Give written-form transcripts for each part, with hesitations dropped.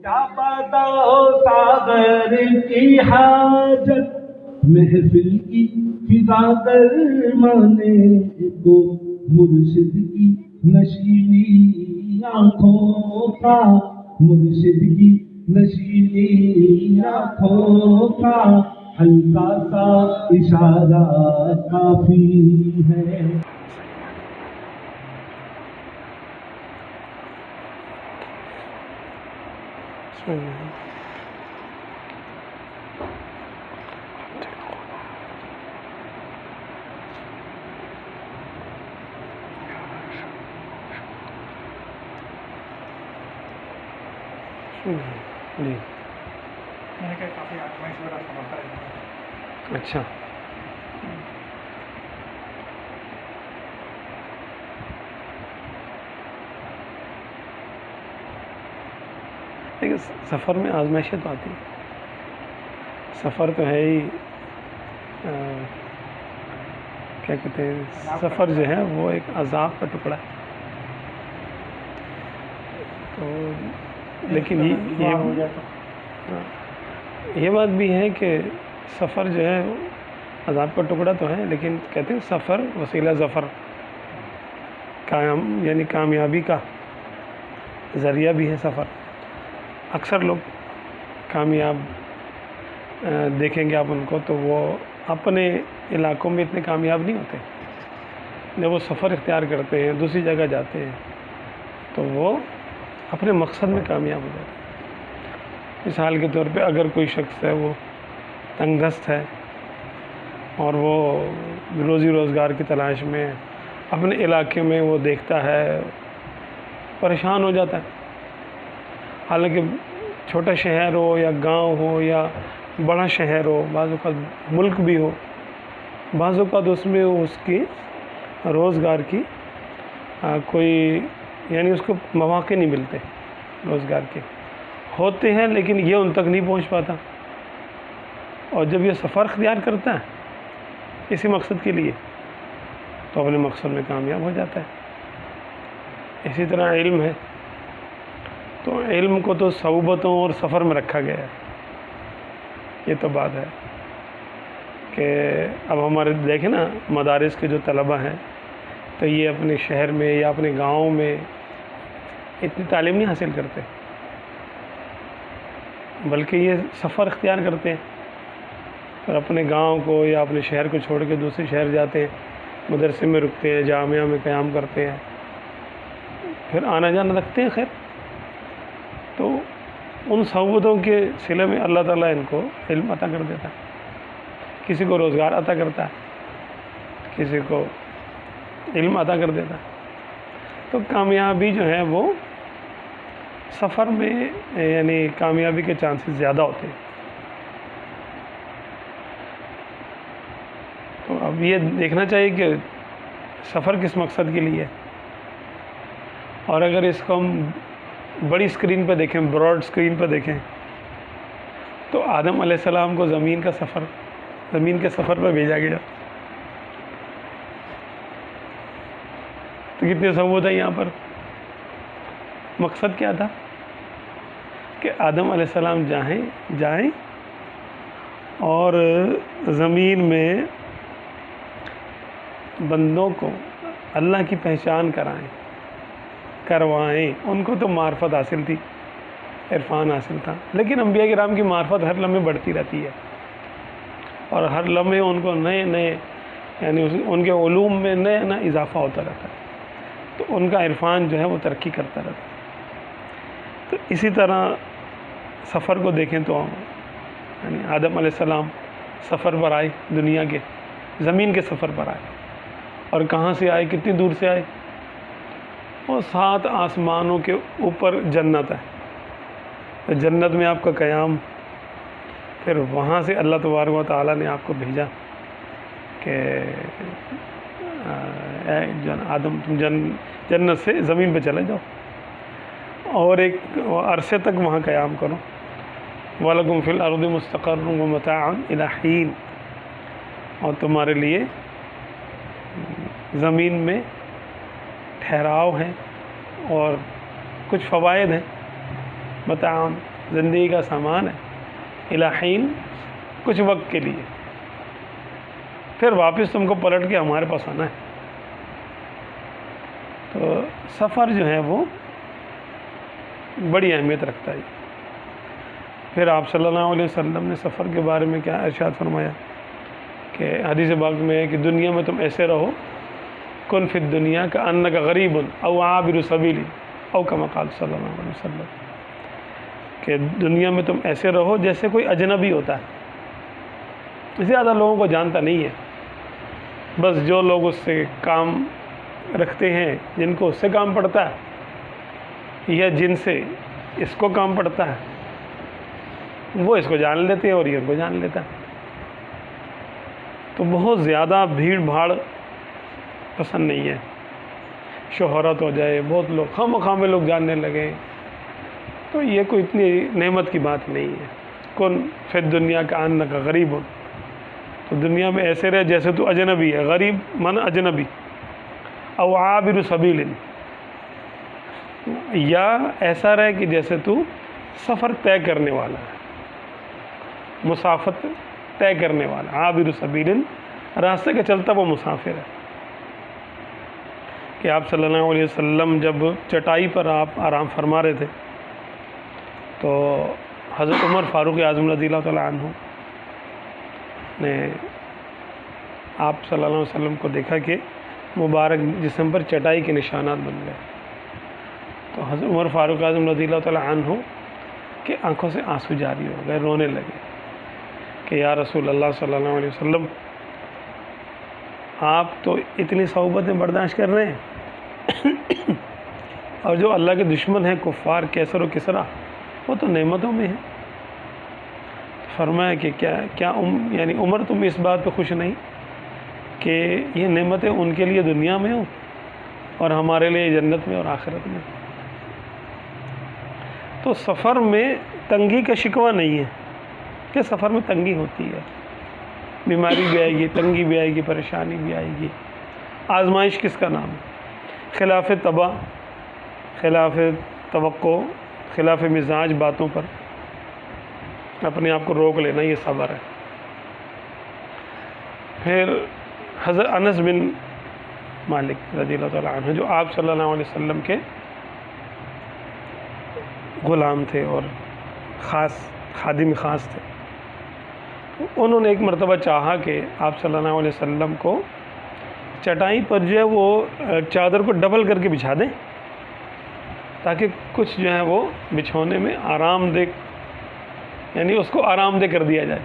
کیا بتاؤ ساغر کی حاجت محفل کی فضا در مانے کو مرشد کی نشینی آنکھوں کا مرشد کی نشینی آنکھوں کا ہلکا سا اشارہ کافی ہے. جی اچھا لیکن سفر میں آزمائشیں تو آتی ہیں. سفر تو ہے ہی کیا کہتے ہیں، سفر جو ہے وہ ایک عذاب کا ٹکڑا ہے. تو لیکن یہ بات بھی ہے کہ سفر جو ہے عذاب کا ٹکڑا تو ہے، لیکن کہتے ہیں سفر وسیلہ ظفر، یعنی کامیابی کا ذریعہ بھی ہے سفر. اکثر لوگ کامیاب دیکھیں گے آپ ان کو تو وہ اپنے علاقوں میں اتنے کامیاب نہیں ہوتے. جب وہ سفر اختیار کرتے ہیں، دوسری جگہ جاتے ہیں، تو وہ اپنے مقصد میں کامیاب ہو جاتے ہیں. مثال کے طور پہ اگر کوئی شخص ہے وہ تنگ دست ہے اور وہ روزی روزگار کی تلاش میں اپنے علاقے میں وہ دیکھتا ہے، پریشان ہو جاتا ہے. حالانکہ چھوٹا شہر ہو یا گاؤں ہو یا بڑا شہر ہو، بعض اوقات ملک بھی ہو، بعض اوقات اس میں اس کی روزگار کی کوئی یعنی اس کو مواقع نہیں ملتے. روزگار کے ہوتے ہیں لیکن یہ ان تک نہیں پہنچ پاتا. اور جب یہ سفر اختیار کرتا ہے اسی مقصد کے لیے تو اپنے مقصد میں کامیاب ہو جاتا ہے. اسی طرح علم ہے، تو علم کو تو صعوبتوں اور سفر میں رکھا گیا ہے. یہ تو بات ہے کہ اب ہمارے دیکھیں نا مدارس کے جو طلبہ ہیں تو یہ اپنے شہر میں یا اپنے گاؤں میں اتنی تعلیم نہیں حاصل کرتے، بلکہ یہ سفر اختیار کرتے ہیں اور اپنے گاؤں کو یا اپنے شہر کو چھوڑ کے دوسرے شہر جاتے ہیں، مدرسے میں رکتے ہیں، جامعہ میں قیام کرتے ہیں، پھر آنا جانا رکھتے ہیں. خیر، تو ان صعوبتوں کے صلے میں اللہ تعالیٰ ان کو علم عطا کر دیتا ہے. کسی کو روزگار عطا کرتا ہے، کسی کو علم عطا کر دیتا ہے. تو کامیابی جو ہے وہ سفر میں یعنی کامیابی کے چانسز زیادہ ہوتے ہیں. تو اب یہ دیکھنا چاہیے کہ سفر کس مقصد کے لیے ہے. اور اگر اس کو ہم بڑی اسکرین پہ دیکھیں، براڈ اسکرین پہ دیکھیں، تو آدم علیہ السلام کو زمین کے سفر پہ بھیجا گیا. تو کتنی صعوبت ہے یہاں پر. مقصد کیا تھا کہ آدم علیہ السلام جائیں اور زمین میں بندوں کو اللہ کی پہچان کروائیں. ان کو تو معرفت حاصل تھی، عرفان حاصل تھا، لیکن انبیاء کرام کی معرفت ہر لمحے بڑھتی رہتی ہے اور ہر لمحے ان کو نئے یعنی ان کے علوم میں نیا اضافہ ہوتا رہتا ہے. تو ان کا عرفان جو ہے وہ ترقی کرتا رہتا ہے. تو اسی طرح سفر کو دیکھیں تو یعنی آدم علیہ السلام سفر پر آئے، دنیا کے زمین کے سفر پر آئے. اور کہاں سے آئے، کتنی دور سے آئے؟ وہ 7 آسمانوں کے اوپر جنت ہے. تو جنت میں آپ کا قیام، پھر وہاں سے اللہ تبارک و تعالیٰ نے آپ کو بھیجا کہ اے آدم تم جنت سے زمین پہ چلے جاؤ اور ایک عرصے تک وہاں قیام کرو. وَلَكُمْ فِي الْأَرْضِ مُسْتَقَرٌّ وَمَتَاعٌ إِلَىٰ حِينٍ، اور تمہارے لیے زمین میں ٹھہراؤ ہے اور کچھ فوائد ہیں. متاع زندگی کا سامان ہے، الہین کچھ وقت کے لیے، پھر واپس تم کو پلٹ کے ہمارے پاس آنا ہے۔ تو سفر جو ہے وہ بڑی اہمیت رکھتا ہے۔ پھر آپ صلی اللہ علیہ وسلم نے سفر کے بارے میں کیا ارشاد فرمایا کہ حدیث پاک میں ہے کہ دنیا میں تم ایسے رہو، کن فی الدنیا کا انک غریب او عابر سبیل او کما قال صلی اللہ علیہ وسلم، کہ دنیا میں تم ایسے رہو جیسے کوئی اجنبی ہوتا ہے، زیادہ لوگوں کو جانتا نہیں ہے، بس جو لوگ اس سے کام رکھتے ہیں، جن کو اس سے کام پڑتا ہے یا جن سے اس کو کام پڑتا ہے، وہ اس کو جان لیتے ہیں اور یہ ان کو جان لیتا ہے۔ تو بہت زیادہ بھیڑ بھاڑ پسند نہیں ہے، شہرت ہو جائے، بہت لوگ خواہ میں لوگ جاننے لگے، تو یہ کوئی اتنی نعمت کی بات نہیں ہے۔ کن فی الدنیا کا انک غریب، تو دنیا میں ایسے رہے جیسے تو اجنبی ہے، غریب من اجنبی، او عابر سبیل، یا ایسا رہے کہ جیسے تو سفر طے کرنے والا ہے، مسافت طے کرنے والا، عابر سبیل، راستے کا چلتا وہ مسافر ہے۔ کہ آپ صلی اللہ علیہ وسلم جب چٹائی پر آپ آرام فرما رہے تھے تو حضرت عمر فاروق اعظم رضی اللہ تعالیٰ عنہ نے آپ صلی اللہ علیہ وسلم کو دیکھا کہ مبارک جسم پر چٹائی کے نشانات بن گئے، تو حضرت عمر فاروق اعظم رضی اللہ تعالیٰ عنہ کے آنکھوں سے آنسو جاری ہو گئے، رونے لگے کہ یا رسول اللہ صلی اللہ علیہ وسلم، آپ تو اتنی صحبتیں برداشت کر رہے ہیں اور جو اللہ کے دشمن ہیں کفار کیسر و کسرا، وہ تو نعمتوں میں ہیں۔ فرمایا کہ یعنی عمر تم اس بات پہ خوش نہیں کہ یہ نعمتیں ان کے لیے دنیا میں ہوں اور ہمارے لیے جنت میں اور آخرت میں۔ تو سفر میں تنگی کا شکوہ نہیں ہے کہ سفر میں تنگی ہوتی ہے، بیماری بھی آئے گی، تنگی بھی آئے گی، پریشانی بھی آئے گی، آزمائش کس کا نام ہے؟ خلاف طبع، خلاف توقع، خلاف مزاج باتوں پر اپنے آپ کو روک لینا، یہ صبر ہے۔ پھر حضرت انس بن مالک رضی اللہ تعالیٰ عنہ، جو آپ صلی اللہ علیہ وسلم کے غلام تھے اور خاص خادم خاص تھے، انہوں نے ایک مرتبہ چاہا کہ آپ صلی اللہ علیہ وسلم کو چٹائی پر جو ہے وہ چادر کو ڈبل کر کے بچھا دیں تاکہ کچھ جو ہے وہ بچھونے میں آرام دہ، یعنی اس کو آرام دہ کر دیا جائے۔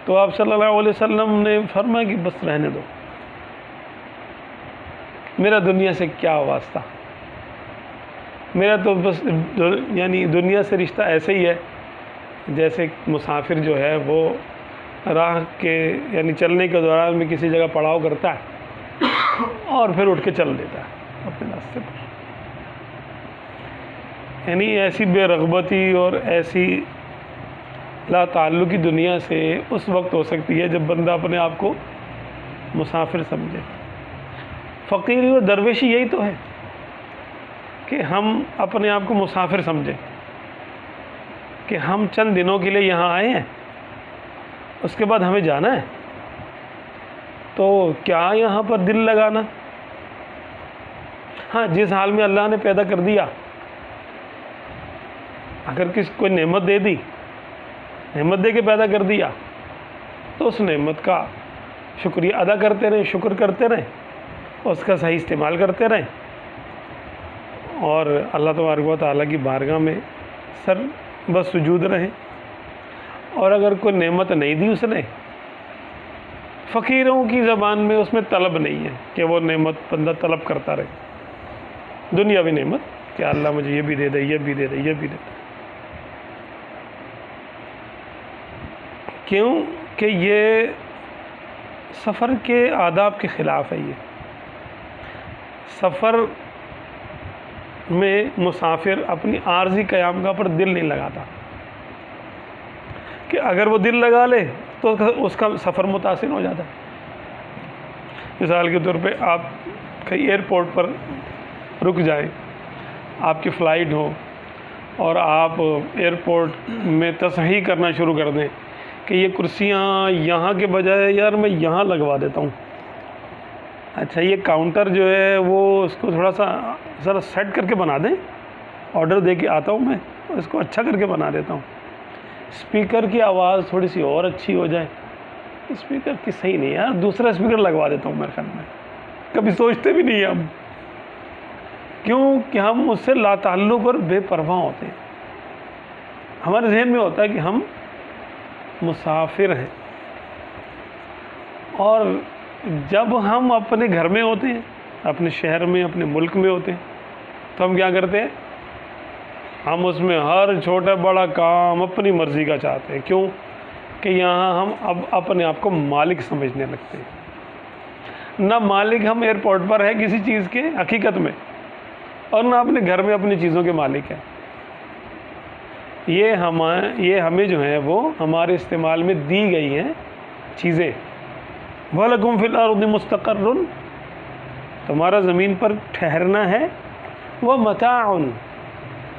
تو آپ صلی اللہ علیہ وسلم نے فرمایا کہ بس رہنے دو، میرا دنیا سے کیا واسطہ، میرا تو بس یعنی دنیا سے رشتہ ایسے ہی ہے جیسے مسافر جو ہے وہ راہ کے یعنی چلنے کے دوران میں کسی جگہ پڑاؤ کرتا ہے اور پھر اٹھ کے چل دیتا ہے اپنے راستے پر۔ یعنی ایسی بے رغبتی اور ایسی لا تعلقی دنیا سے اس وقت ہو سکتی ہے جب بندہ اپنے آپ کو مسافر سمجھے۔ فقیری اور درویشی یہی تو ہے کہ ہم اپنے آپ کو مسافر سمجھیں کہ ہم چند دنوں کے لیے یہاں آئے ہیں، اس کے بعد ہمیں جانا ہے، تو کیا یہاں پر دل لگانا؟ ہاں، جس حال میں اللہ نے پیدا کر دیا، اگر کوئی نعمت دے دی، نعمت دے کے پیدا کر دیا، تو اس نعمت کا شکریہ ادا کرتے رہیں، شکر کرتے رہیں، اس کا صحیح استعمال کرتے رہیں، اور اللہ تبارک و تعالیٰ کی بارگاہ میں سر بس سجود رہیں۔ اور اگر کوئی نعمت نہیں دی اس نے، فقیروں کی زبان میں اس میں طلب نہیں ہے کہ وہ نعمت بندہ طلب کرتا رہے، دنیاوی نعمت کہ اللہ مجھے یہ بھی دے دے، یہ بھی دے دے، یہ بھی دے دے۔ کیوں کہ یہ سفر کے آداب کے خلاف ہے۔ یہ سفر میں مسافر اپنی عارضی قیام گاہ پر دل نہیں لگاتا، کہ اگر وہ دل لگا لے تو اس کا سفر متاثر ہو جاتا ہے۔ مثال کے طور پہ آپ کہیں ایئرپورٹ پر رک جائیں، آپ کی فلائٹ ہو اور آپ ایئرپورٹ میں تصحیح کرنا شروع کر دیں کہ یہ کرسیاں یہاں کے بجائے یار میں یہاں لگوا دیتا ہوں، اچھا یہ کاؤنٹر جو ہے وہ اس کو تھوڑا سا ذرا سیٹ کر کے بنا دیں، آرڈر دے کے آتا ہوں میں، اس کو اچھا کر کے بنا دیتا ہوں، اسپیکر کی آواز تھوڑی سی اور اچھی ہو جائے، اسپیکر کی صحیح نہیں یار دوسرا اسپیکر لگوا دیتا ہوں میرے خیال میں، کبھی سوچتے بھی نہیں ہیں ہم، کیوں کہ ہم اس سے لا تعلق اور بے پرواہ ہوتے ہیں، ہمارے ذہن میں ہوتا ہے کہ ہم مسافر ہیں، اور جب ہم اپنے گھر میں ہوتے ہیں، اپنے شہر میں، اپنے ملک میں ہوتے ہیں، تو ہم کیا کرتے ہیں؟ ہم اس میں ہر چھوٹا بڑا کام اپنی مرضی کا چاہتے ہیں، کیوں کہ یہاں ہم اب اپنے آپ کو مالک سمجھنے لگتے ہیں، نہ مالک ہم ایئرپورٹ پر ہے کسی چیز کے حقیقت میں، اور نہ اپنے گھر میں اپنی چیزوں کے مالک ہیں، یہ ہمیں جو ہے وہ ہمارے استعمال میں دی گئی ہیں چیزیں، وَلَكُمْ فِي الْأَرْضِ مُسْتَقَرٌّ، تمہارا زمین پر ٹھہرنا ہے، وَمَتَاعٌ،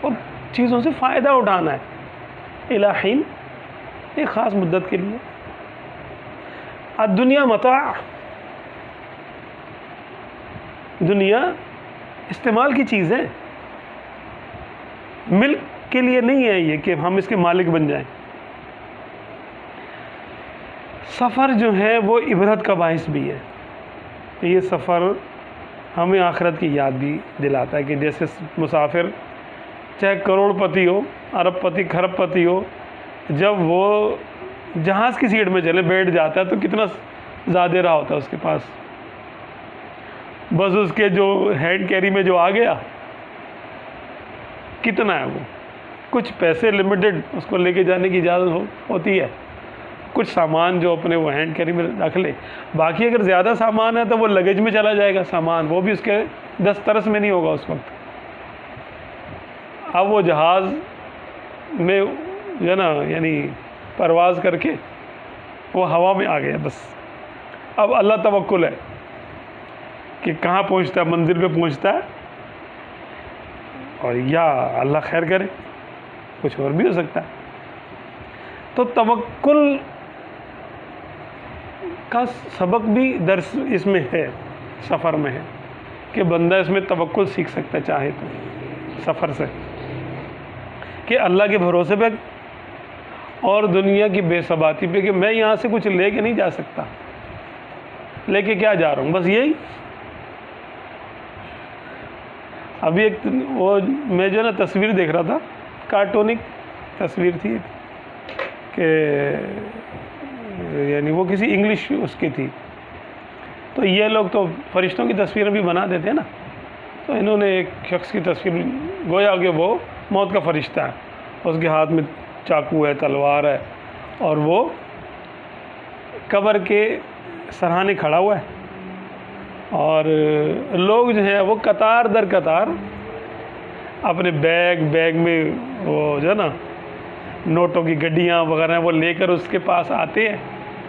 اور چیزوں سے فائدہ اٹھانا ہے، إِلَى حِينٍ، ایک خاص مدت کے لیے، الدنیا متاع، دنیا استعمال کی چیز ہے، ملک کے لیے نہیں ہے یہ کہ ہم اس کے مالک بن جائیں۔ سفر جو ہے وہ عبرت کا باعث بھی ہے، یہ سفر ہمیں آخرت کی یاد بھی دلاتا ہے کہ جیسے مسافر چاہے کروڑ پتی ہو، ارب پتی، کھرب پتی ہو، جب وہ جہاز کی سیٹ میں چلے بیٹھ جاتا ہے تو کتنا زیادہ رہا ہوتا ہے اس کے پاس، بس اس کے جو ہینڈ کیری میں جو آ گیا کتنا ہے، وہ کچھ پیسے لمیٹڈ اس کو لے کے جانے کی اجازت ہوتی ہے، کچھ سامان جو اپنے وہ ہینڈ کیری میں رکھ لے، باقی اگر زیادہ سامان ہے تو وہ لگیج میں چلا جائے گا سامان، وہ بھی اس کے دسترس میں نہیں ہوگا اس وقت۔ اب وہ جہاز میں جو ہے نا یعنی پرواز کر کے وہ ہوا میں آ گیا، بس اب اللہ توکل ہے کہ کہاں پہنچتا ہے، منزل پہ پہنچتا ہے، اور یا اللہ خیر کرے کچھ اور بھی ہو سکتا ہے۔ تو توکل کا سبق بھی درس اس میں ہے، سفر میں ہے، کہ بندہ اس میں توکل سیکھ سکتا ہے چاہے تو سفر سے، کہ اللہ کے بھروسے پہ اور دنیا کی بے ثباتی پہ کہ میں یہاں سے کچھ لے کے نہیں جا سکتا، لے کے کیا جا رہا ہوں، بس یہی۔ ابھی ایک وہ میں جو ہے نا تصویر دیکھ رہا تھا، کارٹونک تصویر تھی کہ یعنی وہ کسی انگلش اس کی تھی، تو یہ لوگ تو فرشتوں کی تصویریں بھی بنا دیتے ہیں نا، تو انہوں نے ایک شخص کی تصویر، گویا کہ وہ موت کا فرشتہ ہے، اس کے ہاتھ میں چاقو ہے، تلوار ہے، اور وہ قبر کے سرہانے کھڑا ہوا ہے، اور لوگ جو ہیں وہ قطار در قطار اپنے بیگ میں وہ جو ہے نا نوٹوں کی گڈیاں وغیرہ وہ لے کر اس کے پاس آتے ہیں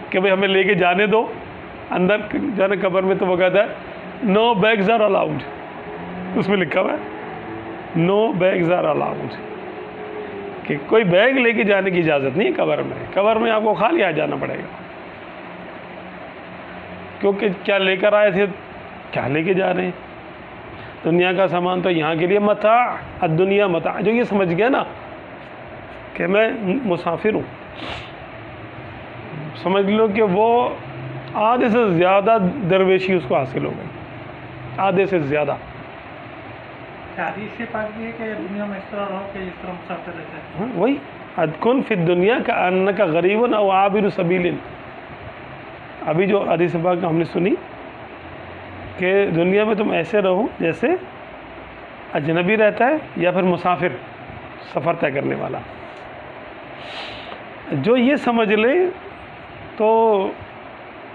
کہ بھئی ہمیں لے کے جانے دو اندر جو ہے نا قبر میں، تو وہ کہتا ہے نو بیگز آر الاؤڈ، اس میں لکھا ہوا ہے نو بیگز آر الاؤڈ، کہ کوئی بیگ لے کے جانے کی اجازت نہیں ہے قبر میں آپ کو خالی آ جانا پڑے گا، کیونکہ کیا لے کر آئے تھے کیا لے کے جا رہے ہیں، دنیا کا سامان تو یہاں کے لیے متاع، الدنیا متاع، جو یہ سمجھ گیا نا کہ میں مسافر ہوں، سمجھ لو کہ وہ آدھے سے زیادہ درویشی اس کو حاصل ہو گئی، آدھے سے زیادہ۔ حدیث سے پاک بھی ہے کہ دنیا میں اس طرح رہو کہ اس طرح مسافر رہتا ہے، وہی کن فی الدنیا کأنک غریب او عابر سبیل، ابھی جو حدیث پاک ہم نے سنی کہ دنیا میں تم ایسے رہو جیسے اجنبی رہتا ہے یا پھر مسافر سفر طے کرنے والا، جو یہ سمجھ لے تو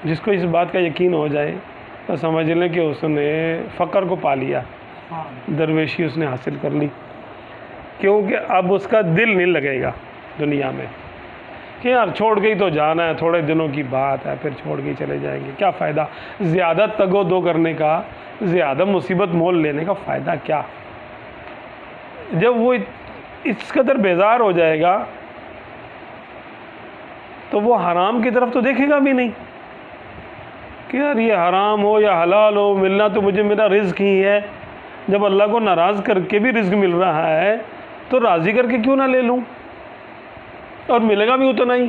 جس کو اس بات کا یقین ہو جائے تو سمجھ لیں کہ اس نے فقر کو پا لیا، درویشی اس نے حاصل کر لی، کیونکہ اب اس کا دل نہیں لگے گا دنیا میں کہ یار چھوڑ کے ہی تو جانا ہے، تھوڑے دنوں کی بات ہے پھر چھوڑ کے ہی چلے جائیں گے، کیا فائدہ زیادہ تگ و دو کرنے کا، زیادہ مصیبت مول لینے کا فائدہ کیا؟ جب وہ اس قدر بیزار ہو جائے گا تو وہ حرام کی طرف تو دیکھے گا بھی نہیں کہ یار یہ حرام ہو یا حلال ہو، ملنا تو مجھے میرا رزق ہی ہے۔ جب اللہ کو ناراض کر کے بھی رزق مل رہا ہے تو راضی کر کے کیوں نہ لے لوں، اور ملے گا بھی اتنا ہی۔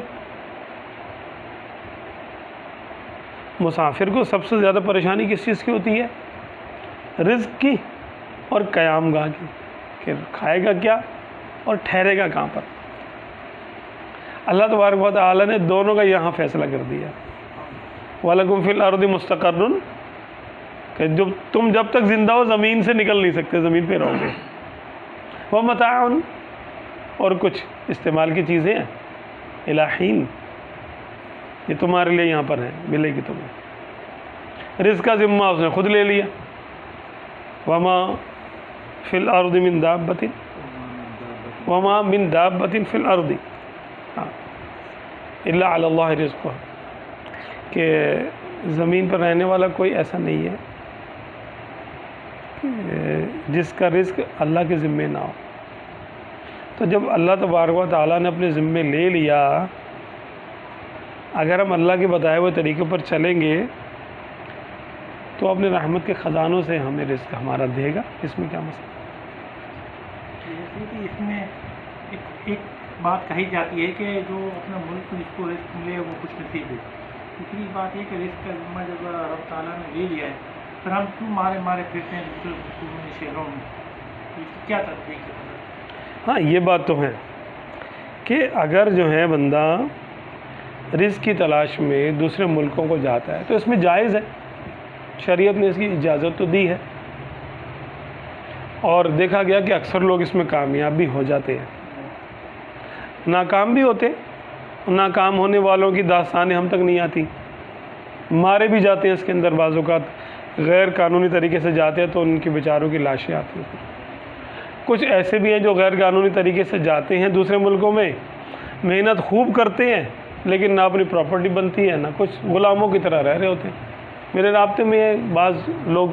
مسافر کو سب سے زیادہ پریشانی کس چیز کی ہوتی ہے؟ رزق کی اور قیام گاہ کی، کہ کھائے گا کیا اور ٹھہرے گا کہاں پر۔ اللہ تبارک و تعالیٰ نے دونوں کا یہاں فیصلہ کر دیا، وَلَكُمْ فِي الْأَرْضِ مُسْتَقَرٌّ، کہ تم جب تک زندہ ہو زمین سے نکل نہیں سکتے، زمین پہ رہو گے۔ وَمَتَاعٌ، اور کچھ استعمال کی چیزیں ہیں، إِلَىٰ حِينٍ، یہ تمہارے لیے یہاں پر ہے، ملے گی تمہیں۔ رزق کا ذمہ اس نے خود لے لیا، وَمَا فِي الْأَرْضِ مِن دَابَّةٍ وَمَا مِن دَابَّةٍ فِي الْأَرْضِ إِلَّا عَلَى اللَّهِ رِزْقُهَا، کہ زمین پر رہنے والا کوئی ایسا نہیں ہے کہ جس کا رزق اللہ کے ذمے نہ ہو۔ تو جب اللہ تبارک و تعالیٰ نے اپنے ذمے لے لیا، اگر ہم اللہ کے بتائے ہوئے طریقے پر چلیں گے تو اپنے رحمت کے خزانوں سے ہمیں رزق ہمارا دے گا، اس میں کیا مسئلہ؟ جیسے کہ اس میں ایک بات کہی جاتی ہے کہ جو اپنا ملک جس کو رزق ملے وہ خوش نصیب ہے۔ دوسری بات یہ کہ رزق کا ذمہ جب رب تعالیٰ نے لے لیا ہے پھر ہم کیوں مارے پھرتے ہیں دوسرے حکومتوں میں، شہروں میں؟ تو اس کی کیا تدبیر ہے؟ ہاں یہ بات تو ہے کہ اگر جو ہے بندہ رزق کی تلاش میں دوسرے ملکوں کو جاتا ہے تو اس میں جائز ہے، شریعت نے اس کی اجازت تو دی ہے، اور دیکھا گیا کہ اکثر لوگ اس میں کامیاب بھی ہو جاتے ہیں، ناکام بھی ہوتے، ناکام ہونے والوں کی داستانیں ہم تک نہیں آتی، مارے بھی جاتے ہیں اس کے اندر، بعض اوقات غیر قانونی طریقے سے جاتے ہیں تو ان کے بیچاروں کی لاشیں آتی ہیں۔ کچھ ایسے بھی ہیں جو غیر قانونی طریقے سے جاتے ہیں دوسرے ملکوں میں، محنت خوب کرتے ہیں لیکن نہ اپنی پراپرٹی بنتی ہے، نہ کچھ غلاموں کی طرح رہ رہے ہوتے ہیں۔ میرے رابطے میں بعض لوگ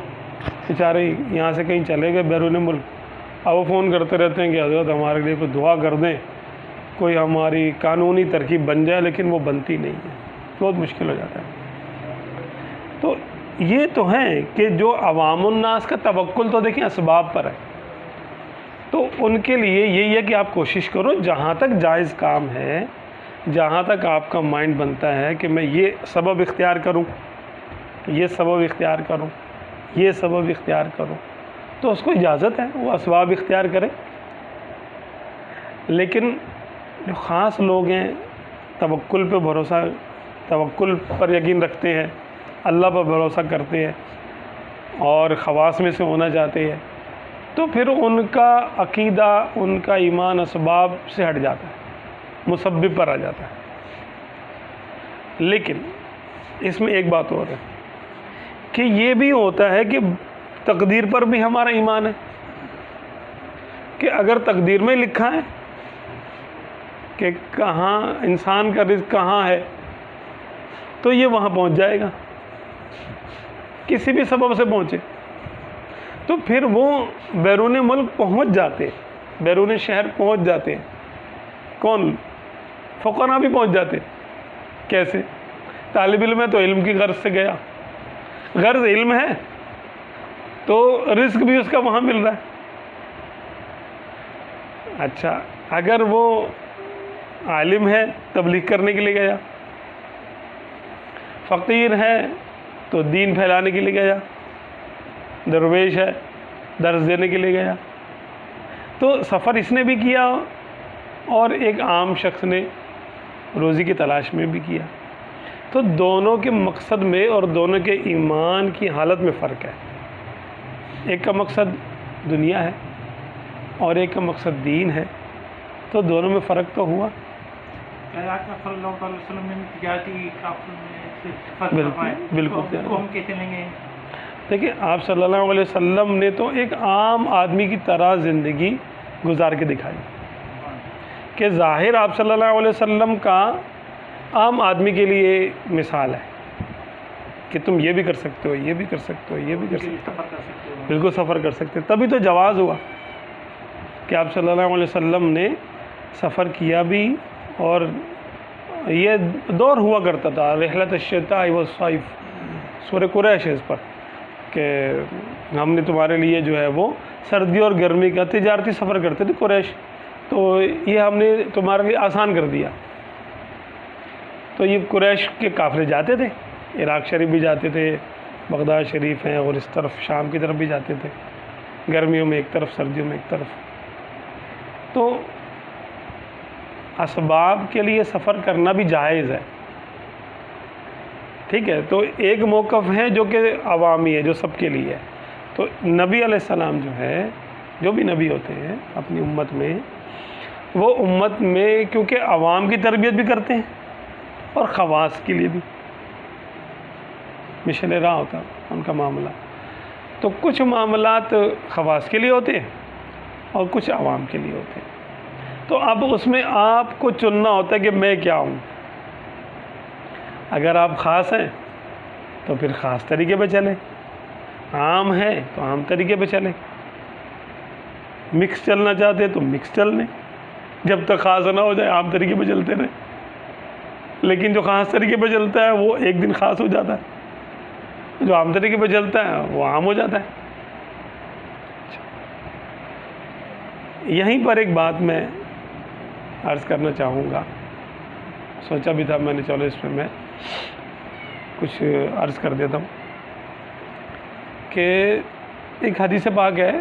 بیچارے یہاں سے کہیں چلے گئے بیرون ملک، اب وہ فون کرتے رہتے ہیں کہ حضرت ہمارے لیے کوئی دعا کر دیں، کوئی ہماری قانونی ترکیب بن جائے، لیکن وہ بنتی نہیں ہے، بہت مشکل ہو جاتا ہے۔ تو یہ تو ہیں کہ جو عوام الناس کا توکل تو دیکھیں اسباب پر ہے، تو ان کے لیے یہی ہے کہ آپ کوشش کرو جہاں تک جائز کام ہے، جہاں تک آپ کا مائنڈ بنتا ہے کہ میں یہ سبب اختیار کروں، یہ سبب اختیار کروں، یہ سبب اختیار کروں، تو اس کو اجازت ہے وہ اسباب اختیار کرے۔ لیکن جو خاص لوگ ہیں توکل پہ بھروسہ، توکل پر یقین رکھتے ہیں، اللہ پر بھروسہ کرتے ہیں اور خواص میں سے ہونا چاہتے ہیں، تو پھر ان کا عقیدہ، ان کا ایمان اسباب سے ہٹ جاتا ہے، مسبب پر آ جاتا ہے۔ لیکن اس میں ایک بات اور ہے کہ یہ بھی ہوتا ہے کہ تقدیر پر بھی ہمارا ایمان ہے کہ اگر تقدیر میں لکھا ہے کہ کہاں انسان کا رزق کہاں ہے تو یہ وہاں پہنچ جائے گا، کسی بھی سبب سے پہنچے، تو پھر وہ بیرون ملک پہنچ جاتے، بیرون شہر پہنچ جاتے ہیں۔ کون؟ فقراء بھی پہنچ جاتے۔ کیسے؟ طالب علم ہے تو علم کی غرض سے گیا، غرض علم ہے تو رزق بھی اس کا وہاں مل رہا ہے۔ اچھا اگر وہ عالم ہے تبلیغ کرنے کے لیے گیا، فقیر ہے تو دین پھیلانے کے لیے گیا، درویش ہے درس دینے کے لیے گیا، تو سفر اس نے بھی کیا اور ایک عام شخص نے روزی کی تلاش میں بھی کیا، تو دونوں کے مقصد میں اور دونوں کے ایمان کی حالت میں فرق ہے۔ ایک کا مقصد دنیا ہے اور ایک کا مقصد دین ہے، تو دونوں میں فرق تو ہوا۔ صلی اللہ علیہ وسلم نے تجارتی کافر میں بالکل تو ہم کیسے لیں گے؟ دیکھیں آپ صلی اللہ علیہ وسلم نے تو ایک عام آدمی کی طرح زندگی گزار کے دکھائی کہ ظاہر آپ صلی اللہ علیہ وسلم کا عام آدمی کے لیے مثال ہے کہ تم یہ بھی کر سکتے ہو، یہ بھی کر سکتے ہو، یہ بھی کر سکتے ہو، بالکل سفر کر سکتے، تبھی تو جواز ہوا۔ کہ آپ صلی اللہ علیہ وسلم نے سفر کیا بھی، اور یہ دور ہوا کرتا تھا رحلت الشتاء والصیف، سورہ قریش ہے اس پر، کہ ہم نے تمہارے لیے جو ہے وہ سردی اور گرمی کا تجارتی سفر کرتے تھے قریش، تو یہ ہم نے تمہارے لیے آسان کر دیا۔ تو یہ قریش کے قافلے جاتے تھے، عراق شریف بھی جاتے تھے، بغداد شریف ہیں، اور اس طرف شام کی طرف بھی جاتے تھے، گرمیوں میں ایک طرف سردیوں میں ایک طرف۔ تو اسباب کے لیے سفر کرنا بھی جائز ہے، ٹھیک ہے۔ تو ایک موقف ہے جو کہ عوامی ہے، جو سب کے لیے ہے۔ تو نبی علیہ السلام جو ہے، جو بھی نبی ہوتے ہیں اپنی امت میں، وہ امت میں کیونکہ عوام کی تربیت بھی کرتے ہیں اور خواص کے لیے بھی مشن راہ ہوتا ان کا معاملہ۔ تو کچھ معاملات خواص کے لیے ہوتے ہیں اور کچھ عوام کے لیے ہوتے ہیں۔ تو اب اس میں آپ کو چننا ہوتا ہے کہ میں کیا ہوں۔ اگر آپ خاص ہیں تو پھر خاص طریقے پہ چلیں، عام ہے تو عام طریقے پہ چلیں، مکس چلنا چاہتے ہیں تو مکس چل لیں، جب تک خاص نہ ہو جائے عام طریقے پہ چلتے رہیں۔ لیکن جو خاص طریقے پہ چلتا ہے وہ ایک دن خاص ہو جاتا ہے، جو عام طریقے پہ چلتا ہے وہ عام ہو جاتا ہے۔ یہیں پر ایک بات میں عرض کرنا چاہوں گا، سوچا بھی تھا میں نے، چلو اس میں کچھ عرض کر دیتا ہوں، کہ ایک حدیث پاک ہے،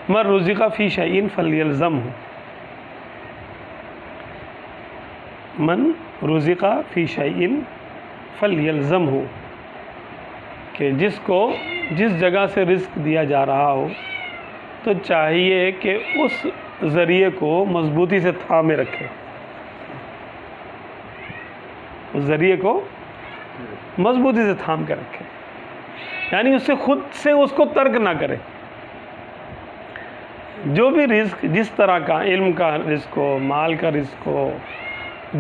من رزق فی شیء فلیلزمہ، من رزق فی شیء فلیلزمہ، کہ جس کو جس جگہ سے رزق دیا جا رہا ہو تو چاہیے کہ اس ذریعے کو مضبوطی سے تھامے رکھے، اس ذریعے کو مضبوطی سے تھام کے رکھے، یعنی اس سے خود سے اس کو ترک نہ کرے۔ جو بھی رزق جس طرح کا، علم کا رزق ہو، مال کا رزق ہو،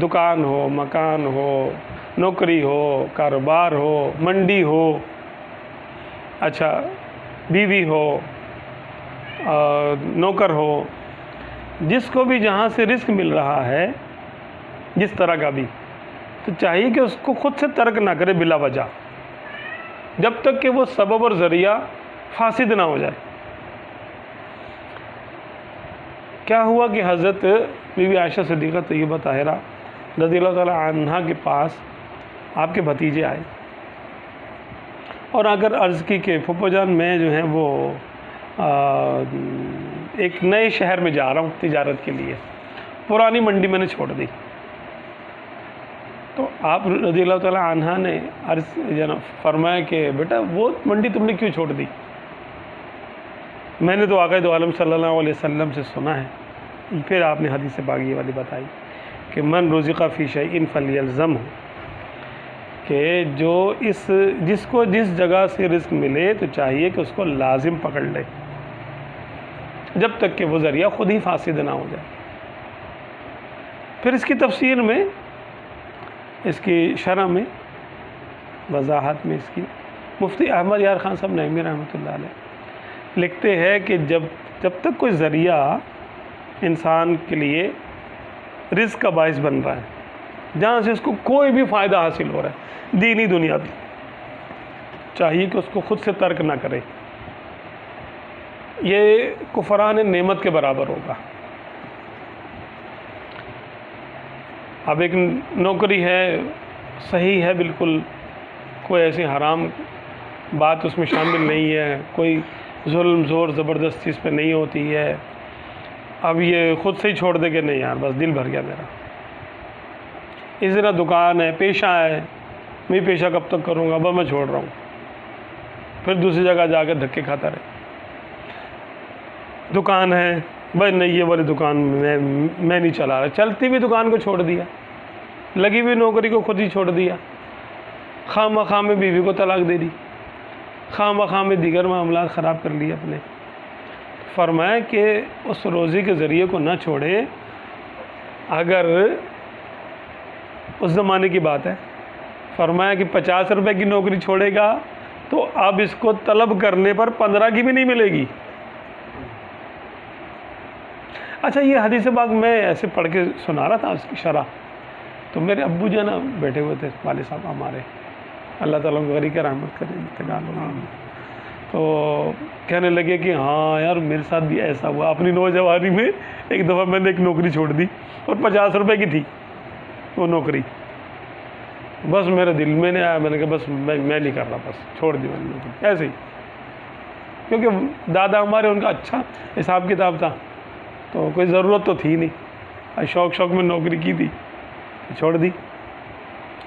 دکان ہو، مکان ہو، نوکری ہو، کاروبار ہو، منڈی ہو، اچھا بیوی ہو، نوکر ہو، جس کو بھی جہاں سے رزق مل رہا ہے جس طرح کا بھی، تو چاہیے کہ اس کو خود سے ترک نہ کرے بلا وجہ، جب تک کہ وہ سبب اور ذریعہ فاسد نہ ہو جائے۔ کیا ہوا کہ حضرت بی بی عائشہ صدیقہ طیبہ طاہرہ رضی اللہ تعالی عنہا کے پاس آپ کے بھتیجے آئے اور اگر عرض کی کہ پھپھو جان میں جو ہے وہ ایک نئے شہر میں جا رہا ہوں تجارت کے لیے، پرانی منڈی میں نے چھوڑ دی۔ تو آپ رضی اللہ تعالی عنہ نے عرض فرمایا کہ بیٹا وہ منڈی تم نے کیوں چھوڑ دی؟ میں نے تو آقا دو عالم صلی اللہ علیہ وسلم سے سنا ہے، پھر آپ نے حدیث باغی والی بتائی کہ من رزق فی شیء فلیلزمہ، کہ جو جس کو جس جگہ سے رزق ملے تو چاہیے کہ اس کو لازم پکڑ لے، جب تک کہ وہ ذریعہ خود ہی فاسد نہ ہو جائے۔ پھر اس کی تفسیر میں، اس کی شرح میں، وضاحت میں اس کی مفتی احمد یار خان صاحب نعیمی رحمۃ اللہ علیہ لکھتے ہیں کہ جب تک کوئی ذریعہ انسان کے لیے رزق کا باعث بن رہا ہے، جہاں سے اس کو کوئی بھی فائدہ حاصل ہو رہا ہے دینی دنیاوی، چاہیے کہ اس کو خود سے ترک نہ کرے، یہ کفران نعمت کے برابر ہوگا۔ اب ایک نوکری ہے، صحیح ہے بالکل، کوئی ایسی حرام بات اس میں شامل نہیں ہے، کوئی ظلم زور زبردستی اس پہ نہیں ہوتی ہے، اب یہ خود سے ہی چھوڑ دے کہ نہیں یار بس دل بھر گیا میرا۔ اس طرح دکان ہے، پیشہ ہے، میں پیشہ کب تک کروں گا، بس میں چھوڑ رہا ہوں، پھر دوسری جگہ جا کے دھکے کھاتا رہے۔ دکان ہے، بھائی نہیں یہ والی دکان میں نہیں چلا رہا، چلتی بھی دکان کو چھوڑ دیا، لگی ہوئی نوکری کو خود ہی چھوڑ دیا، خواہ مخواہ میں بیوی کو طلاق دے دی، خواہ مخواہ میں دیگر معاملات خراب کر لیے اپنے۔ فرمایا کہ اس روزی کے ذریعے کو نہ چھوڑے، اگر اس زمانے کی بات ہے، فرمایا کہ 50 روپے کی نوکری چھوڑے گا تو اب اس کو طلب کرنے پر 15 کی بھی نہیں ملے گی، اچھا یہ حدیث پاک میں ایسے پڑھ کے سنا رہا تھا اس کی شرح، تو میرے ابو جو ہے نا بیٹھے ہوئے تھے، والد صاحب ہمارے، اللہ تعالیٰ کو غریق رحمت کرے، انتقال ہو گئی، تو کہنے لگے کہ ہاں یار میرے ساتھ بھی ایسا ہوا، اپنی نوجوانی میں ایک دفعہ میں نے ایک نوکری چھوڑ دی اور 50 روپے کی تھی وہ نوکری، بس میرے دل میں نہیں آیا، میں نے کہا بس میں نہیں کر رہا، بس چھوڑ دی میں نے نوکری ایسے ہی، کیونکہ دادا ہمارے ان کا اچھا حساب کتاب تھا، تو کوئی ضرورت تو تھی نہیں، شوق میں نوکری کی تھی، چھوڑ دی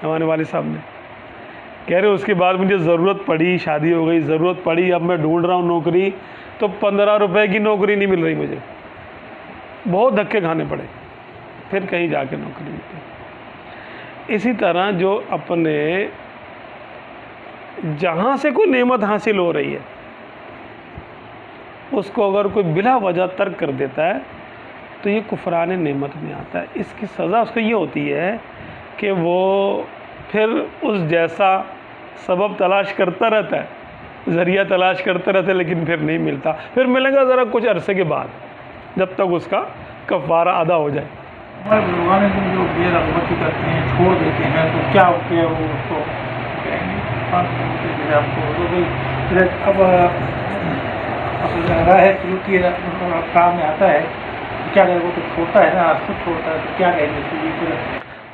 ہمارے والد صاحب نے۔ کہہ رہے اس کے بعد مجھے ضرورت پڑی، شادی ہو گئی، ضرورت پڑی، اب میں ڈھونڈ رہا ہوں نوکری، تو 15 روپے کی نوکری نہیں مل رہی مجھے، بہت دھکے کھانے پڑے، پھر کہیں جا کے نوکری ملی۔ اسی طرح جو اپنے جہاں سے کوئی نعمت حاصل ہو رہی ہے اس کو اگر کوئی بلا وجہ ترک کر دیتا ہے تو یہ کفران نعمت میں آتا ہے۔ اس کی سزا اس کو یہ ہوتی ہے کہ وہ پھر اس جیسا سبب تلاش کرتا رہتا ہے، ذریعہ تلاش کرتا رہتا ہے، لیکن پھر نہیں ملتا، پھر ملے گا ذرا کچھ عرصے کے بعد، جب تک اس کا کفارہ ادا ہو جائے۔ ہمارے بزرگان دن جو بے رغبتی کرتے ہیں، چھوڑ دیتے ہیں، تو کیا ہوتے ہیں وہ اس کو کہیں گے آپ کو اب راہ سلوکی کام میں آتا ہے، کیا کہیں وہ تو چھوڑتا ہے نا، خود چھوڑتا ہے، تو کیا کہیں گے اس کے لیے؟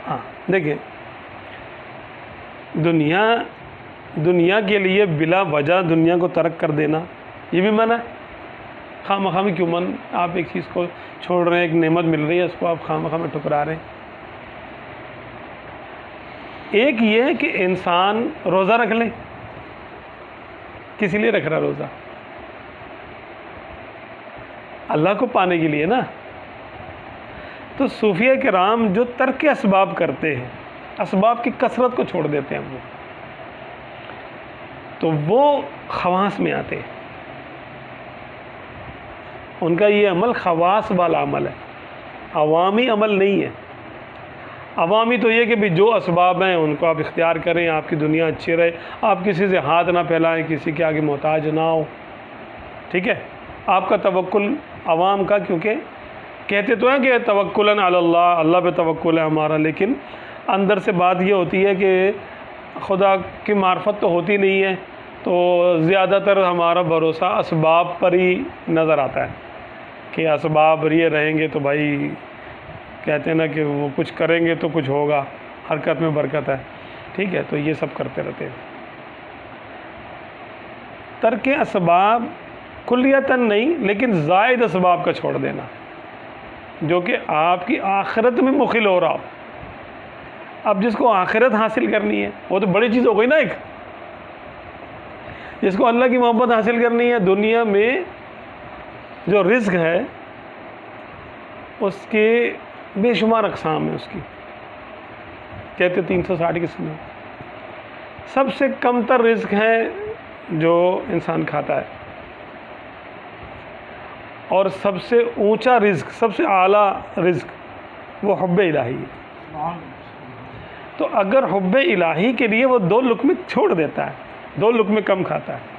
ہاں دیکھیں، دنیا کے لیے بلا وجہ دنیا کو ترک کر دینا یہ بھی منع ہے۔ خواہ مخواہ میں کیوں من، آپ ایک چیز کو چھوڑ رہے ہیں، ایک نعمت مل رہی ہے، اس کو آپ خواہ مخواہ میں ٹھکرا رہے ہیں۔ ایک یہ ہے کہ انسان روزہ رکھ لے، کس لیے رکھ رہا روزہ؟ اللہ کو پانے کے لیے نا۔ تو صوفیہ کرام جو ترک اسباب کرتے ہیں، اسباب کی کثرت کو چھوڑ دیتے ہیں وہ، تو وہ خواص میں آتے ہیں، ان کا یہ عمل خواص والا عمل ہے، عوامی عمل نہیں ہے۔ عوامی تو یہ کہ بھی جو اسباب ہیں ان کو آپ اختیار کریں، آپ کی دنیا اچھی رہے، آپ کسی سے ہاتھ نہ پھیلائیں، کسی کے آگے محتاج نہ ہو، ٹھیک ہے، آپ کا توکل عوام کا، کیونکہ کہتے تو ہیں کہ توکلاً علی اللہ، اللہ پہ توکل ہے ہمارا، لیکن اندر سے بات یہ ہوتی ہے کہ خدا کی معرفت تو ہوتی نہیں ہے، تو زیادہ تر ہمارا بھروسہ اسباب پر ہی نظر آتا ہے کہ اسباب یہ رہیں گے تو بھائی کہتے ہیں نا کہ وہ کچھ کریں گے تو کچھ ہوگا، حرکت میں برکت ہے، ٹھیک ہے، تو یہ سب کرتے رہتے ہیں۔ ترک اسباب کلیتاً نہیں، لیکن زائد اسباب کا چھوڑ دینا جو کہ آپ کی آخرت میں مخل ہو رہا ہو۔ اب جس کو آخرت حاصل کرنی ہے وہ تو بڑی چیز ہو گئی نا، ایک جس کو اللہ کی محبت حاصل کرنی ہے، دنیا میں جو رزق ہے اس کے بے شمار اقسام ہیں، اس کی کہتے 360 قسم ہیں، سب سے کم تر رزق ہے جو انسان کھاتا ہے، اور سب سے اونچا رزق، سب سے اعلیٰ رزق وہ حب الہی ہے۔ تو اگر حب الہی کے لیے وہ 2 لقمے چھوڑ دیتا ہے، 2 لقمے کم کھاتا ہے،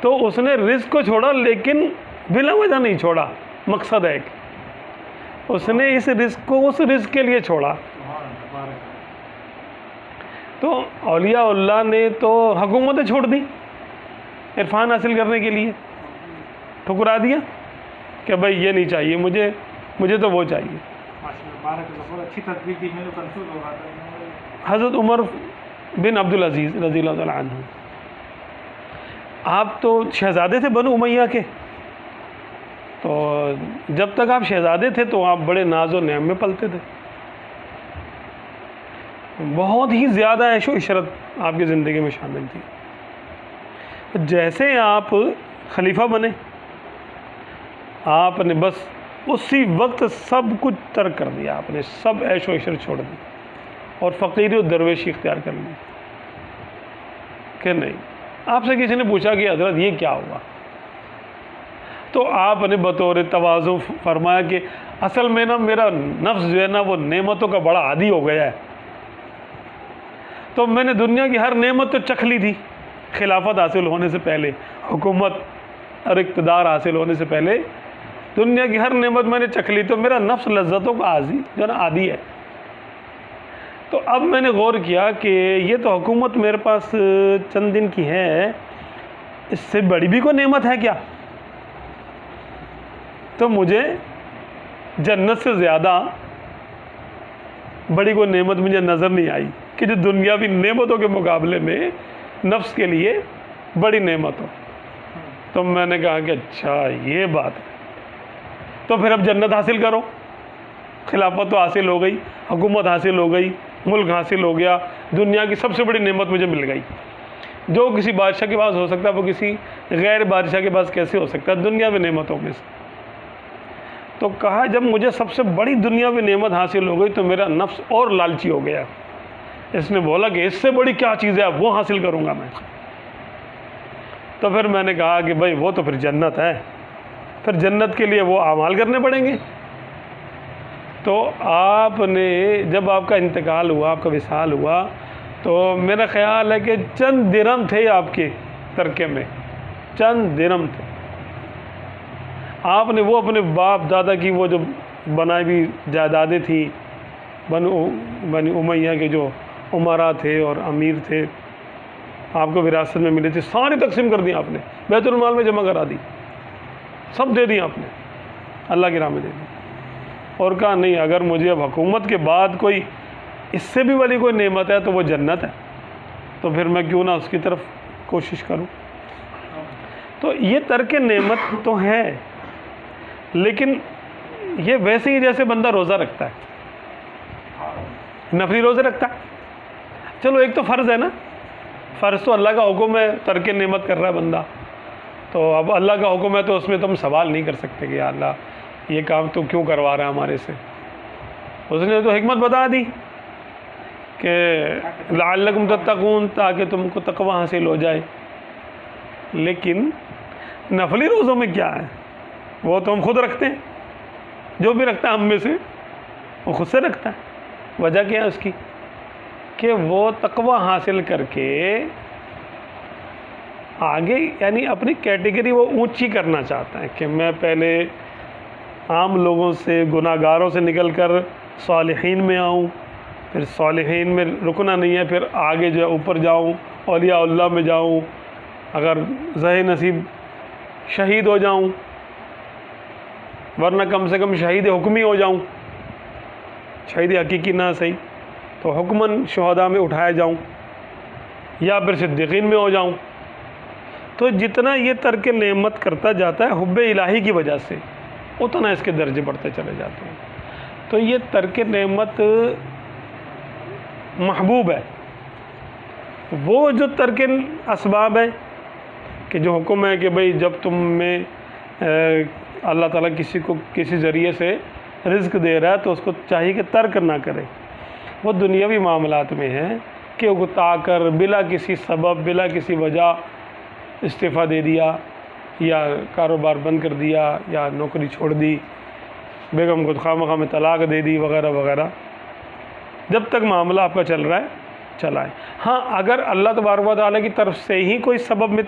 تو اس نے رزق کو چھوڑا، لیکن بلا وجہ نہیں چھوڑا، مقصد ہے ایک، اس نے اس رزق کو اس رزق کے لیے چھوڑا۔ تو اولیاء اللہ نے تو حکومتیں چھوڑ دی عرفان حاصل کرنے کے لیے، ٹھکرا دیا کہ بھائی یہ نہیں چاہیے مجھے تو وہ چاہیے۔ اچھی تصویر دی، میں کنفیوز ہو رہا تھا۔ حضرت عمر بن عبدالعزیز رضی اللہ تعالیٰ عنہ، آپ تو شہزادے تھے بنو امیہ کے، تو جب تک آپ شہزادے تھے تو آپ بڑے ناز و نعم میں پلتے تھے، بہت ہی زیادہ عیش و عشرت آپ کی زندگی میں شامل تھی۔ جیسے آپ خلیفہ بنے، آپ نے بس اسی وقت سب کچھ ترک کر دیا، آپ نے سب عیش و عشرت چھوڑ دی اور فقیری و درویشی اختیار کر لی کہ نہیں۔ آپ سے کسی نے پوچھا کہ حضرت یہ کیا ہوا، تو آپ نے بطور تواضع فرمایا کہ اصل میں نا میرا نفس جو ہے نا وہ نعمتوں کا بڑا عادی ہو گیا ہے، تو میں نے دنیا کی ہر نعمت تو چکھ لی تھی خلافت حاصل ہونے سے پہلے، حکومت اور اقتدار حاصل ہونے سے پہلے، دنیا کی ہر نعمت میں نے چکھ لی تو میرا نفس لذتوں کا عادی جو نا عادی ہے. تو اب میں نے غور کیا کہ یہ تو حکومت میرے پاس چند دن کی ہے، اس سے بڑی بھی کوئی نعمت ہے کیا؟ تو مجھے جنت سے زیادہ بڑی کوئی نعمت مجھے نظر نہیں آئی کہ جو دنیاوی نعمتوں کے مقابلے میں نفس کے لیے بڑی نعمت ہو. تو میں نے کہا کہ اچھا یہ بات ہے، تو پھر اب جنت حاصل کرو. خلافت تو حاصل ہو گئی، حکومت حاصل ہو گئی، ملک حاصل ہو گیا، دنیا کی سب سے بڑی نعمت مجھے مل گئی. جو کسی بادشاہ کے پاس ہو سکتا ہے وہ کسی غیر بادشاہ کے پاس کیسے ہو سکتا ہے دنیاوی نعمتوں میں سے. تو کہا جب مجھے سب سے بڑی دنیاوی نعمت حاصل ہو گئی تو میرا نفس اور لالچی ہو گیا. اس نے بولا کہ اس سے بڑی کیا چیز ہے وہ حاصل کروں گا میں. تو پھر میں نے کہا کہ بھائی وہ تو پھر جنت ہے، پھر جنت کے لیے وہ اعمال کرنے پڑیں گے. تو آپ نے جب آپ کا انتقال ہوا، آپ کا وصال ہوا، تو میرا خیال ہے کہ چند درہم تھے آپ کے ترکے میں، چند درہم تھے. آپ نے وہ اپنے باپ دادا کی وہ جو بنائی ہوئی جائیدادیں تھیں، بنی امیہ کے جو امراء تھے اور امیر تھے، آپ کو وراثت میں ملے تھے، ساری تقسیم کر دی آپ نے، بیت المال میں جمع کرا دی، سب دے دی آپ نے، اللہ کی راہ میں دے دی. اور کہا نہیں، اگر مجھے اب حکومت کے بعد کوئی اس سے بھی بڑی کوئی نعمت ہے تو وہ جنت ہے، تو پھر میں کیوں نہ اس کی طرف کوشش کروں. تو یہ ترک نعمت تو ہے، لیکن یہ ویسے ہی جیسے بندہ روزہ رکھتا ہے، نفلی روزے رکھتا ہے. چلو ایک تو فرض ہے نا، فرض تو اللہ کا حکم ہے، ترک نعمت کر رہا ہے بندہ، تو اب اللہ کا حکم ہے تو اس میں تو ہم سوال نہیں کر سکتے کہ یا اللہ یہ کام تو کیوں کروا رہا ہے ہمارے سے. اس نے تو حکمت بتا دی کہ لعلکم تتقون، تاکہ تم کو تقوی حاصل ہو جائے. لیکن نفلی روزوں میں کیا ہے، وہ تو ہم خود رکھتے ہیں، جو بھی رکھتا ہے ہم میں سے وہ خود سے رکھتا ہے. وجہ کیا ہے اس کی کہ وہ تقوی حاصل کر کے آگے یعنی اپنی کیٹیگری وہ اونچی کرنا چاہتا ہے کہ میں پہلے عام لوگوں سے، گناہ گاروں سے نکل کر صالحین میں آؤں، پھر صالحین میں رکنا نہیں ہے، پھر آگے جو ہے اوپر جاؤں، اولیاء اللہ میں جاؤں، اگر ذہ نصیب شہید ہو جاؤں، ورنہ کم سے کم شہید حکمی ہو جاؤں، شہید حقیقی نہ صحیح تو حکماً شہداء میں اٹھایا جاؤں، یا پھر صدیقین میں ہو جاؤں. تو جتنا یہ ترک نعمت کرتا جاتا ہے حب الہی کی وجہ سے، اتنا اس کے درجے بڑھتے چلے جاتے ہیں. تو یہ ترک نعمت محبوب ہے. وہ جو ترک اسباب ہے کہ جو حکم ہے کہ بھئی جب تم میں اللہ تعالیٰ کسی کو کسی ذریعے سے رزق دے رہا ہے تو اس کو چاہیے کہ ترک نہ کرے. وہ دنیاوی معاملات میں ہے کہ اگتا کر بلا کسی سبب، بلا کسی وجہ استعفیٰ دے دیا، یا کاروبار بند کر دیا، یا نوکری چھوڑ دی، بیگم کو خواہ مخواہ میں طلاق دے دی، وغیرہ وغیرہ. جب تک معاملہ آپ کا چل رہا ہے چلائیں. ہاں اگر اللہ تبارک و تعالیٰ کی طرف سے ہی کوئی سبب میں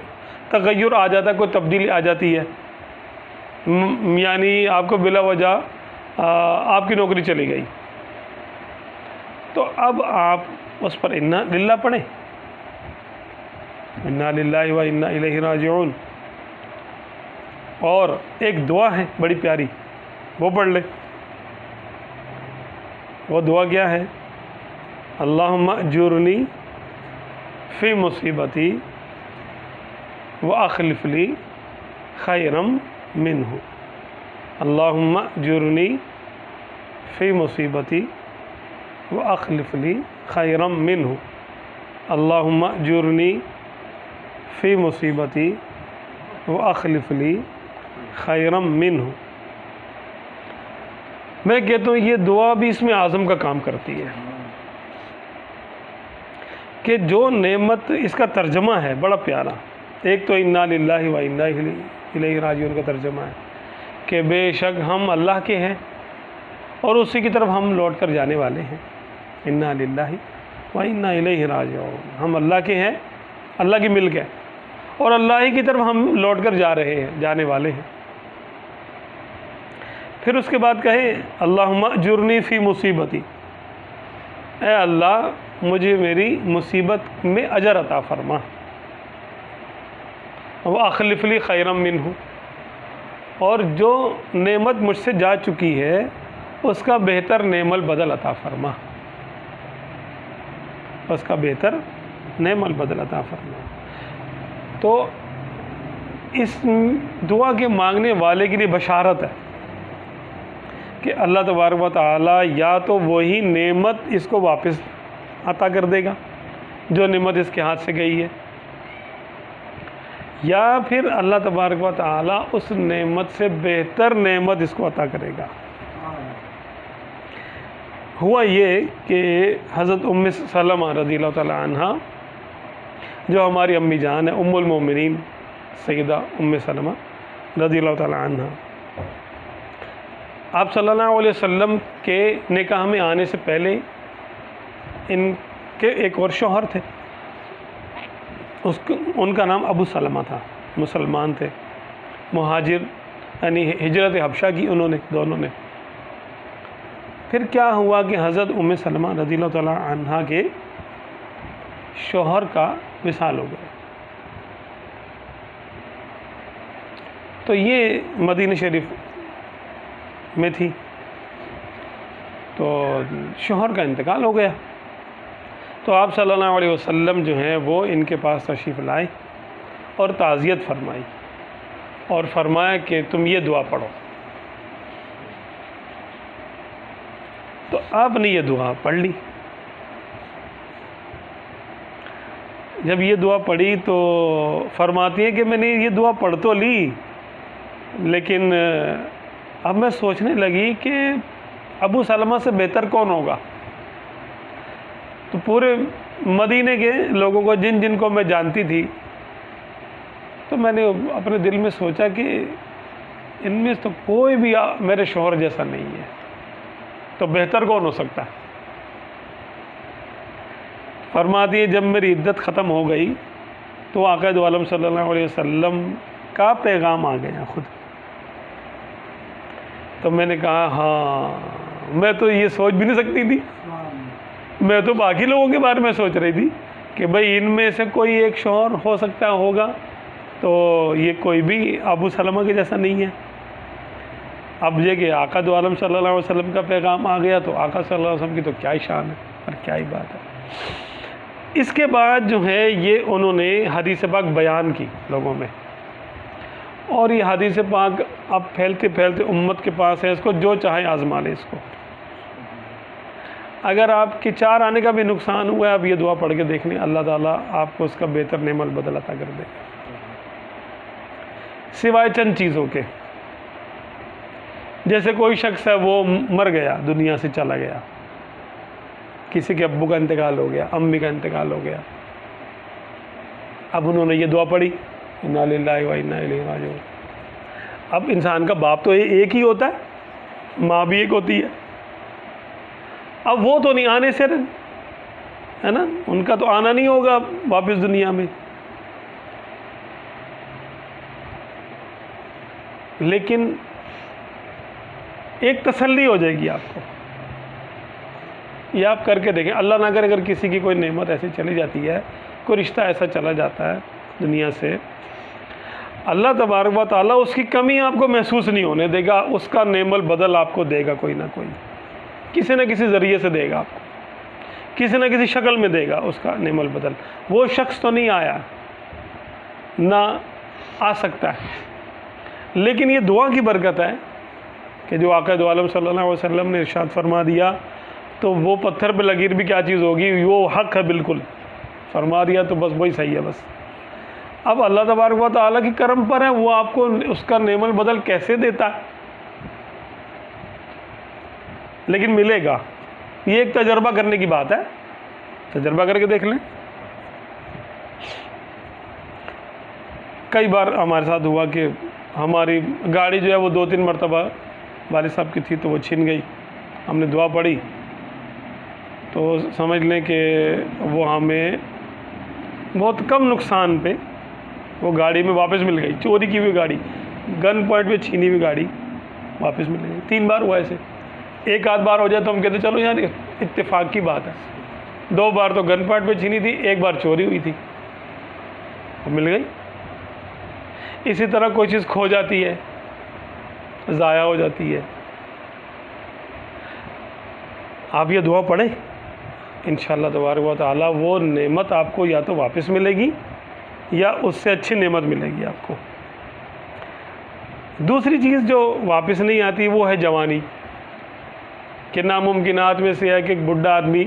تغیر آ جاتا ہے، کوئی تبدیلی آ جاتی ہے، یعنی آپ کو بلا وجہ آپ کی نوکری چلی گئی، تو اب آپ اس پر انا للہ پڑھیں، انا للہ و انا الیہ راجعون. اور ایک دعا ہے بڑی پیاری، وہ پڑھ لیں. وہ دعا کیا ہے؟ اللہم اجرنی فی مصیبتی واخلف لی خیرا منہ. اللہم اجرنی فی مصیبتی واخلف لی خیرا منہ. اللہم اجرنی فی مصیبتی واخلف لی خیرا منہ. میں کہتا ہوں یہ دعا بھی اس میں اعظم کا کام کرتی ہے کہ جو نعمت، اس کا ترجمہ ہے بڑا پیارا. ایک تو انا للہ و انا الیہ راجعون کا ترجمہ ہے کہ بے شک ہم اللہ کے ہیں اور اسی کی طرف ہم لوٹ کر جانے والے ہیں. انا للہ و انا الیہ راجعون، ہم اللہ کے ہیں، اللہ کی ملک ہے، اور اللہ ہی کی طرف ہم لوٹ کر جا رہے ہیں، جانے والے ہیں. پھر اس کے بعد کہیں اللہم اجرنی فی مصیبتی، اے اللہ مجھے میری مصیبت میں اجر عطا فرما، واخلف لی خیرا منہ، اور جو نعمت مجھ سے جا چکی ہے اس کا بہتر نعم البدل عطا فرما، اس کا بہتر نعم البدل عطا فرما۔ تو اس دعا کے مانگنے والے کے لیے بشارت ہے کہ اللہ تبارک و تعالی یا تو وہی نعمت اس کو واپس عطا کر دے گا جو نعمت اس کے ہاتھ سے گئی ہے، یا پھر اللہ تبارک و تعالی اس نعمت سے بہتر نعمت اس کو عطا کرے گا۔ ہوا یہ کہ حضرت ام سلمہ رضی اللہ تعالی عنہ، جو ہماری امی جان ہے، ام المومنین سیدہ ام سلمہ رضی اللہ تعالی عنہ، آپ صلی اللہ علیہ وسلم کے نکاح میں آنے سے پہلے ان کے ایک اور شوہر تھے، ان کا نام ابو سلمہ تھا، مسلمان تھے، مہاجر، یعنی ہجرت حبشہ کی انہوں نے، دونوں نے۔ پھر کیا ہوا کہ حضرت ام سلمہ رضی اللہ تعالی عنہ کے شوہر کا وصال ہو گیا، تو یہ مدینہ شریف میں تھی، تو شوہر کا انتقال ہو گیا، تو آپ صلی اللہ علیہ وسلم جو ہیں وہ ان کے پاس تشریف لائے اور تعزیت فرمائی، اور فرمایا کہ تم یہ دعا پڑھو۔ تو آپ نے یہ دعا پڑھ لی۔ جب یہ دعا پڑھی تو فرماتی ہیں کہ میں نے یہ دعا پڑھ تو لی، لیکن اب میں سوچنے لگی کہ ابو سلمہ سے بہتر کون ہوگا۔ تو پورے مدینے کے لوگوں کو، جن جن کو میں جانتی تھی، تو میں نے اپنے دل میں سوچا کہ ان میں تو کوئی بھی میرے شوہر جیسا نہیں ہے، تو بہتر کون ہو سکتا ہے۔ فرماتی ہے جب میری عدت ختم ہو گئی تو آقا دو عالم صلی اللہ علیہ وسلم کا پیغام آ گیا خود۔ تو میں نے کہا ہاں، میں تو یہ سوچ بھی نہیں سکتی تھی، میں تو باقی لوگوں کے بارے میں سوچ رہی تھی کہ بھئی ان میں سے کوئی ایک شوہر ہو سکتا ہوگا، تو یہ کوئی بھی ابو سلمہ کے جیسا نہیں ہے۔ اب یہ کہ آقا دو عالم صلی اللہ علیہ وسلم کا پیغام آ گیا، تو آقا صلی اللہ علیہ وسلم کی تو کیا ہی شان ہے اور کیا ہی بات ہے۔ اس کے بعد جو ہے یہ انہوں نے حدیث پاک بیان کی لوگوں میں، اور یہ حدیث پاک اب پھیلتے پھیلتے امت کے پاس ہے، اس کو جو چاہے آزما لے۔ اس کو اگر آپ کی 4 آنے کا بھی نقصان ہوا ہے، آپ یہ دعا پڑھ کے دیکھ لیں، اللہ تعالیٰ آپ کو اس کا بہتر نعم البدل عطا کر دے گا، سوائے چند چیزوں کے۔ جیسے کوئی شخص ہے وہ مر گیا، دنیا سے چلا گیا، کسی کے ابو کا انتقال ہو گیا، امی کا انتقال ہو گیا، اب انہوں نے یہ دعا پڑھی انا للہ و انا الیہ راجعون۔ اب انسان کا باپ تو ایک ہی ہوتا ہے، ماں بھی ایک ہوتی ہے، اب وہ تو نہیں آنے سے ہے نا، ان کا تو آنا نہیں ہوگا واپس دنیا میں، لیکن ایک تسلی ہو جائے گی آپ کو، یہ آپ کر کے دیکھیں۔ اللہ نہ کرے اگر کسی کی کوئی نعمت ایسی چلی جاتی ہے، کوئی رشتہ ایسا چلا جاتا ہے دنیا سے، اللہ تبارک و تعالیٰ اس کی کمی آپ کو محسوس نہیں ہونے دے گا، اس کا نعم البدل آپ کو دے گا، کوئی نہ کوئی، کسی نہ کسی ذریعے سے دے گا آپ کو، کسی نہ کسی شکل میں دے گا اس کا نعم البدل۔ وہ شخص تو نہیں آیا، نہ آ سکتا ہے، لیکن یہ دعا کی برکت ہے کہ جو آقا دو عالم صلی اللہ علیہ وسلم نے ارشاد فرما دیا، تو وہ پتھر پہ لکیر بھی کیا چیز ہوگی، وہ حق ہے، بالکل فرما دیا تو بس وہی صحیح ہے بس۔ اب اللہ تبارک و تعالیٰ کی کرم پر ہے، وہ آپ کو اس کا نعم البدل کیسے دیتا ہے، لیکن ملے گا۔ یہ ایک تجربہ کرنے کی بات ہے، تجربہ کر کے دیکھ لیں۔ کئی بار ہمارے ساتھ ہوا کہ ہماری گاڑی جو ہے وہ 2-3 مرتبہ والد صاحب کی تھی، تو وہ چھن گئی، ہم نے دعا پڑھی تو سمجھ لیں کہ وہ ہمیں بہت کم نقصان پہ وہ گاڑی میں واپس مل گئی، چوری کی ہوئی گاڑی، گن پوائنٹ پہ چھینی ہوئی گاڑی واپس ملے گی. 3 بار ہوا ایسے. ایک آدھ بار ہو جائے تو ہم کہتے چلو یار اتفاق کی بات ہے. 2 بار تو گن پوائنٹ پہ چھینی تھی, 1 بار چوری ہوئی تھی, وہ مل گئی. اسی طرح کوئی چیز کھو جاتی ہے, ضائع ہو جاتی ہے, آپ یہ دعا پڑھیں, انشاءاللہ تبارک و تعالیٰ وہ نعمت آپ کو یا تو واپس ملے گی یا اس سے اچھی نعمت ملے گی آپ کو. دوسری چیز جو واپس نہیں آتی وہ ہے جوانی, کہ ناممکنات میں سے ہے کہ ایک بڈھا آدمی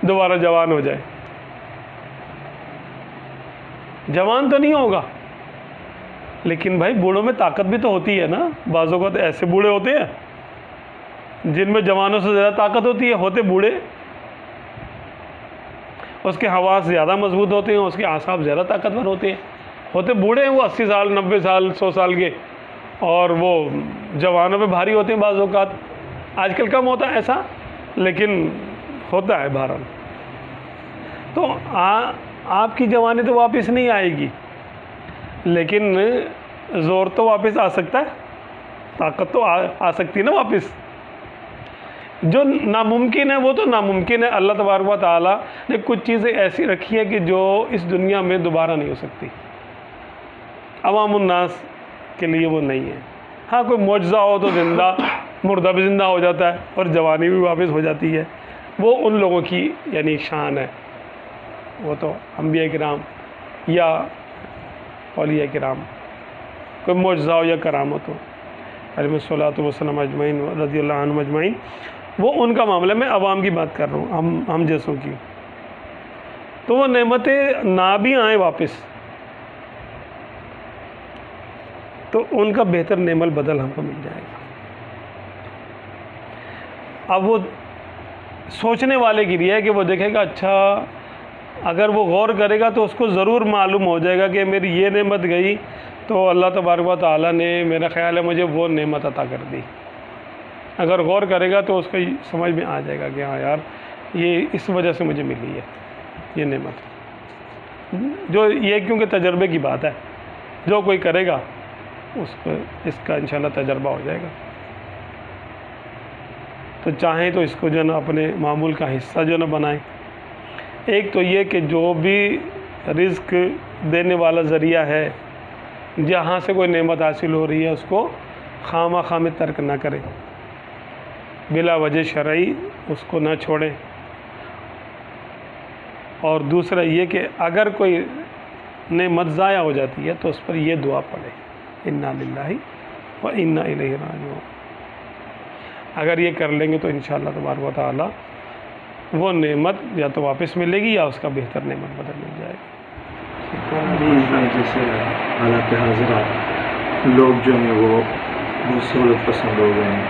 دوبارہ جوان ہو جائے. جوان تو نہیں ہوگا, لیکن بھائی بوڑھوں میں طاقت بھی تو ہوتی ہے نا. بعض اوقات ایسے بوڑھے ہوتے ہیں جن میں جوانوں سے زیادہ طاقت ہوتی ہے, ہوتے بوڑھے, اس کے حواس زیادہ مضبوط ہوتے ہیں, اس کے اعصاب زیادہ طاقتور ہوتے ہیں. ہوتے بوڑھے ہیں وہ 80 سال 90 سال 100 سال کے, اور وہ جوانوں پہ بھاری ہوتے ہیں بعض اوقات. آج کل کم ہوتا ہے ایسا, لیکن ہوتا ہے بہرحال. تو آپ کی جوانی تو واپس نہیں آئے گی, لیکن زور تو واپس آ سکتا ہے, طاقت تو آ سکتی ہے نا واپس. جو ناممکن ہے وہ تو ناممکن ہے. اللہ تبارک و تعالیٰ نے کچھ چیزیں ایسی رکھی ہیں کہ جو اس دنیا میں دوبارہ نہیں ہو سکتی. عوام الناس کے لیے وہ نہیں ہے. ہاں کوئی معجزہ ہو تو زندہ مردہ بھی زندہ ہو جاتا ہے اور جوانی بھی واپس ہو جاتی ہے, وہ ان لوگوں کی یعنی شان ہے. وہ تو انبیاء کرام یا اولیاء کرام, کوئی معجزہ ہو یا کرامت ہو, علیہ الصلوۃ والسلام اجمعین رضی اللہ عنہم اجمعین, وہ ان کا معاملہ. میں عوام کی بات کر رہا ہوں, ہم جیسوں کی. تو وہ نعمتیں نہ بھی آئیں واپس تو ان کا بہتر نعم البدل ہم کو مل جائے گا. اب وہ سوچنے والے کے لیے ہے کہ وہ دیکھے گا, اچھا اگر وہ غور کرے گا تو اس کو ضرور معلوم ہو جائے گا کہ میری یہ نعمت گئی تو اللہ تبارک و تعالیٰ نے میرا خیال ہے مجھے وہ نعمت عطا کر دی. اگر غور کرے گا تو اس کو سمجھ میں آ جائے گا کہ ہاں یار یہ اس وجہ سے مجھے ملی ہے یہ نعمت. جو یہ کیونکہ تجربے کی بات ہے, جو کوئی کرے گا اس کا انشاءاللہ تجربہ ہو جائے گا. تو چاہیں تو اس کو جو ہے نا اپنے معمول کا حصہ جو ہے نا بنائیں. ایک تو یہ کہ جو بھی رزق دینے والا ذریعہ ہے, جہاں سے کوئی نعمت حاصل ہو رہی ہے اس کو خواہ خواہ میں ترک نہ کریں, بلا وجہ شرعی اس کو نہ چھوڑیں. اور دوسرا یہ کہ اگر کوئی نعمت ضائع ہو جاتی ہے تو اس پر یہ دعا پڑھیں, انا للہ و انا الیہ راجعون. اگر یہ کر لیں گے تو انشاءاللہ تبارک و تعالیٰ وہ نعمت یا تو واپس ملے گی یا اس کا بہتر نعمت بدل مل جائے گی. جیسے حالات حاضرات لوگ جو ہیں وہ بہت سہولت پسند ہو گئے ہیں,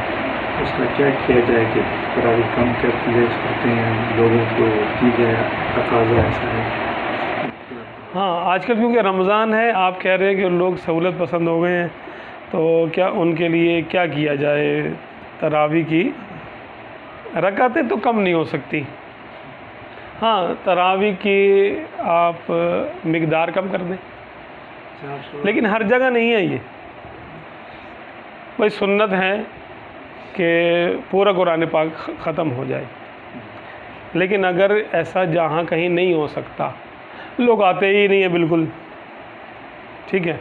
اس کا کیا کیا جائے کہ تراویح کم کرتے ہیں لوگوں کو کی جائے, تقاضا ایسا ہے. ہاں آج کل کیونکہ رمضان ہے, آپ کہہ رہے ہیں کہ لوگ سہولت پسند ہو گئے ہیں, تو کیا ان کے لیے کیا کیا جائے. تراویح کی رکعتیں تو کم نہیں ہو سکتی. ہاں تراویح کی آپ مقدار کم کر دیں, لیکن ہر جگہ نہیں ہے یہ. بھائی سنت ہے کہ پورا قرآن پاک ختم ہو جائے, لیکن اگر ایسا جہاں کہیں نہیں ہو سکتا, لوگ آتے ہی نہیں ہیں بالکل, ٹھیک ہے,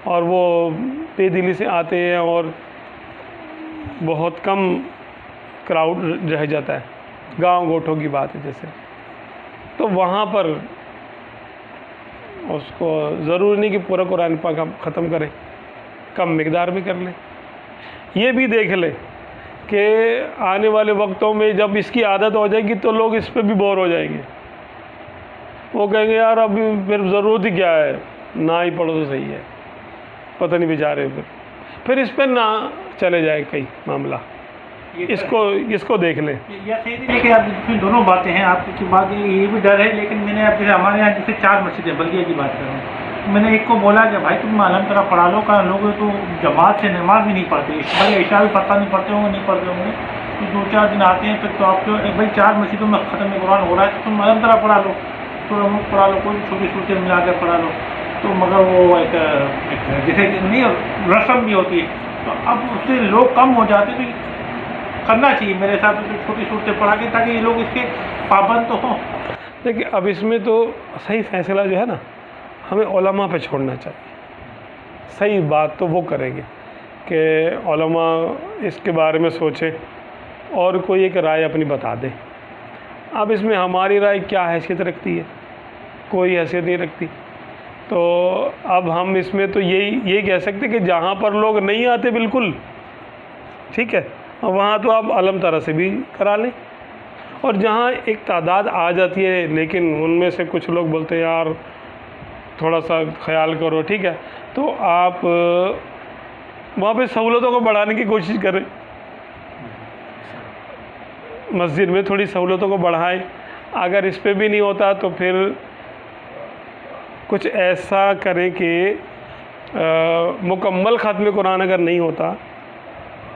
اور وہ بے دلی سے آتے ہیں اور بہت کم کراؤڈ رہ جاتا ہے, گاؤں گوٹھوں کی بات ہے جیسے, تو وہاں پر اس کو ضروری نہیں کہ پورا قرآن پاک ختم کریں, کم مقدار میں کر لیں. یہ بھی دیکھ لیں کہ آنے والے وقتوں میں جب اس کی عادت ہو جائے گی تو لوگ اس پہ بھی بور ہو جائیں گے. وہ کہیں گے یار اب پھر ضرورت ہی کیا ہے, نہ ہی پڑھو تو صحیح ہے, پتہ نہیں بیچارے پھر اس پہ نہ چلے جائے کئی معاملہ. اس کو دیکھ لیں. یا صحیح ہے کہ آپ اس میں دونوں باتیں ہیں, آپ کی بات یہ بھی ڈر ہے, لیکن میں نے اب جیسے ہمارے یہاں جیسے 4 مسجدیں بلدیہ کی بات کر رہا ہوں, میں نے ایک کو بولا کہ بھائی تم الحمد للہ پڑھا لو, کا لوگ تو جماعت سے نماز بھی نہیں پڑھتے, بھائی عشاء بھی پتہ نہیں پڑھتے ہوں گے, نہیں پڑھتے ہوں گے, تو 2-4 دن آتے ہیں تو آپ کو بھائی 4 مسجدوں میں ختم قرآن ہو رہا ہے تو تم الحمد للہ پڑھا لو, تھوڑا بہت پڑھا لو, کوئی چھوٹی صورتیں ملا کے پڑھا لو. تو مگر وہ ایک جیسے کہ نہیں رسم بھی ہوتی ہے, تو اب اس سے لوگ کم ہو جاتے تو کرنا چاہیے میرے حساب سے چھوٹی صورتیں پڑھا کے تاکہ یہ لوگ اس کے پابند تو ہوں. دیکھیے اب اس میں تو صحیح فیصلہ جو ہے نا ہمیں علماء پہ چھوڑنا چاہیے. صحیح بات تو وہ کریں گے کہ علماء اس کے بارے میں سوچیں اور کوئی ایک رائے اپنی بتا دیں. اب اس میں ہماری رائے کیا حیثیت رکھتی ہے؟ کوئی حیثیت نہیں رکھتی. تو اب ہم اس میں تو یہی کہہ سکتے کہ جہاں پر لوگ نہیں آتے بالکل ٹھیک ہے وہاں تو آپ علم طرح سے بھی کرا لیں, اور جہاں ایک تعداد آ جاتی ہے لیکن ان میں سے کچھ لوگ بولتے ہیں یار تھوڑا سا خیال کرو ٹھیک ہے, تو آپ وہاں پہ سہولتوں کو بڑھانے کی کوشش کریں. مسجد میں تھوڑی سہولتوں کو بڑھائیں. اگر اس پہ بھی نہیں ہوتا تو پھر کچھ ایسا کریں کہ مکمل ختم قرآن اگر نہیں ہوتا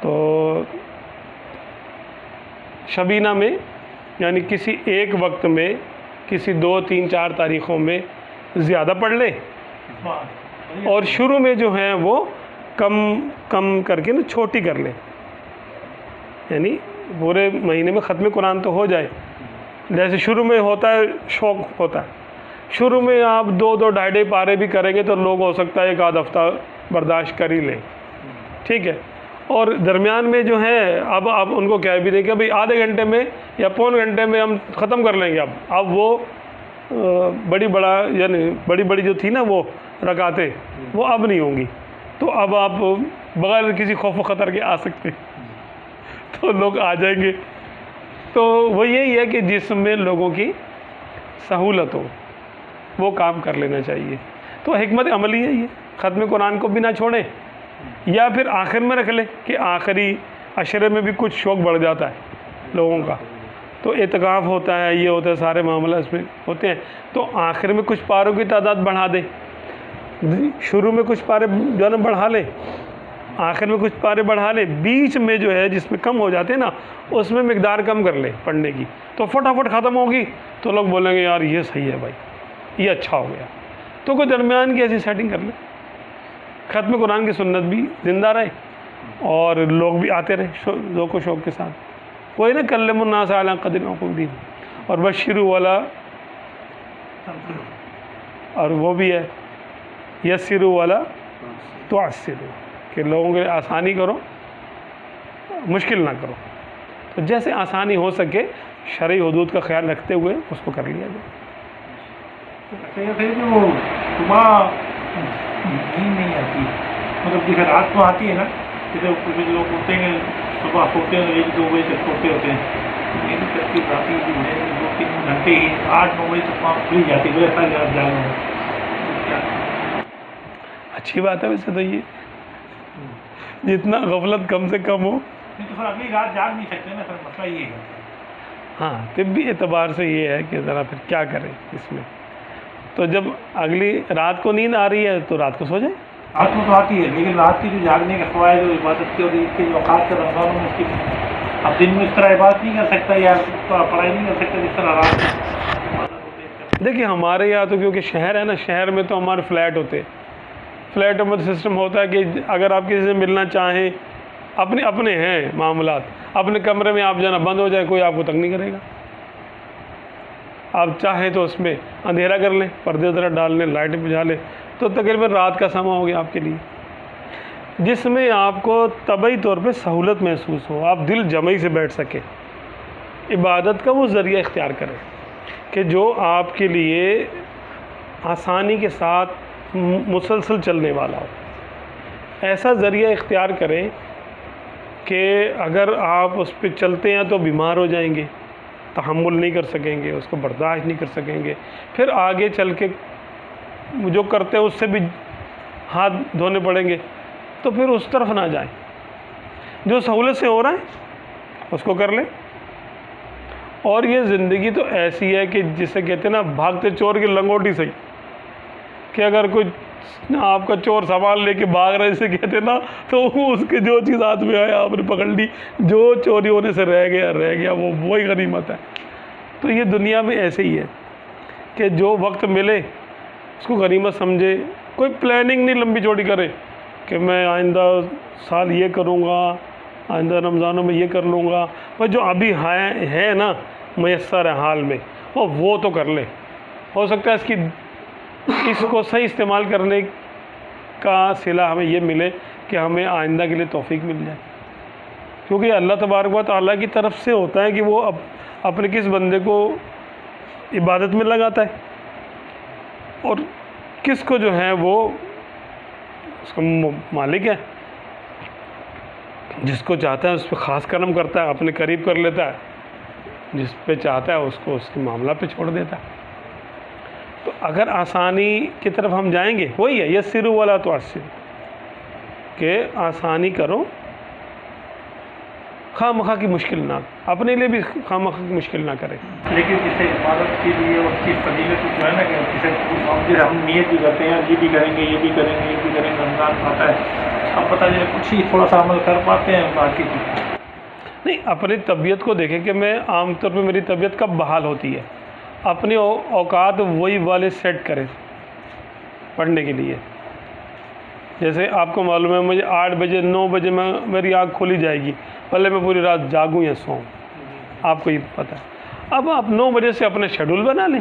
تو شبینہ میں یعنی کسی ایک وقت میں کسی 2 3 4 تاریخوں میں زیادہ پڑھ لیں, اور شروع میں جو ہیں وہ کم کر کے نا چھوٹی کر لیں. یعنی پورے مہینے میں ختم قرآن تو ہو جائے. جیسے شروع میں ہوتا ہے شوق ہوتا ہے, شروع میں آپ 2 2.5 پارے بھی کریں گے تو لوگ ہو سکتا ہے 1 آدھ ہفتہ برداشت کر ہی لیں ٹھیک ہے. اور درمیان میں جو ہے اب آپ ان کو کہہ بھی دیں کہ بھائی آدھے گھنٹے میں یا پون گھنٹے میں ہم ختم کر لیں گے. اب وہ بڑی بڑی جو تھی نا وہ رکعتیں وہ اب نہیں ہوں گی, تو اب آپ بغیر کسی خوف و خطر کے آ سکتے تو لوگ آ جائیں گے. تو وہ یہی ہے کہ جس میں لوگوں کی سہولت ہو وہ کام کر لینا چاہیے. تو حکمت عملی ہے یہ, ختم قرآن کو بھی نہ چھوڑیں یا پھر آخر میں رکھ لیں کہ آخری عشرے میں بھی کچھ شوق بڑھ جاتا ہے لوگوں کا, تو اعتکاف ہوتا ہے یہ ہوتا ہے سارے معاملہ اس میں ہوتے ہیں, تو آخر میں کچھ پاروں کی تعداد بڑھا دیں, شروع میں کچھ پارے جو ہے نا بڑھا لیں, آخر میں کچھ پارے بڑھا لیں, بیچ میں جو ہے جس میں کم ہو جاتے ہیں نا اس میں مقدار کم کر لیں پڑھنے کی, تو فٹافٹ ختم ہوگی تو لوگ بولیں گے یار یہ صحیح ہے بھائی یہ اچھا ہو گیا. تو کوئی درمیان کی ایسی سیٹنگ کر لیں, ختم قرآن کی سنت بھی زندہ رہے اور لوگ بھی آتے رہے ذوق و شوق کے ساتھ. وہی نا کلم الناس علی قدر عقولہم, اور بشروا والا, اور وہ بھی ہے یسروا والا تعسروا کہ لوگوں کے لیے آسانی کرو مشکل نہ کرو. تو جیسے آسانی ہو سکے شرعی حدود کا خیال رکھتے ہوئے اس کو کر لیا جائے. جو صبح نیند نہیں آتی مطلب جیسے رات کو آتی ہے نا, جیسے کچھ لوگ ہوتے ہیں صبح سوتے ہیں 1 2 بجے تک سوتے ہوتے ہیں, میری ترتیب آتی ہے کہ 2 3 گھنٹے ہی 8 9 بجے تک وہاں کھل جاتی ہے, ایسا یاد جانا ہو. اچھی بات ہے ویسے تو یہ جتنا غفلت کم سے کم ہو. نہیں تو پھر اگلی رات جاگ نہیں سکتے نا, پھر مسئلہ یہ ہے. ہاں طبی اعتبار سے یہ ہے کہ ذرا پھر کیا کریں اس میں. تو جب اگلی رات کو نیند آ رہی ہے تو رات کو سو جائیں. رات کو تو آتی ہے لیکن رات کی جو جاگنے کا فوائد جو عبادت کی اور اس کے جو خاص کر رمضانوں میں اس کی اب دن میں اس طرح عبادت نہیں کر سکتا یا پڑھائی نہیں کر سکتا جس طرح رات. دیکھیے ہمارے یہاں تو کیونکہ شہر ہے نا, شہر میں تو ہمارے فلیٹ ہوتے, فلیٹوں میں سسٹم ہوتا ہے کہ اگر آپ کسی سے ملنا چاہیں اپنے ہیں معاملات, اپنے کمرے میں آپ جانا بند ہو جائے کوئی آپ کو تنگ نہیں کرے گا. آپ چاہیں تو اس میں اندھیرا کر لیں, پردے ذرا ڈال لیں, لائٹیں بجھا لیں, تو تقریباً رات کا سما ہو گیا آپ کے لیے, جس میں آپ کو طبعی طور پہ سہولت محسوس ہو, آپ دل جمعی سے بیٹھ سکیں, عبادت کا وہ ذریعہ اختیار کریں کہ جو آپ کے لیے آسانی کے ساتھ مسلسل چلنے والا ہو. ایسا ذریعہ اختیار کریں کہ اگر آپ اس پہ چلتے ہیں تو بیمار ہو جائیں گے, تحمل نہیں کر سکیں گے, اس کو برداشت نہیں کر سکیں گے, پھر آگے چل کے جو کرتے ہیں اس سے بھی ہاتھ دھونے پڑیں گے, تو پھر اس طرف نہ جائیں. جو سہولت سے ہو رہا ہے اس کو کر لیں. اور یہ زندگی تو ایسی ہے کہ جسے کہتے ہیں نا بھاگتے چور کی لنگوٹی صحیح, کہ اگر کوئی آپ کا چور سامان لے کے بھاگ رہا ہے جسے کہتے ہیں نا, تو اس کے جو چیز ہاتھ میں آیا آپ نے پکڑ لی, جو چوری ہونے سے رہ گیا وہی غنیمت ہے. تو یہ دنیا میں ایسے ہی ہے کہ جو وقت ملے اس کو غنیمت سمجھے, کوئی پلاننگ نہیں لمبی چوڑی کرے کہ میں آئندہ سال یہ کروں گا، آئندہ رمضانوں میں یہ کر لوں گا، پر جو ابھی ہے نا میسر ہے حال میں، وہ تو کر لے. ہو سکتا ہے اس کو صحیح استعمال کرنے کا صلہ ہمیں یہ ملے کہ ہمیں آئندہ کے لیے توفیق مل جائے. کیونکہ اللہ تبارک و تعالیٰ کی طرف سے ہوتا ہے کہ وہ اپنے کس بندے کو عبادت میں لگاتا ہے اور کس کو جو ہے وہ اس کا مالک ہے. جس کو چاہتا ہے اس پہ خاص کرم کرتا ہے، اپنے قریب کر لیتا ہے، جس پہ چاہتا ہے اس کو اس کے معاملہ پہ چھوڑ دیتا ہے. تو اگر آسانی کی طرف ہم جائیں گے، وہی ہے یسروا ولا تعسروا، کہ آسانی کرو، خواہ مخواہ کی مشکل نہ، اپنے لیے بھی خواہ مخواہ کی مشکل نہ کرے. لیکن جسے عبادت کے لیے اور اس کی فضیلت جو ہے نا کہ جسے ہم نیت بھی کرتے ہیں، یہ بھی کریں گے، یہ بھی کریں گے، یہ بھی کریں گے، رمضان آتا ہے، اب پتہ چلے کچھ ہی تھوڑا سا عمل کر پاتے ہیں باقی نہیں. اپنی طبیعت کو دیکھیں کہ میں عام طور پہ میری طبیعت کب بحال ہوتی ہے، اپنے اوقات وہی والے سیٹ کریں پڑھنے کے لیے. جیسے آپ کو معلوم ہے مجھے 8 بجے 9 بجے میری آنکھ کھولی جائے گی، پہلے میں پوری رات جاگوں یا سوؤں، آپ کو یہ پتہ ہے. اب آپ 9 بجے سے اپنے شیڈول بنا لیں،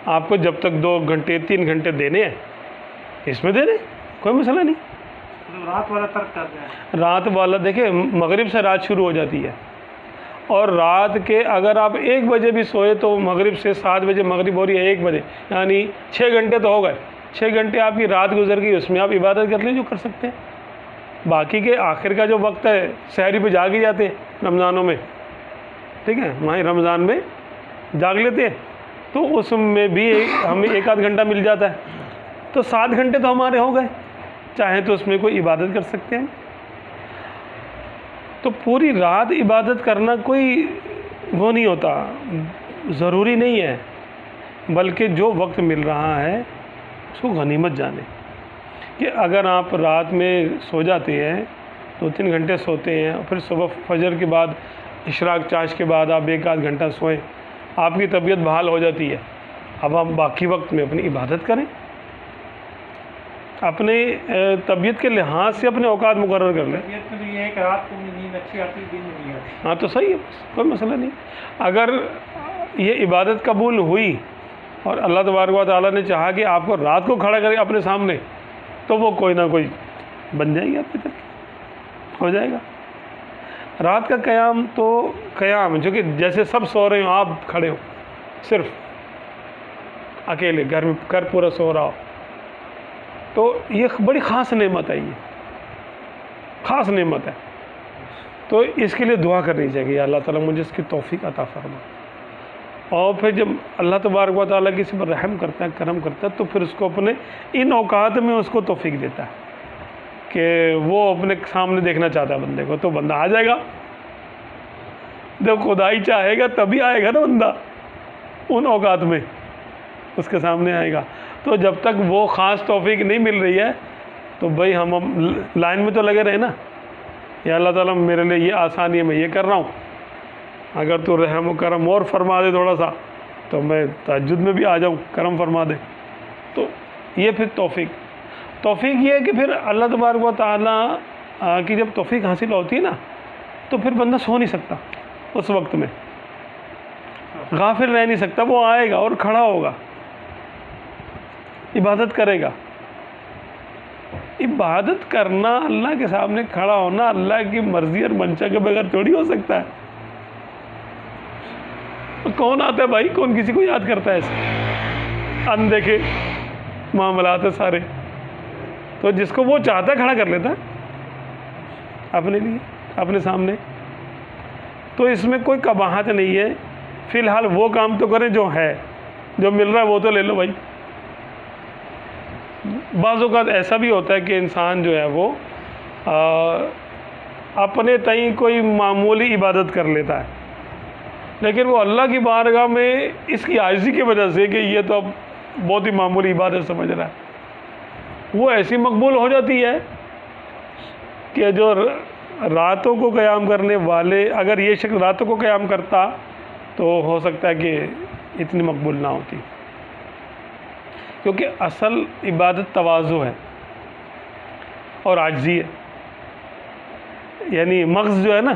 آپ کو جب تک 2 گھنٹے 3 گھنٹے دینے ہیں اس میں دے دیں، کوئی مسئلہ نہیں. رات والا ترک کر دیں. رات والا دیکھیں مغرب سے رات شروع ہو جاتی ہے، اور رات کے اگر آپ 1 بجے بھی سوئے تو مغرب سے 7 بجے مغرب ہو رہی ہے 1 بجے، یعنی 6 گھنٹے تو ہو گئے. 6 گھنٹے آپ کی رات گزر گئی، اس میں آپ عبادت کر لیں جو کر سکتے ہیں. باقی کے آخر کا جو وقت ہے سحری پہ جاگ ہی جاتے ہیں رمضانوں میں، ٹھیک ہے، ماہ رمضان میں جاگ لیتے ہیں، تو اس میں بھی ہمیں 1 آدھ گھنٹہ مل جاتا ہے، تو 7 گھنٹے تو ہمارے ہو گئے، چاہیں تو اس میں کوئی عبادت کر سکتے ہیں. تو پوری رات عبادت کرنا کوئی وہ نہیں ہوتا، ضروری نہیں ہے، بلکہ جو وقت مل رہا ہے اس کو غنیمت جانے. کہ اگر آپ رات میں سو جاتے ہیں 2-3 گھنٹے سوتے ہیں، اور پھر صبح فجر کے بعد اشراق چاش کے بعد آپ 1 آدھ گھنٹہ سوئیں، آپ کی طبیعت بحال ہو جاتی ہے. اب آپ باقی وقت میں اپنی عبادت کریں، اپنے طبیعت کے لحاظ سے اپنے اوقات مقرر کر لیں. طبیعت میں بھی یہ ہے کہ رات کو نیند اچھی آتی ہے، دن میں نہیں آتی. ہاں تو صحیح ہے، کوئی مسئلہ نہیں. اگر یہ عبادت قبول ہوئی اور اللہ تبارک و تعالیٰ نے چاہا کہ آپ کو رات کو کھڑا کرے اپنے سامنے، تو وہ کوئی نہ کوئی بن جائے گی، آپ کی طرف ہو جائے گا. رات کا قیام تو قیام جو کہ جیسے سب سو رہے ہوں آپ کھڑے ہو، صرف اکیلے گھر پورا سو رہا ہو، تو یہ بڑی خاص نعمت ہے، یہ خاص نعمت ہے. تو اس کے لیے دعا کرنی چاہیے، اللہ تعالیٰ مجھے اس کی توفیق عطا فرما. اور پھر جب اللہ تبارک و تعالیٰ کسی پر رحم کرتا ہے، کرم کرتا ہے، تو پھر اس کو اپنے ان اوقات میں اس کو توفیق دیتا ہے کہ وہ اپنے سامنے دیکھنا چاہتا ہے بندے کو، تو بندہ آ جائے گا. جب خدائی چاہے گا تبھی آئے گا نا بندہ، ان اوقات میں اس کے سامنے آئے گا. تو جب تک وہ خاص توفیق نہیں مل رہی ہے تو بھائی ہم لائن میں تو لگے رہے نا، یا اللہ تعالیٰ میرے لیے یہ آسانی ہے، میں یہ کر رہا ہوں، اگر تو رحم و کرم اور فرما دے تھوڑا سا تو میں تہجد میں بھی آ جاؤں، کرم فرما دے. تو یہ پھر توفیق یہ ہے کہ پھر اللہ تبارک و تعالیٰ کی جب توفیق حاصل ہوتی ہے نا تو پھر بندہ سو نہیں سکتا، اس وقت میں غافل رہ نہیں سکتا. وہ آئے گا اور کھڑا ہوگا، عبادت کرے گا. عبادت کرنا، اللہ کے سامنے کھڑا ہونا اللہ کی مرضی اور منشا کے بغیر تھوڑی ہو سکتا ہے. کون آتا ہے بھائی، کون کسی کو یاد کرتا ہے ایسے؟ اندیکھے معاملات ہے سارے. تو جس کو وہ چاہتا ہے کھڑا کر لیتا ہے اپنے لیے، اپنے سامنے. تو اس میں کوئی قباحت نہیں ہے. فی الحال وہ کام تو کریں جو ہے، جو مل رہا ہے وہ تو لے لو بھائی. بعض اوقات ایسا بھی ہوتا ہے کہ انسان جو ہے وہ اپنے تئیں کوئی معمولی عبادت کر لیتا ہے، لیکن وہ اللہ کی بارگاہ میں اس کی عاجزی کی وجہ سے کہ یہ تو اب بہت ہی معمولی عبادت سمجھ رہا ہے، وہ ایسی مقبول ہو جاتی ہے کہ جو راتوں کو قیام کرنے والے، اگر یہ شخص راتوں کو قیام کرتا تو ہو سکتا ہے کہ اتنی مقبول نہ ہوتی. کیونکہ اصل عبادت تواضع ہے، اور عاجزی ہے. یعنی مغز جو ہے نا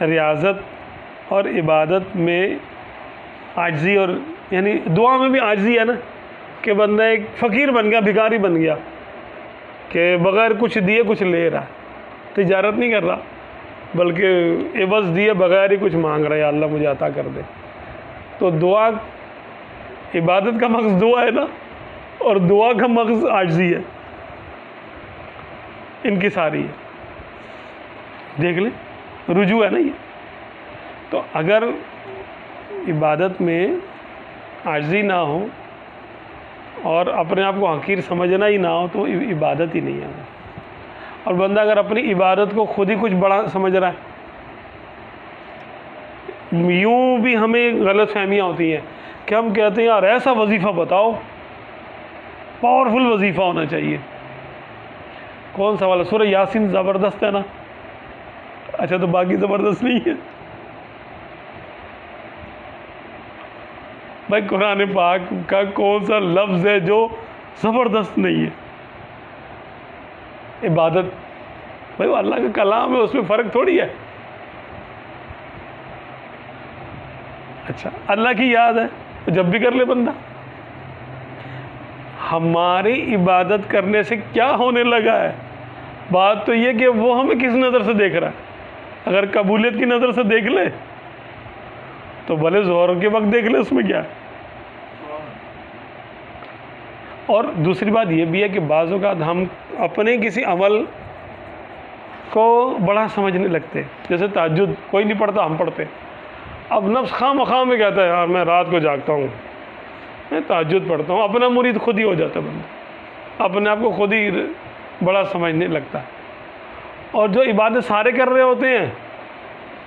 ریاضت اور عبادت میں عاجزی، اور یعنی دعا میں بھی عاجزی ہے نا کہ بندہ ایک فقیر بن گیا، بھکاری بن گیا کہ بغیر کچھ دیے کچھ لے رہا، تجارت نہیں کر رہا بلکہ عوض دیے بغیر ہی کچھ مانگ رہا ہے، یا اللہ مجھے عطا کر دے. تو دعا، عبادت کا مغز دعا ہے نا، اور دعا کا مغز عاجزی ہے. ان کی ساری ہے، دیکھ لیں رجوع ہے نا یہ. تو اگر عبادت میں عاجزی نہ ہو اور اپنے آپ کو حقیر سمجھنا ہی نہ ہو تو عبادت ہی نہیں ہے. اور بندہ اگر اپنی عبادت کو خود ہی کچھ بڑا سمجھ رہا ہے، یوں بھی ہمیں غلط فہمیاں ہوتی ہیں کہ ہم کہتے ہیں یار ایسا وظیفہ بتاؤ، پاورفل وظیفہ ہونا چاہیے. کون سا والا؟ سورہ یاسین زبردست ہے نا. اچھا تو باقی زبردست نہیں ہے؟ بھائی قرآن پاک کا کون سا لفظ ہے جو زبردست نہیں ہے؟ عبادت بھائی وہ اللہ کا کلام ہے، اس میں فرق تھوڑی ہے. اچھا اللہ کی یاد ہے تو جب بھی کر لے بندہ. ہماری عبادت کرنے سے کیا ہونے لگا ہے؟ بات تو یہ کہ وہ ہمیں کس نظر سے دیکھ رہا ہے. اگر قبولیت کی نظر سے دیکھ لے تو بھلے ظہر کے وقت دیکھ لے، اس میں کیا ہے. اور دوسری بات یہ بھی ہے کہ بعض اوقات ہم اپنے کسی عمل کو بڑا سمجھنے لگتے. جیسے تہجد کوئی نہیں پڑھتا، ہم پڑھتے. اب نفس خواہ مخواہ میں کہتا ہے یار میں رات کو جاگتا ہوں، میں تہجد پڑھتا ہوں. اپنا مرید خود ہی ہو جاتا ہے بندہ، اپنے آپ کو خود ہی بڑا سمجھنے لگتا ہے. اور جو عبادت سارے کر رہے ہوتے ہیں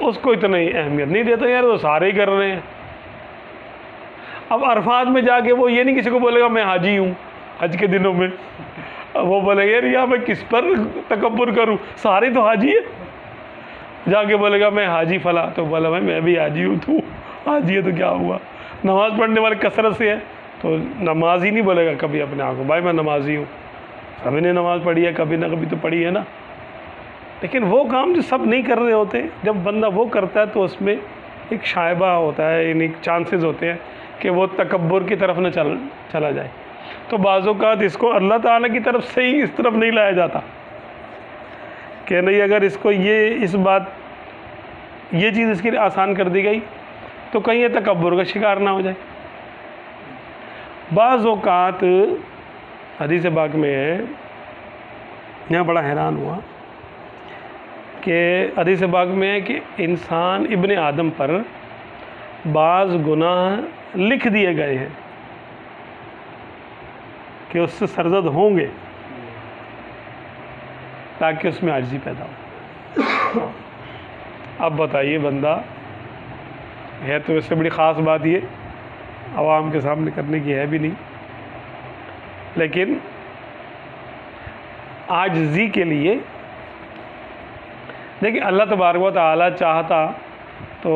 اس کو اتنی اہمیت نہیں دیتا، یار وہ سارے ہی کر رہے ہیں. اب عرفات میں جا کے وہ یہ نہیں کسی کو بولے گا میں حاجی ہوں حج کے دنوں میں، وہ بولے گا یار یا میں کس پر تکبر کروں، سارے تو حاجی ہے. جا کے بولے گا میں حاجی فلاں، تو بولا بھائی میں بھی حاجی ہوں، تو حاجی ہے تو کیا ہوا. نماز پڑھنے والے کثرت سے ہے تو نماز ہی نہیں بولے گا کبھی اپنے آپ کو بھائی میں نمازی ہوں. سبھی نے نماز پڑھی ہے، کبھی نہ کبھی تو پڑھی ہے نا. لیکن وہ کام جو سب نہیں کر رہے ہوتے، جب بندہ وہ کرتا ہے تو اس میں ایک شائبہ ہوتا ہے، یعنی چانسز ہوتے ہیں کہ وہ تکبر کی طرف نہ چلا جائے. تو بعض اوقات اس کو اللہ تعالیٰ کی طرف سے ہی اس طرف نہیں لایا جاتا کہ نہیں اگر اس کو یہ چیز اس کے لیے آسان کر دی گئی تو کہیں یہ تکبر کا شکار نہ ہو جائے. بعض اوقات حدیث پاک میں ہے، یہاں بڑا حیران ہوا کہ حدیث پاک میں ہے کہ انسان ابن آدم پر بعض گناہ لکھ دیے گئے ہیں کہ اس سے سرزد ہوں گے تاکہ اس میں عاجزی پیدا ہو. اب بتائیے بندہ ہے تو اس سے بڑی خاص بات یہ عوام کے سامنے کرنے کی ہے بھی نہیں، لیکن عاجزی کے لیے دیکھیں اللہ تبارک و تعالیٰ چاہتا تو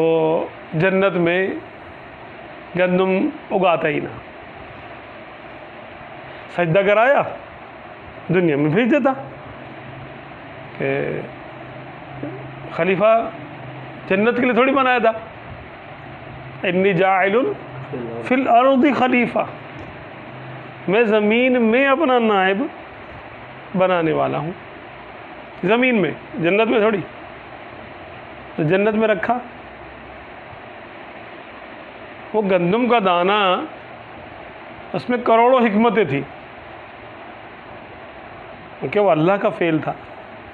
جنت میں گندم اگاتا ہی نہ، سجدہ کرایا دنیا میں بھیج دیتا کہ خلیفہ جنت کے لیے تھوڑی بنایا تھا. انی جاعل فی الارض خلیفہ، میں زمین میں اپنا نائب بنانے والا ہوں. زمین میں، جنت میں تھوڑی. تو جنت میں رکھا وہ گندم کا دانہ، اس میں کروڑوں حکمتیں تھیں کہ وہ اللہ کا فعل تھا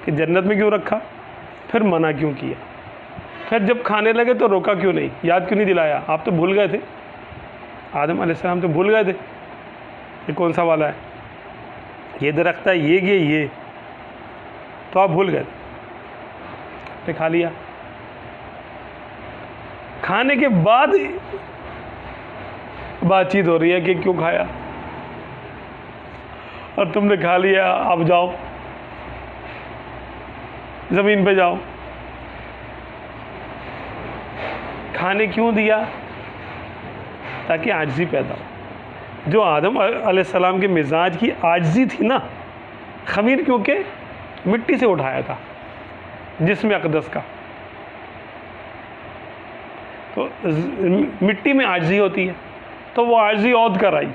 کہ جنت میں کیوں رکھا، پھر منع کیوں کیا، پھر جب کھانے لگے تو روکا کیوں نہیں، یاد کیوں نہیں دلایا. آپ تو بھول گئے تھے، آدم علیہ السلام تو بھول گئے تھے یہ کون سا والا ہے، یہ درخت ہے، یہ تو آپ بھول گئے تھے، کھا لیا. کھانے کے بعد بات چیت ہو رہی ہے کہ کیوں کھایا، اور تم نے کھا لیا، اب جاؤ زمین پہ جاؤ. کھانے کیوں دیا؟ تاکہ عاجزی پیدا ہو. جو آدم علیہ السلام کے مزاج کی عاجزی تھی نا، خمیر کیونکہ مٹی سے اٹھایا تھا جسم اقدس کا. تو مٹی میں عاجزی ہوتی ہے, تو وہ عاجزی عود کر آئی.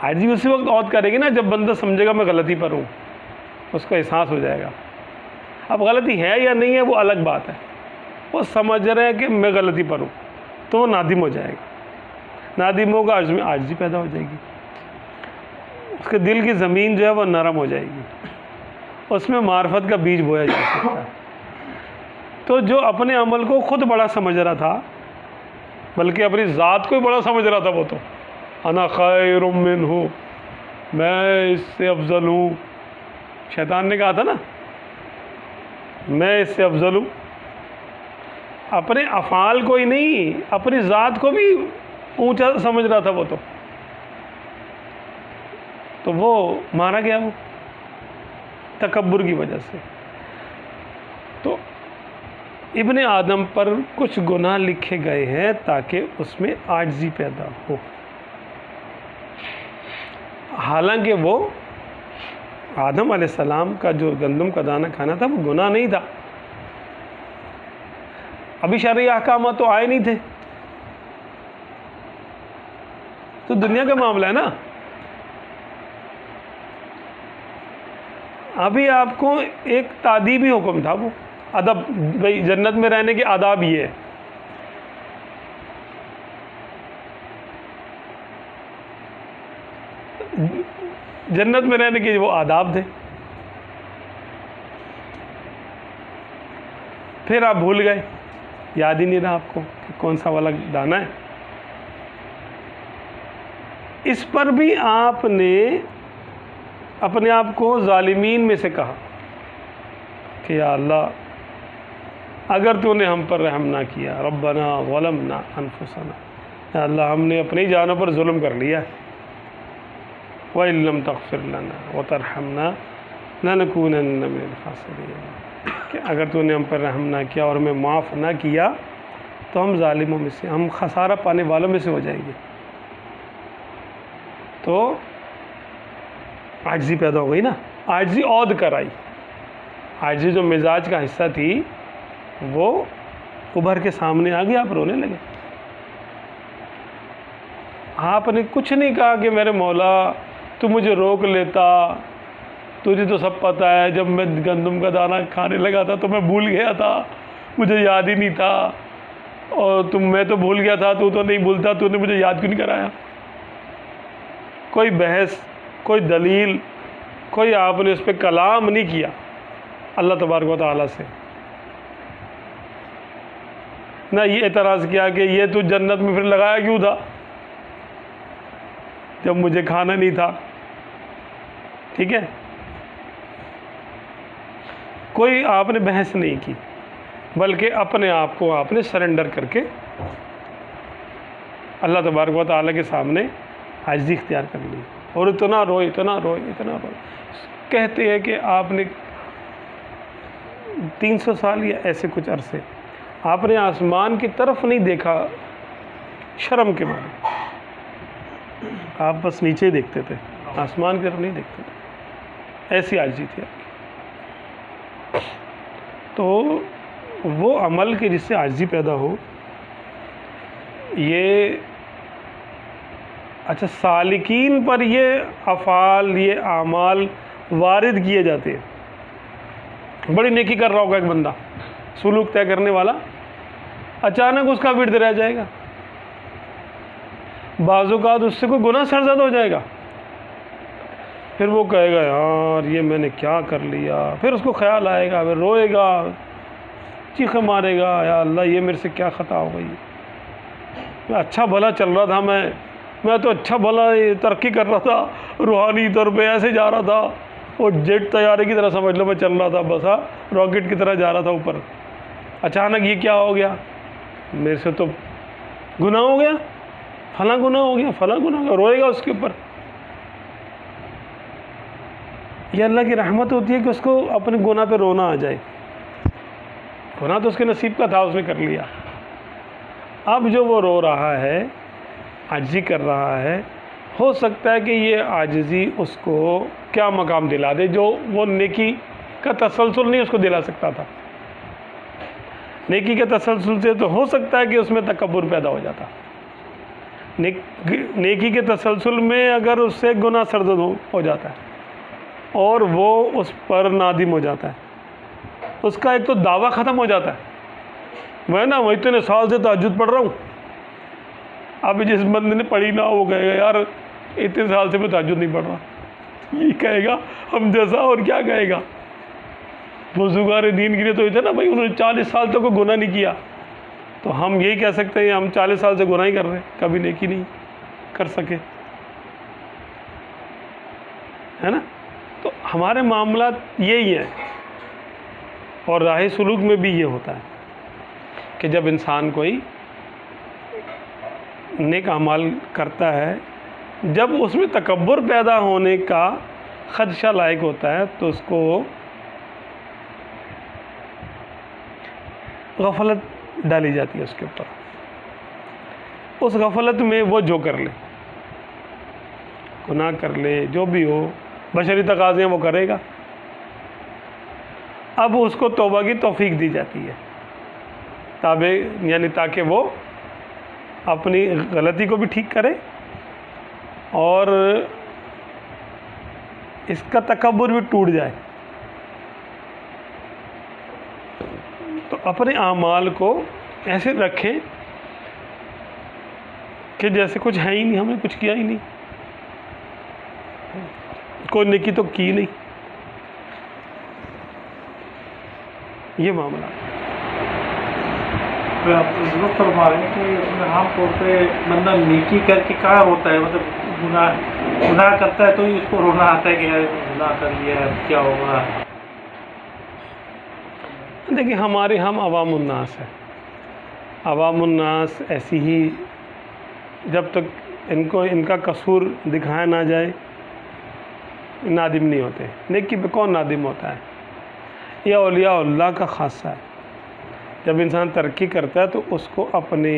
عاجزی اسی وقت عود کرے گی نا جب بندہ سمجھے گا میں غلطی پر ہوں, اس کو احساس ہو جائے گا. اب غلطی ہے یا نہیں ہے وہ الگ بات ہے, وہ سمجھ رہے ہیں کہ میں غلطی پر ہوں, تو وہ نادم ہو جائے گا. نادم ہوگا, اس میں عاجزی پیدا ہو جائے گی, اس کے دل کی زمین جو ہے وہ نرم ہو جائے گی, اس میں معرفت کا بیج بویا جا سکتا ہے. تو جو اپنے عمل کو خود بڑا سمجھ رہا تھا, بلکہ اپنی ذات کو ہی بڑا سمجھ رہا تھا, وہ تو انا خیر منہ, میں اس سے افضل ہوں. شیطان نے کہا تھا نا میں اس سے افضل ہوں. اپنے افعال کو ہی نہیں, اپنی ذات کو بھی اونچا سمجھ رہا تھا وہ تو وہ مارا گیا وہ تکبر کی وجہ سے. تو ابن آدم پر کچھ گناہ لکھے گئے ہیں تاکہ اس میں عاجزی پیدا ہو. حالانکہ وہ آدم علیہ السلام کا جو گندم کا دانہ کھانا تھا وہ گناہ نہیں تھا, ابھی شرعی احکامات تو آئے نہیں تھے, تو دنیا کا معاملہ ہے نا. ابھی آپ کو ایک تادیبی حکم تھا, وہ ادب, بھائی جنت میں رہنے کے آداب یہ ہے. جنت میں رہنے کے وہ آداب تھے. پھر آپ بھول گئے, یاد ہی نہیں رہا آپ کو کہ کون سا والا دانہ ہے. اس پر بھی آپ نے اپنے آپ کو ظالمین میں سے کہا کہ یا اللہ اگر تو نے ہم پر رحم نہ کیا, ربنا ظلمنا انفسنا, یا اللہ ہم نے اپنی جانوں پر ظلم کر لیا, وَإِن لَّمْ تَغْفِرْ لَنَا وَتَرْحَمْنَا لَنَكُونَنَّ مِنَ الْخَاسِرِينَ, کہ اگر تو نے ہم پر رحم نہ کیا اور ہمیں معاف نہ کیا تو ہم ظالموں میں سے, ہم خسارہ پانے والوں میں سے ہو جائیں گے. تو عاجزی پیدا ہو گئی نا, عاجزی عود کر آئی. عاجزی جو مزاج کا حصہ تھی وہ ابھر کے سامنے آ گئی, آپ رونے لگے. آپ نے کچھ نہیں کہا کہ میرے مولا تو مجھے روک لیتا, تجھے تو سب پتہ ہے جب میں گندم کا دانہ کھانے لگا تھا تو میں بھول گیا تھا, مجھے یاد ہی نہیں تھا, اور میں تو بھول گیا تھا, تو نہیں بھولتا, تو نے مجھے یاد کیوں نہیں کرایا. کوئی بحث, کوئی دلیل, کوئی آپ نے اس پہ کلام نہیں کیا اللہ تبارک و تعالیٰ سے. نہ یہ اعتراض کیا کہ یہ تو جنت میں پھر لگایا کیوں تھا جب مجھے کھانا نہیں تھا. ٹھیک ہے, کوئی آپ نے بحث نہیں کی, بلکہ اپنے آپ کو آپ نے سرنڈر کر کے اللہ تبارک و تعالیٰ کے سامنے عاجزی اختیار کر لی. اور اتنا روئے, اتنا روئے, اتنا روئے. کہتے ہیں کہ آپ نے 300 سال یا ایسے کچھ عرصے آپ نے آسمان کی طرف نہیں دیکھا, شرم کے مارے. آپ بس نیچے ہی دیکھتے تھے, آسمان کی طرف نہیں دیکھتے تھے, ایسی عاجزی تھی آپ کی. تو وہ عمل کے جس سے عاجزی پیدا ہو, یہ اچھا سالکین پر یہ افعال, یہ اعمال وارد کیے جاتے ہیں. بڑی نیکی کر رہا ہوگا ایک بندہ, سلوک طے کرنے والا, اچانک اس کا ورد رہ جائے گا, بعض اوقات اس سے کوئی گناہ سرزد ہو جائے گا, پھر وہ کہے گا یار یہ میں نے کیا کر لیا. پھر اس کو خیال آئے گا, پھر روئے گا, چیخیں مارے گا, یا اللہ یہ میرے سے کیا خطا ہو گئی. اچھا بھلا چل رہا تھا, میں تو اچھا بھلا ترقی کر رہا تھا, روحانی طور پہ ایسے جا رہا تھا, وہ جیٹ طیارے کی طرح سمجھ لو میں چل رہا تھا, بس راکٹ کی طرح جا رہا تھا اوپر. اچانک یہ کیا ہو گیا, میرے سے تو گناہ ہو گیا, فلاں گناہ ہو گیا, فلاں گناہ ہو گیا, روئے گا اس کے اوپر. یہ اللہ کی رحمت ہوتی ہے کہ اس کو اپنے گناہ پہ رونا آ جائے. گناہ تو اس کے نصیب کا تھا, اس نے کر لیا. اب جو وہ رو رہا ہے, عاجزی کر رہا ہے, ہو سکتا ہے کہ یہ عاجزی اس کو کیا مقام دلا دے جو وہ نیکی کا تسلسل نہیں اس کو دلا سکتا تھا. نیکی کے تسلسل سے تو ہو سکتا ہے کہ اس میں تکبر پیدا ہو جاتا. نیکی کے تسلسل میں اگر اس سے گناہ سرزد ہو جاتا ہے اور وہ اس پر نادم ہو جاتا ہے, اس کا ایک تو دعویٰ ختم ہو جاتا ہے. میں نا وہ اتنے سال سے تہجد پڑھ رہا ہوں, اب جس بندے نے پڑھی نہ وہ کہے گا یار اتنے سال سے میں تہجد نہیں پڑھ رہا, یہ کہے گا ہم جیسا, اور کیا کہے گا. بزرگان دین کے لیے تو یہ تھا نا بھائی انہوں نے 40 سال تک کوئی گناہ نہیں کیا, تو ہم یہی کہہ سکتے ہیں ہم 40 سال سے گناہ ہی کر رہے ہیں, کبھی نیکی نہیں کر سکے, ہے نا. تو ہمارے معاملات یہی ہیں, اور راہ سلوک میں بھی یہ ہوتا ہے کہ جب انسان کوئی نیک اعمال کرتا ہے, جب اس میں تکبر پیدا ہونے کا خدشہ لائق ہوتا ہے تو اس کو غفلت ڈالی جاتی ہے اس کے اوپر. اس غفلت میں وہ جو کر لے, گناہ کر لے, جو بھی ہو, بشری تقاضے ہیں وہ کرے گا. اب اس کو توبہ کی توفیق دی جاتی ہے یعنی تاکہ وہ اپنی غلطی کو بھی ٹھیک کرے اور اس کا تکبر بھی ٹوٹ جائے. تو اپنے اعمال کو ایسے رکھیں کہ جیسے کچھ ہے ہی نہیں, ہم نے کچھ کیا ہی نہیں, کوئی نیکی تو کی نہیں. یہ معاملہ آپ ضرور فرما رہے ہیں کہ اس میں عام طور پہ بندہ نیکی کر کے کیا ہوتا ہے, مطلب گناہ کرتا ہے تو ہی اس کو رونا آتا ہے کہ یار گناہ کر لیا ہے کیا ہوگا. دیکھیں ہم عوام الناس ہیں. عوام الناس ایسی ہی جب تک ان کا قصور دکھایا نہ جائے نادم نہیں ہوتے. نیکی پہ کون نادم ہوتا ہے؟ یہ اولیاء اللہ کا خاصہ ہے. جب انسان ترقی کرتا ہے تو اس کو اپنے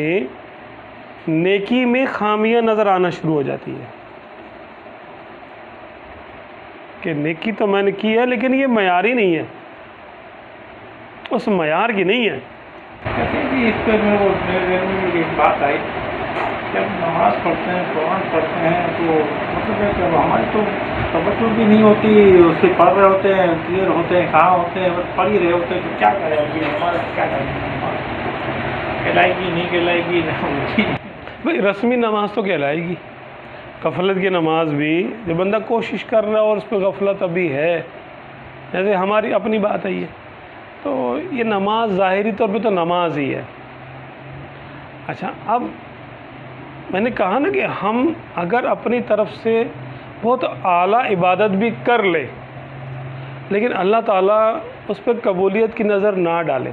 نیکی میں خامیاں نظر آنا شروع ہو جاتی ہے کہ نیکی تو میں نے کی ہے لیکن یہ معیاری نہیں ہے, اس معیار کی نہیں ہے. اس پہ میرے ایک بات آئی, جب نماز پڑھتے ہیں قرآن پڑھتے ہیں تو مطلب ہے کہ ہماری تو توجہ بھی نہیں ہوتی, اس سے پڑھ رہے ہوتے ہیں, کلیئر ہوتے ہیں, کہاں ہوتے ہیں, بس پڑھ ہی رہے ہوتے ہیں. تو کیا کریں گے, ہمارا کیا کریں گے, کہلائے گی نہیں کہلائے گی نہیں. بھائی رسمی نماز تو کہلائے گی, غفلت کی نماز بھی جو بندہ کوشش کر رہا ہے اور اس پہ غفلت ابھی ہے, جیسے ہماری اپنی بات ہے یہ, تو یہ نماز ظاہری طور پہ تو نماز ہی ہے. اچھا اب میں نے کہا نا کہ ہم اگر اپنی طرف سے بہت اعلیٰ عبادت بھی کر لے لیکن اللہ تعالیٰ اس پہ قبولیت کی نظر نہ ڈالے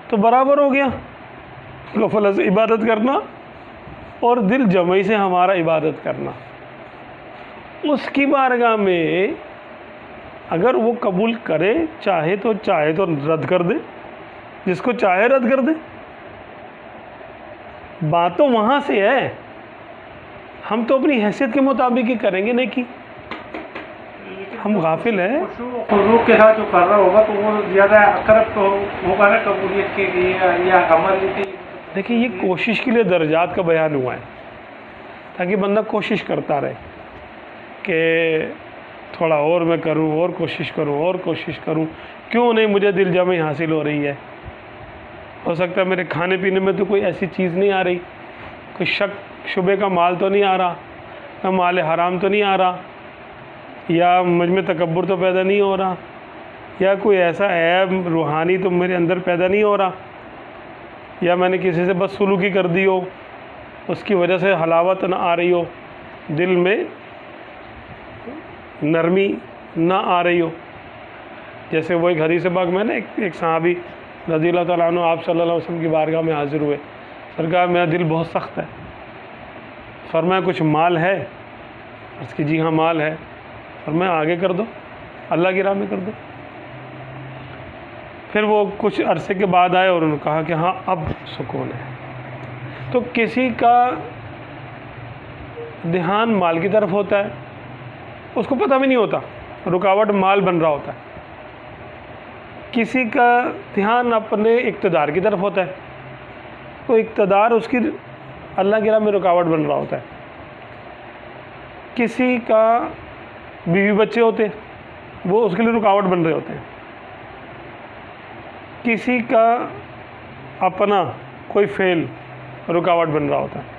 تو برابر ہو گیا غفلت سے عبادت کرنا اور دل جمعی سے ہمارا عبادت کرنا. اس کی بارگاہ میں اگر وہ قبول کرے چاہے تو رد کر دے, جس کو چاہے رد کر دے. بات تو وہاں سے ہے, ہم تو اپنی حیثیت کے مطابق ہی کریں گے نیکی. ہم غافل ہیں. خضوع کے ساتھ جو کر رہا ہوگا تو وہ زیادہ اقرب تو ہوگا نا قبولیت کے لیے یا عمل کی. دیکھیں یہ کوشش کے لیے درجات کا بیان ہوا ہے تاکہ بندہ کوشش کرتا رہے کہ تھوڑا اور میں کروں اور کوشش کروں, کیوں نہیں مجھے دل جمعی حاصل ہو رہی ہے. ہو سکتا ہے میرے کھانے پینے میں تو کوئی ایسی چیز نہیں آ رہی, کوئی شک شبے کا مال تو نہیں آ رہا, یا مال حرام تو نہیں آ رہا, یا مجھ میں تکبر تو پیدا نہیں ہو رہا, یا کوئی ایسا عیب روحانی تو میرے اندر پیدا نہیں ہو رہا, یا میں نے کسی سے بد سلوکی کر دی ہو اس کی وجہ سے حلاوت نہ آ رہی ہو, دل میں نرمی نہ آ رہی ہو. جیسے وہ ایک حدیث پاک میں نے ایک صحابی رضی اللہ تعالیٰ عنہ آپ صلی اللہ علیہ وسلم کی بارگاہ میں حاضر ہوئے. سرکار میرا دل بہت سخت ہے. فرمایا کچھ مال ہے؟ اس کی جی ہاں مال ہے. فرمایا آگے کر دو, اللہ کی راہ میں کر دو. پھر وہ کچھ عرصے کے بعد آئے اور انہوں نے کہا کہ ہاں اب سکون ہے. تو کسی کا دھیان مال کی طرف ہوتا ہے، اس کو پتہ بھی نہیں ہوتا، رکاوٹ مال بن رہا ہوتا ہے۔ کسی کا دھیان اپنے اقتدار کی طرف ہوتا ہے، تو اقتدار اس کی اللہ کی راہ میں رکاوٹ بن رہا ہوتا ہے۔ کسی کا بیوی بچے ہوتے ہیں، وہ اس کے لیے رکاوٹ بن رہے ہوتے ہیں۔ کسی کا اپنا کوئی فعل رکاوٹ بن رہا ہوتا ہے۔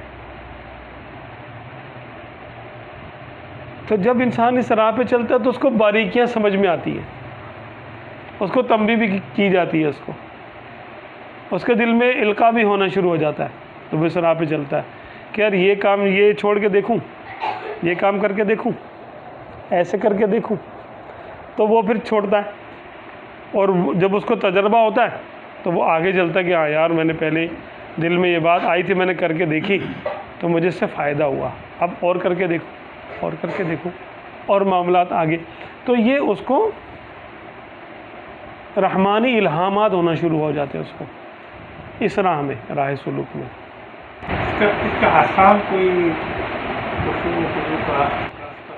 تو جب انسان اس راہ پہ چلتا ہے تو اس کو باریکیاں سمجھ میں آتی ہیں، اس کو تنبیہ بھی کی جاتی ہے، اس کے دل میں القاء بھی ہونا شروع ہو جاتا ہے تو وہ اس راہ پہ چلتا ہے کہ یار یہ کام یہ چھوڑ کے دیکھوں، یہ کام کر کے دیکھوں، ایسے کر کے دیکھوں، تو وہ پھر چھوڑتا ہے۔ اور جب اس کو تجربہ ہوتا ہے تو وہ آگے چلتا ہے کہ ہاں یار میں نے پہلے دل میں یہ بات آئی تھی، میں نے کر کے دیکھی تو مجھے اس سے فائدہ ہوا، اب اور کر کے دیکھوں، اور کر کے دیکھوں، اور معاملات آگے۔ تو یہ اس کو رحمانی الہامات ہونا شروع ہو جاتے ہیں اس کو اس راہ میں، راہ سلوک میں۔ اس کا آسان کوئی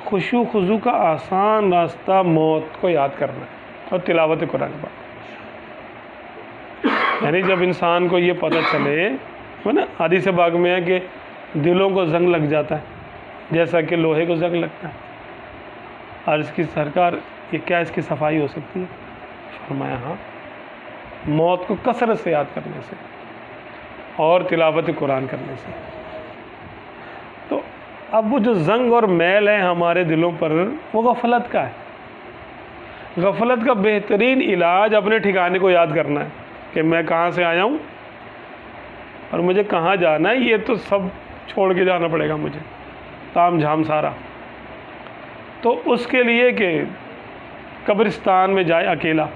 خشوع خضوع کا آسان راستہ موت کو یاد کرنا ہے اور تلاوت قرآن پاک۔ یعنی جب انسان کو یہ پتہ چلے، وہ نا حدیث پاک میں ہے کہ دلوں کو زنگ لگ جاتا ہے جیسا کہ لوہے کو زنگ لگتا ہے، عرض کی سرکار یہ کیا اس کی صفائی ہو سکتی ہے؟ فرمایا ہاں، موت کو کثرت سے یاد کرنے سے اور تلاوت قرآن کرنے سے۔ تو اب وہ جو زنگ اور میل ہے ہمارے دلوں پر، وہ غفلت کا ہے۔ غفلت کا بہترین علاج اپنے ٹھکانے کو یاد کرنا ہے کہ میں کہاں سے آیا ہوں اور مجھے کہاں جانا ہے۔ یہ تو سب چھوڑ کے جانا پڑے گا مجھے، تام جھام سارا۔ تو اس کے لیے کہ قبرستان میں جائے اکیلا،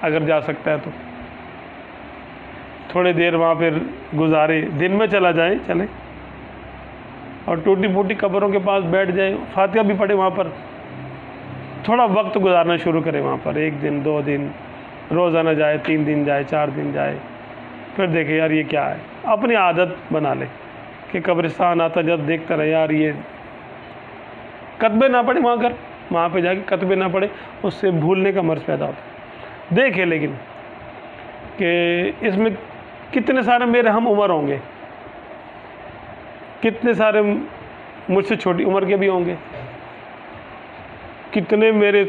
اگر جا سکتا ہے تو تھوڑی دیر وہاں پھر گزارے، دن میں چلا جائے چلے، اور ٹوٹی پھوٹی قبروں کے پاس بیٹھ جائے، فاتحہ بھی پڑھے وہاں پر، تھوڑا وقت گزارنا شروع کرے وہاں پر، 1 دن 2 دن، روزانہ جائے، 3 دن جائے، 4 دن جائے، پھر دیکھے یار یہ کیا ہے، اپنی عادت بنا لے کہ قبرستان آتا جب دیکھتا رہے یار یہ کتبے نہ پڑھے وہاں پہ جا کے کتبے نہ پڑھے، اس سے بھولنے کا مرض پیدا ہوتا ہے۔ دیکھے لیکن کہ اس میں کتنے سارے میرے ہم عمر ہوں گے، کتنے سارے مجھ سے چھوٹی عمر کے بھی ہوں گے، کتنے میرے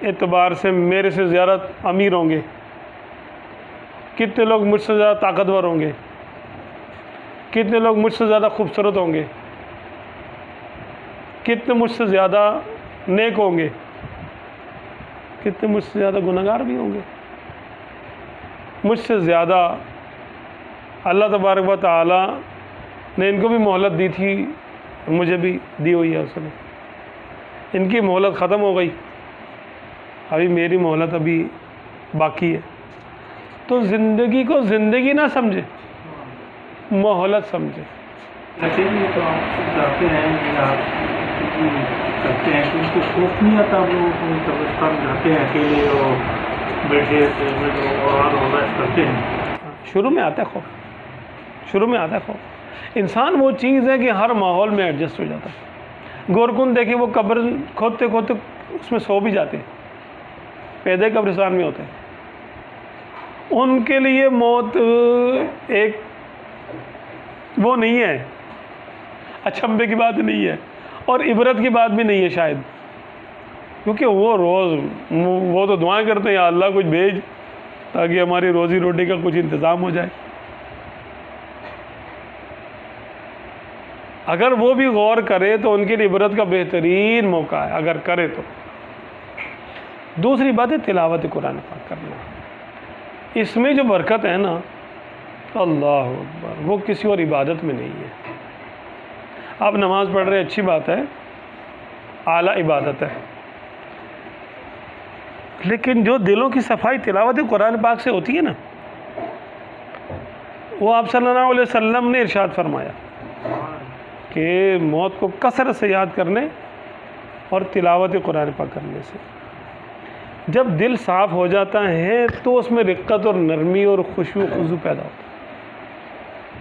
اعتبار سے میرے سے زیادہ امیر ہوں گے، کتنے لوگ مجھ سے زیادہ طاقتور ہوں گے، کتنے لوگ مجھ سے زیادہ خوبصورت ہوں گے، کتنے مجھ سے زیادہ نیک ہوں گے، کتنے مجھ سے زیادہ گنہگار بھی ہوں گے، مجھ سے زیادہ اللہ تبارک و تعالی نے ان کو بھی مہلت دی تھی، مجھے بھی دی ہوئی ہے اس نے، ان کی مہلت ختم ہو گئی، ابھی میری مہلت ابھی باقی ہے۔ تو زندگی کو زندگی نہ سمجھے، مہلت سمجھے۔ ایسے بھی تو آپ جاتے ہیں کہ آپ کرتے ہیں تو ان کو خوف نہیں آتا، وہ قبرستان جاتے ہیں اکیلے اور بیٹھے اور کرتے ہیں؟ شروع میں آتا ہے خوف، شروع میں آتا ہے خوف۔ انسان وہ چیز ہے کہ ہر ماحول میں ایڈجسٹ ہو جاتا ہے۔ گورکن دیکھیں، وہ قبر کھودتے کھودتے اس میں سو بھی جاتے ہیں، پیدے قبرستان میں ہوتے ہیں۔ ان کے لیے موت ایک وہ نہیں ہے، اچنبھے کی بات نہیں ہے اور عبرت کی بات بھی نہیں ہے شاید، کیونکہ وہ روز وہ تو دعائیں کرتے ہیں یا اللہ کچھ بھیج تاکہ ہماری روزی روٹی کا کچھ انتظام ہو جائے۔ اگر وہ بھی غور کرے تو ان کے لیے عبرت کا بہترین موقع ہے، اگر کرے تو۔ دوسری بات ہے تلاوت قرآن پاک کرنا، اس میں جو برکت ہے نا، اللہ اکبر، وہ کسی اور عبادت میں نہیں ہے۔ آپ نماز پڑھ رہے اچھی بات ہے، اعلیٰ عبادت ہے، لیکن جو دلوں کی صفائی تلاوت قرآن پاک سے ہوتی ہے نا، وہ آپ صلی اللہ علیہ وسلم نے ارشاد فرمایا کہ موت کو کثرت سے یاد کرنے اور تلاوت قرآن پاک کرنے سے جب دل صاف ہو جاتا ہے تو اس میں رقت اور نرمی اور خشوع خضوع پیدا ہوتا ہے،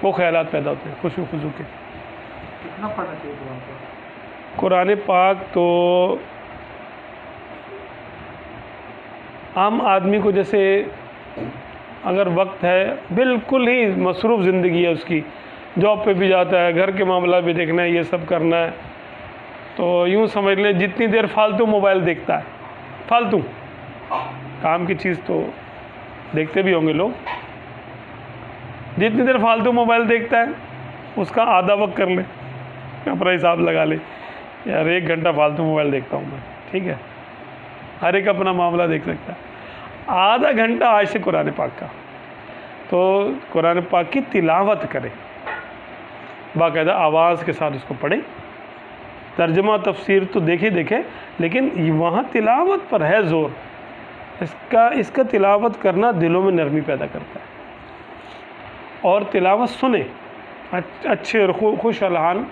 وہ خیالات پیدا ہوتے ہیں خشوع خضوع کے۔ کتنا پڑھنا چاہیے قرآن کو؟ قرآن پاک تو عام آدمی کو جیسے اگر وقت ہے، بالکل ہی مصروف زندگی ہے اس کی، جاب پہ بھی جاتا ہے، گھر کے معاملہ بھی دیکھنا ہے، یہ سب کرنا ہے، تو یوں سمجھ لیں جتنی دیر فالتو موبائل دیکھتا ہے، فالتو کام کی چیز تو دیکھتے بھی ہوں گے لوگ، جتنی دیر فالتو موبائل دیکھتا ہے اس کا آدھا وقت کر لے، اپنا حساب لگا لے، یار 1 گھنٹہ فالتو موبائل دیکھتا ہوں میں، ٹھیک ہے، ہر ایک اپنا معاملہ دیکھ سکتا ہے، آدھا گھنٹہ آج سے قرآن پاک کا، تو قرآن پاک کی تلاوت کرے، باقاعدہ آواز کے ساتھ اس کو پڑھے، ترجمہ تفسیر تو دیکھے لیکن وہاں تلاوت پر ہے زور، اس کا تلاوت کرنا دلوں میں نرمی پیدا کرتا ہے، اور تلاوت سنے، اچھے اور خوش الحان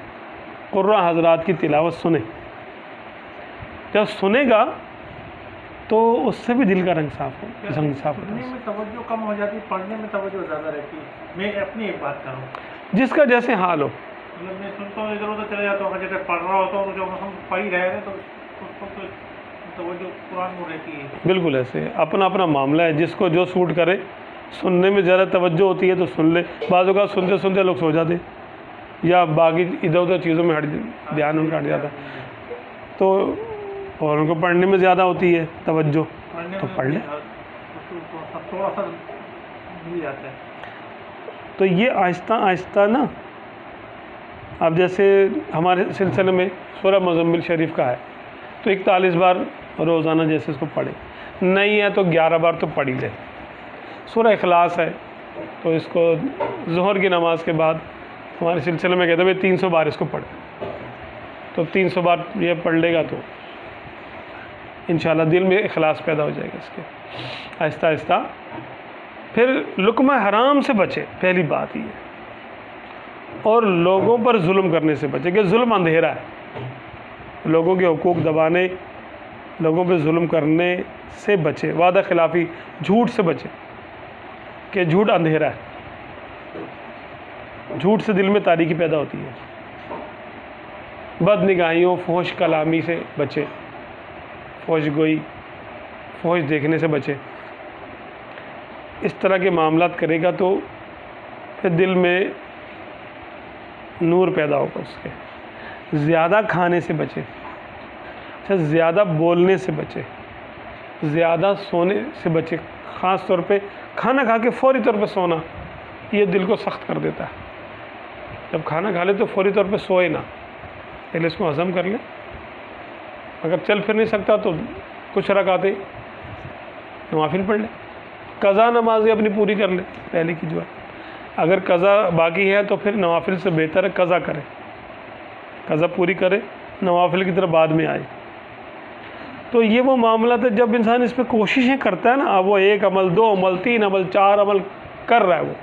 قرآن حضرات کی تلاوت سنے، جب سنے گا تو اس سے بھی دل کا رنگ صاف ہوتا سننے میں توجہ کم ہو جاتی ہے، پڑھنے میں توجہ زیادہ رہتی ہے۔ میں اپنی ایک بات کروں، جس کا جیسے حال ہو، مطلب میں سنتا ہوں ادھر ادھر چلے جاتا ہوں، جیسے پڑھ رہا ہوتا ہوں، جو ہم پڑھ ہی رہے ہیں تو اس کو تو توجہ قرآن میں رہتی ہے۔ بالکل ایسے اپنا اپنا معاملہ ہے، جس کو جو سوٹ کرے، سننے میں زیادہ توجہ ہوتی ہے تو سن لے، بعض اوقات سنتے سنتے لوگ سو جاتے یا باقی ادھر ادھر چیزوں میں دھیان ان کا ہٹ جاتا، تو اور ان کو پڑھنے میں زیادہ ہوتی ہے توجہ، تو پڑھ لے۔ تھوڑا سا مل جاتا ہے۔ تو یہ آہستہ آہستہ نا، اب جیسے ہمارے سلسلے میں سورہ مزمل شریف کا ہے تو 41 بار روزانہ جیسے اس کو پڑھے، نہیں ہے تو 11 بار تو پڑھ ہی لے۔ سورہ اخلاص ہے تو اس کو ظہر کی نماز کے بعد ہمارے سلسلے میں کہتے ہیں 300 بار اس کو پڑھے، تو 300 بار یہ پڑھ لے گا تو انشاءاللہ دل میں اخلاص پیدا ہو جائے گا اس کے۔ آہستہ آہستہ پھر لقمہ حرام سے بچے، پہلی بات یہ، اور لوگوں پر ظلم کرنے سے بچے، کہ ظلم اندھیرا ہے، لوگوں کے حقوق دبانے، لوگوں پہ ظلم کرنے سے بچے، وعدہ خلافی، جھوٹ سے بچے، کہ جھوٹ اندھیرا ہے، جھوٹ سے دل میں تاریکی پیدا ہوتی ہے، بد نگاہیوں، فحش کلامی سے بچے، فحش گوئی، فحش دیکھنے سے بچے، اس طرح کے معاملات کرے گا تو پھر دل میں نور پیدا ہوگا اس کے۔ زیادہ کھانے سے بچے، اچھا زیادہ بولنے سے بچے، زیادہ سونے سے بچے، خاص طور پہ کھانا کھا کے فوری طور پہ سونا، یہ دل کو سخت کر دیتا ہے، جب کھانا کھا لے تو فوری طور پہ سوئے نہ، پہلے اس کو ہضم کر لے، اگر چل پھر نہیں سکتا تو کچھ رکعتیں نوافل پڑھ لے، قضا نمازیں اپنی پوری کر لے پہلے کی جو ہے، اگر قضا باقی ہے تو پھر نوافل سے بہتر ہے قضا کرے، قضا پوری کرے، نوافل کی طرف بعد میں آئے۔ تو یہ وہ معاملات ہے جب انسان اس پہ کوششیں کرتا ہے نا، اب وہ 1 عمل، 2 عمل، 3 عمل، 4 عمل کر رہا ہے، وہ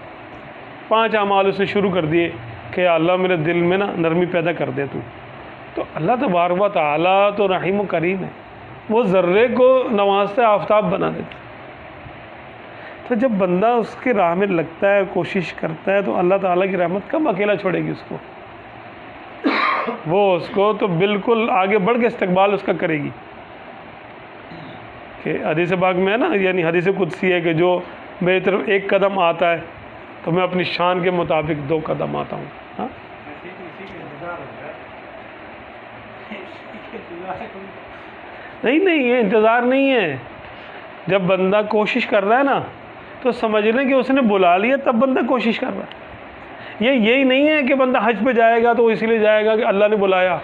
5 اعمال اس نے شروع کر دیے کہ اللہ میرے دل میں نا نرمی پیدا کر دے تو اللہ تبارک و تعالیٰ تو رحیم و کریم ہے، وہ ذرے کو نماز سے آفتاب بنا دیتا ہے۔ تو جب بندہ اس کی راہ میں لگتا ہے، کوشش کرتا ہے، تو اللہ تعالیٰ کی رحمت کب اکیلا چھوڑے گی اس کو، وہ اس کو تو بالکل آگے بڑھ کے استقبال اس کا کرے گی، کہ حدیث پاک میں ہے نا، یعنی حدیث قدسی ہے کہ جو میری طرف 1 قدم آتا ہے تو میں اپنی شان کے مطابق 2 قدم آتا ہوں۔ ہاں نہیں یہ انتظار نہیں ہے، جب بندہ کوشش کر رہا ہے نا تو سمجھ لیں کہ اس نے بلا لیا تب بندہ کوشش کر رہا ہے، یہی نہیں ہے کہ بندہ حج پہ جائے گا تو اسی لیے جائے گا کہ اللہ نے بلایا،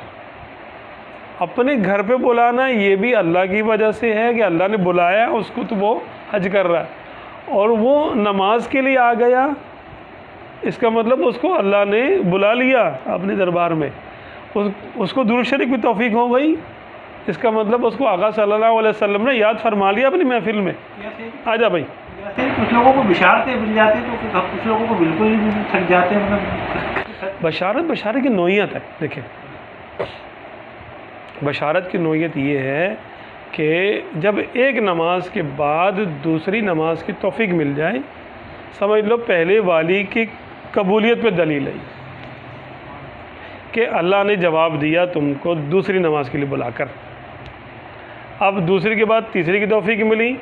اپنے گھر پہ بلانا یہ بھی اللہ کی وجہ سے ہے کہ اللہ نے بلایا اس کو تو وہ حج کر رہا ہے، اور وہ نماز کے لیے آ گیا، اس کا مطلب اس کو اللہ نے بلا لیا اپنے دربار میں، اس کو درود شریف کی توفیق ہو گئی، اس کا مطلب اس کو آقا صلی اللہ علیہ وسلم نے یاد فرما لیا اپنی محفل میں، آ جا بھائی۔ کچھ لوگوں کو بشارتیں مل جاتی ہیں تو کچھ لوگوں کو بالکل ہی تھک جاتے ہیں، مطلب بشارت کی نوعیت ہے، دیکھیں بشارت کی نوعیت یہ ہے کہ جب ایک نماز کے بعد دوسری نماز کی توفیق مل جائے، سمجھ لو پہلے والی کی قبولیت پہ دلیل ہے، کہ اللہ نے جواب دیا تم کو دوسری نماز کے لیے بلا کر، اب دوسری کے بعد تیسری کی توفیق ملی،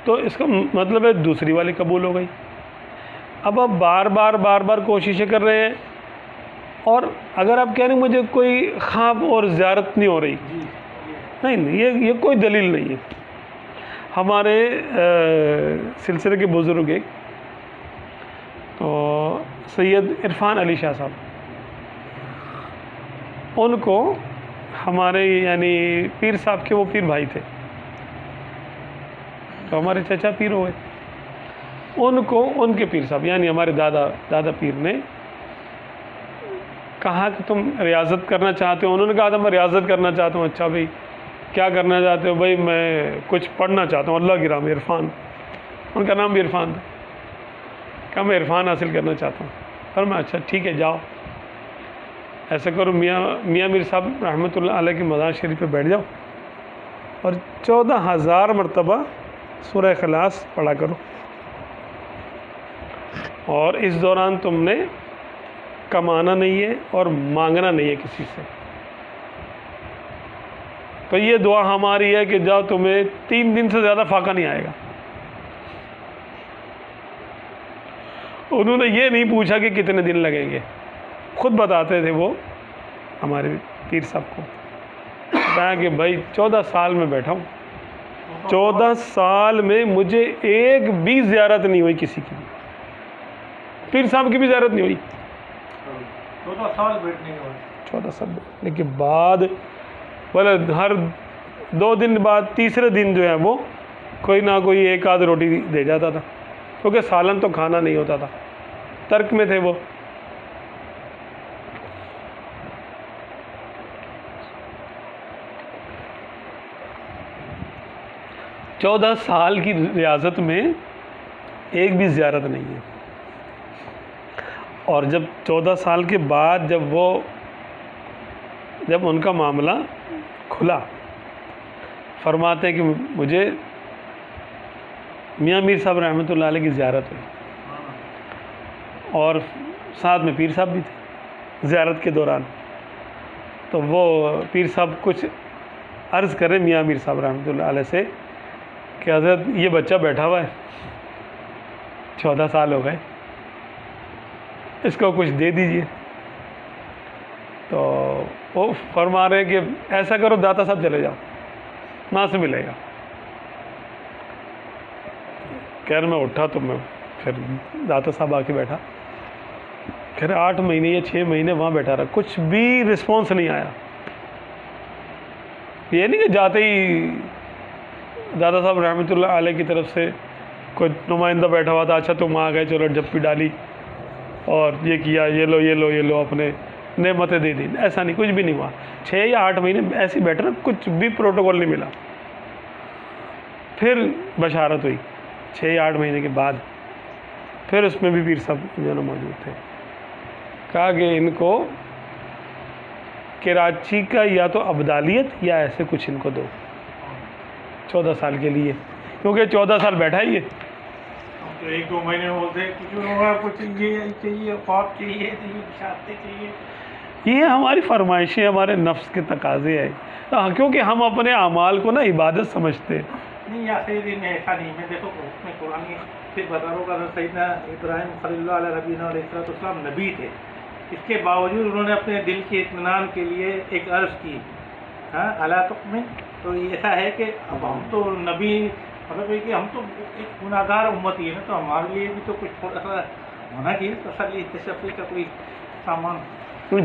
تو اس کا مطلب ہے دوسری والی قبول ہو گئی۔ اب آپ بار بار کوششیں کر رہے ہیں، اور اگر آپ کہہ رہے ہیں مجھے کوئی خواب اور زیارت نہیں ہو رہی، نہیں، یہ کوئی دلیل نہیں ہے۔ ہمارے سلسلے کے بزرگ ایک تو سید عرفان علی شاہ صاحب، ان کو ہمارے یعنی پیر صاحب کے وہ پیر بھائی تھے، تو ہمارے چچا پیر ہوئے، ان کو ان کے پیر صاحب یعنی ہمارے دادا پیر نے کہا کہ تم ریاضت کرنا چاہتے ہو؟ انہوں نے کہا تھا میں ریاضت کرنا چاہتا ہوں۔ اچھا بھائی کیا کرنا چاہتے ہو؟ بھائی میں کچھ پڑھنا چاہتا ہوں، اللہ کی راہ میں عرفان، ان کا نام بھی عرفان تھا، کہا میں عرفان حاصل کرنا چاہتا ہوں۔ اور میں اچھا ٹھیک ہے جاؤ، ایسا کرو میاں میر صاحب رحمۃ اللہ علیہ کی مزار شریف پہ بیٹھ جاؤ اور 14,000 مرتبہ سورہ اخلاص پڑھا کرو، اور اس دوران تم نے کمانا نہیں ہے اور مانگنا نہیں ہے کسی سے۔ تو یہ دعا ہماری ہے کہ جاؤ تمہیں 3 دن سے زیادہ فاقہ نہیں آئے گا۔ انہوں نے یہ نہیں پوچھا کہ کتنے دن لگیں گے، خود بتاتے تھے وہ ہمارے پیر صاحب کو، بتایا کہ بھائی 14 سال میں بیٹھا ہوں، 14 سال میں مجھے ایک بھی زیارت نہیں ہوئی کسی کی، پیر صاحب کی بھی زیارت نہیں ہوئی، 14 سال بیٹھنے کے بعد 14 سال بیٹھنے کے بعد، بولے ہر 2 دن بعد تیسرے دن جو ہے وہ کوئی نہ کوئی ایک آدھ روٹی دے جاتا تھا، کیونکہ سالن تو کھانا نہیں ہوتا تھا، ترک میں تھے وہ۔ چودہ سال کی ریاضت میں ایک بھی زیارت نہیں ہے، اور جب 14 سال کے بعد جب ان کا معاملہ کھلا، فرماتے ہیں کہ مجھے میاں میر صاحب رحمۃ اللہ علیہ کی زیارت ہوئی، اور ساتھ میں پیر صاحب بھی تھے زیارت کے دوران، تو وہ پیر صاحب کچھ عرض کریں میاں میر صاحب رحمۃ اللہ علیہ سے کہ حضرت یہ بچہ بیٹھا ہوا ہے 14 سال ہو گئے، اس کو کچھ دے دیجئے۔ تو وہ فرما رہے ہیں کہ ایسا کرو داتا صاحب چلے جاؤ، وہاں سے ملے گا۔ کہہ رہے میں اٹھا تو میں پھر داتا صاحب آ کے بیٹھا، کہہ رہے 8 مہینے یا 6 مہینے وہاں بیٹھا رہا، کچھ بھی رسپانس نہیں آیا۔ یہ نہیں کہ جاتے ہی دادا صاحب رحمۃ اللہ علیہ کی طرف سے کوئی نمائندہ بیٹھا ہوا تھا، اچھا تم آ گئے چلو جپی ڈالی اور یہ کیا، یہ لو اپنے نعمتیں دے دی، ایسا نہیں، کچھ بھی نہیں ہوا۔ 6 یا 8 مہینے ایسے بیٹھے نا، کچھ بھی پروٹوکول نہیں ملا۔ پھر بشارت ہوئی 6 یا 8 مہینے کے بعد، پھر اس میں بھی پیر صاحب جو نا موجود تھے، کہا کہ ان کو کراچی کا یا تو ابدالیت یا ایسے کچھ ان کو دو 14 سال کے لیے، کیونکہ 14 سال بیٹھا ہی ہے۔ تو 1-2 مہینے ہوتے کچھ ہوگا، کچھ چاہیے، خواب چاہیے، بشارتیں چاہیے۔ یہ ہماری فرمائشیں، ہمارے نفس کے تقاضے ہیں، کیونکہ ہم اپنے اعمال کو نا عبادت سمجھتے ہیں۔ نہیں یا دن میں ایسا نہیں، میں دیکھو میں قرآن میں پھر بتا رہا ہوں کہ سیدنا ابراہیم خلیل اللہ علیہ ربینا علیہ السلام نبی تھے، اس کے باوجود انہوں نے اپنے دل کے اطمینان کے لیے ایک عرض کی، ہاں اللہ تؤمن۔ تو یہ ایسا ہے کہ اب ہم تو نبی، مطلب ہے کہ ہم تو ایک گناہ گار امت ہی ہے نا، تو ہمارے لیے بھی تو کچھ تھوڑا سا ہونا چاہیے تسلی تشفی کا کوئی سامان۔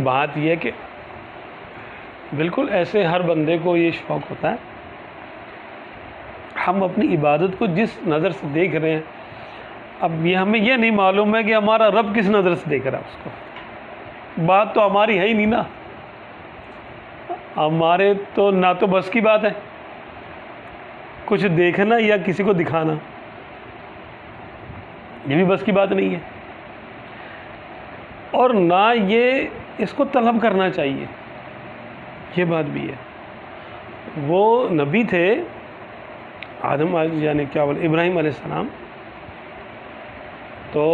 بات یہ ہے کہ بالکل ایسے ہر بندے کو یہ شوق ہوتا ہے، ہم اپنی عبادت کو جس نظر سے دیکھ رہے ہیں، اب یہ ہمیں یہ نہیں معلوم ہے کہ ہمارا رب کس نظر سے دیکھ رہا ہے اس کو، بات تو ہماری ہے ہی نہیں نا، ہمارے تو نہ تو بس کی بات ہے کچھ دیکھنا یا کسی کو دکھانا، یہ بھی بس کی بات نہیں ہے، اور نہ یہ اس کو طلب کرنا چاہیے، یہ بات بھی ہے۔ وہ نبی تھے آدم یعنی کیا بولے ابراہیم علیہ السلام، تو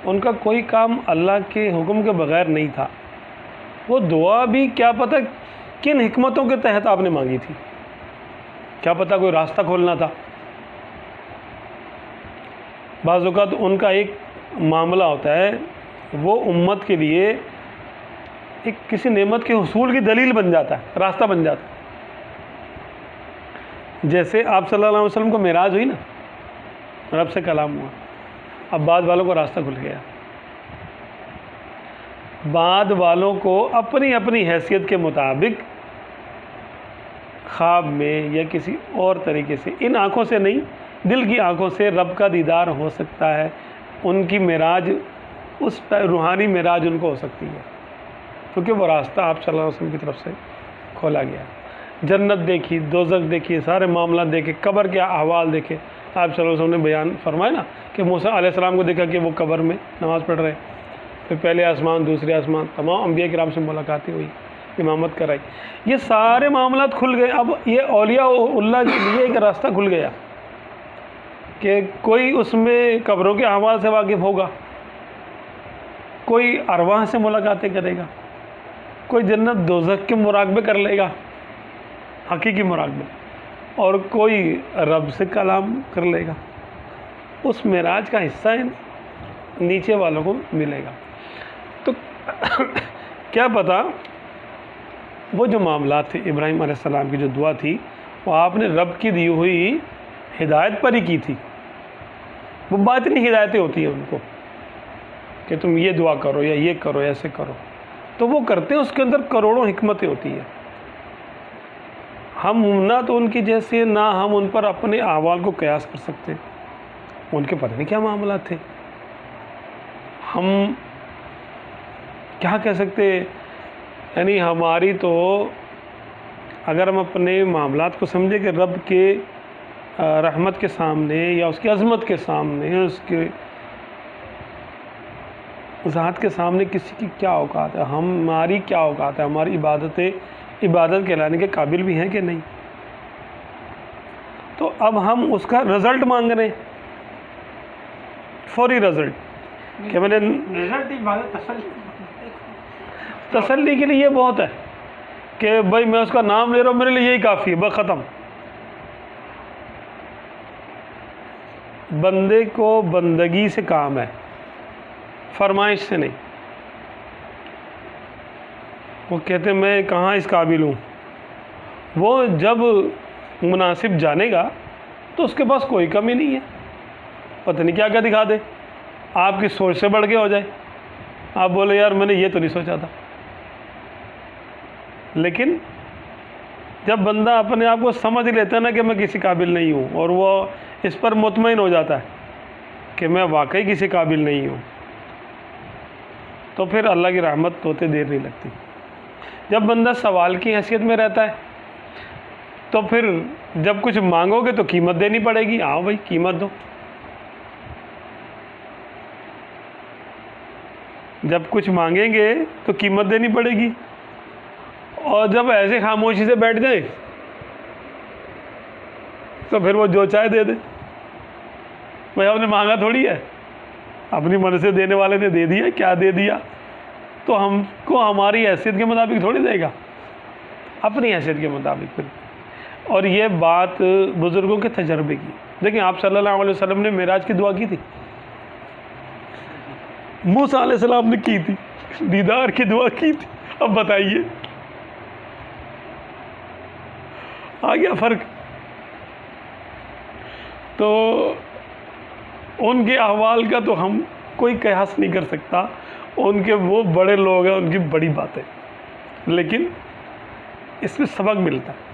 ان کا کوئی کام اللہ کے حکم کے بغیر نہیں تھا. وہ دعا بھی کیا پتہ کن حکمتوں کے تحت آپ نے مانگی تھی، کیا پتہ کوئی راستہ کھولنا تھا. بعض اوقات ان کا ایک معاملہ ہوتا ہے، وہ امت کے لیے ایک کسی نعمت کے حصول کی دلیل بن جاتا ہے، راستہ بن جاتا ہے. جیسے آپ صلی اللہ علیہ وسلم کو معراج ہوئی نا، رب سے کلام ہوا، اب بعد والوں کو راستہ کھل گیا. بعد والوں کو اپنی اپنی حیثیت کے مطابق خواب میں یا کسی اور طریقے سے، ان آنکھوں سے نہیں، دل کی آنکھوں سے رب کا دیدار ہو سکتا ہے. ان کی معراج، اس روحانی معراج ان کو ہو سکتی ہے، کیونکہ وہ راستہ آپ صلی اللہ علیہ وسلم کی طرف سے کھولا گیا. جنت دیکھی، دوزخ دیکھی، سارے معاملات دیکھے، قبر کے احوال دیکھے. آپ صلی اللہ علیہ وسلم نے بیان فرمایا نا کہ موسیٰ علیہ السلام کو دیکھا کہ وہ قبر میں نماز پڑھ رہے، پھر پہلے آسمان، دوسرے آسمان، تمام انبیاء کرام سے ملاقاتیں ہوئی، امامت کرائی. یہ سارے معاملات کھل گئے. اب یہ اولیاء اللہ کے لیے ایک راستہ کھل گیا کہ کوئی اس میں قبروں کے احوال سے واقف ہوگا، کوئی ارواح سے ملاقاتیں کرے گا، کوئی جنت دوزخ کے مراقبے کر لے گا، حقیقی مراقبے، اور کوئی رب سے کلام کر لے گا. اس معراج کا حصہ نیچے والوں کو ملے گا. تو کیا پتہ وہ جو معاملات تھے، ابراہیم علیہ السلام کی جو دعا تھی، وہ آپ نے رب کی دی ہوئی ہدایت پر ہی کی تھی. وہ باطنی ہدایتیں ہوتی ہیں ان کو کہ تم یہ دعا کرو یا یہ کرو، ایسے کرو، تو وہ کرتے ہیں. اس کے اندر کروڑوں حکمتیں ہوتی ہیں. ہم نہ تو ان کی جیسے، نہ ہم ان پر اپنے احوال کو قیاس کر سکتے. ان کے پتہ نہیں کیا معاملات تھے. ہم کیا کہہ سکتے، یعنی ہماری تو اگر ہم اپنے معاملات کو سمجھیں کہ رب کے رحمت کے سامنے یا اس کی عظمت کے سامنے، اس کے ذات کے سامنے کسی کی کیا اوقات ہے، ہماری کیا اوقات ہے، ہماری عبادت کہلانے کے قابل بھی ہیں کہ نہیں. تو اب ہم اس کا رزلٹ مانگ رہے ہیں، فوری رزلٹ کہ میں نے تسلی کے لیے یہ بہت ہے کہ بھائی میں اس کا نام لے رہا ہوں، میرے لیے یہی کافی ہے، بس ختم. بندے کو بندگی سے کام ہے، فرمائش سے نہیں. وہ کہتے ہیں میں کہاں اس قابل ہوں. وہ جب مناسب جانے گا تو اس کے پاس کوئی کمی نہیں ہے. پتہ نہیں کیا کیا دکھا دے، آپ کی سوچ سے بڑھ کے ہو جائے. آپ بولے یار میں نے یہ تو نہیں سوچا تھا. لیکن جب بندہ اپنے آپ کو سمجھ لیتا ہے نا کہ میں کسی قابل نہیں ہوں، اور وہ اس پر مطمئن ہو جاتا ہے کہ میں واقعی کسی قابل نہیں ہوں، تو پھر اللہ کی رحمت ہوتے دیر نہیں لگتی. جب بندہ سوال کی حیثیت میں رہتا ہے تو پھر جب کچھ مانگو گے تو قیمت دینی پڑے گی. آؤ بھائی قیمت دو. جب کچھ مانگیں گے تو قیمت دینی پڑے گی. اور جب ایسے خاموشی سے بیٹھ جائیں تو پھر وہ جو چاہے دے دے. بھائی آپ نے مانگا تھوڑی ہے، اپنی من سے دینے والے نے دے دیا. کیا دے دیا؟ تو ہم کو ہماری حیثیت کے مطابق تھوڑی دے گا، اپنی حیثیت کے مطابق. اور یہ بات بزرگوں کے تجربے کی. دیکھیں آپ صلی اللہ علیہ وسلم نے معراج کی دعا کی تھی، موسیٰ علیہ السلام نے کی تھی، دیدار کی دعا کی تھی. اب بتائیے آ گیا فرق. تو ان کے احوال کا تو ہم کوئی قیاس نہیں کر سکتا. ان کے وہ بڑے لوگ ہیں، ان کی بڑی باتیں، لیکن اس میں سبق ملتا ہے.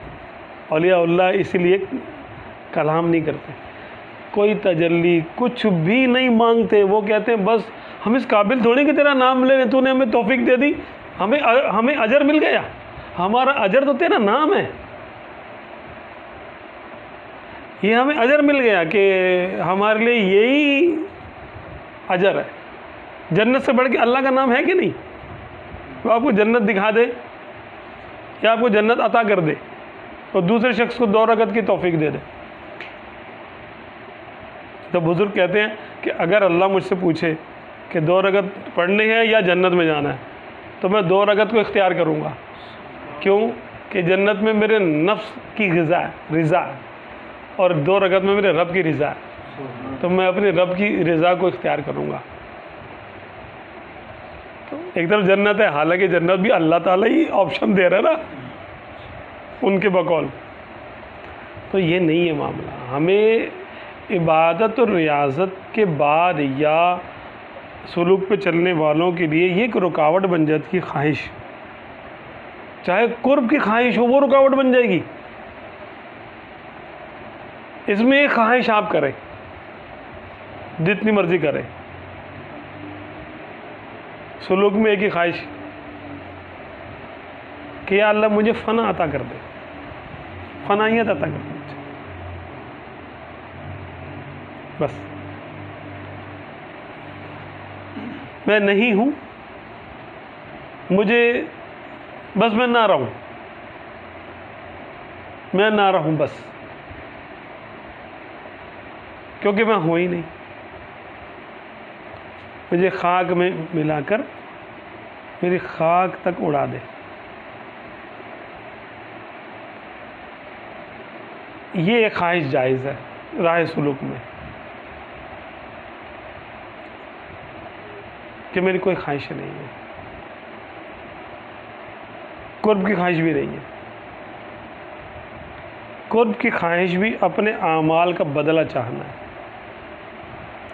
اولیاء اللہ اسی لیے کلام نہیں کرتے، کوئی تجلی کچھ بھی نہیں مانگتے. وہ کہتے ہیں بس ہم اس قابل تھوڑی کہ تیرا نام لے لیں، تو نے ہمیں توفیق دے دی، ہمیں اجر مل گیا. ہمارا اجر تو تیرا نام ہے، یہ ہمیں اجر مل گیا کہ ہمارے لیے یہی اجر ہے. جنت سے بڑھ کے اللہ کا نام ہے کہ نہیں؟ وہ آپ کو جنت دکھا دے یا آپ کو جنت عطا کر دے اور دوسرے شخص کو 2 رکعت کی توفیق دے دے. تو بزرگ کہتے ہیں کہ اگر اللہ مجھ سے پوچھے کہ 2 رکعت پڑھنی ہے یا جنت میں جانا ہے، تو میں 2 رکعت کو اختیار کروں گا. کیوں؟ کہ جنت میں میرے نفس کی رضا ہے اور 2 رکعت میں میرے رب کی رضا ہے، تو میں اپنے رب کی رضا کو اختیار کروں گا. تو ایک طرف جنت ہے، حالانکہ جنت بھی اللہ تعالیٰ ہی آپشن دے رہا ہے نا ان کے بقول. تو یہ نہیں ہے معاملہ. ہمیں عبادت اور ریاضت کے بعد یا سلوک پہ چلنے والوں کے لیے یہ ایک رکاوٹ بن جاتی ہے خواہش. چاہے قرب کی خواہش ہو وہ رکاوٹ بن جائے گی. اس میں ایک خواہش آپ کریں جتنی مرضی کریں، سلوک میں ایک ہی خواہش کہ یا اللہ مجھے فنا عطا کر دے، فنائیت عطا کر دے مجھے. بس میں نہیں ہوں، مجھے بس میں نہ رہوں، میں نہ رہوں بس، کیونکہ میں ہوں ہی نہیں. مجھے خاک میں ملا کر میری خاک تک اڑا دے. یہ ایک خواہش جائز ہے راہ سلوک میں کہ میری کوئی خواہش نہیں ہے. قرب کی خواہش بھی نہیں ہے. قرب کی خواہش بھی اپنے اعمال کا بدلہ چاہنا ہے.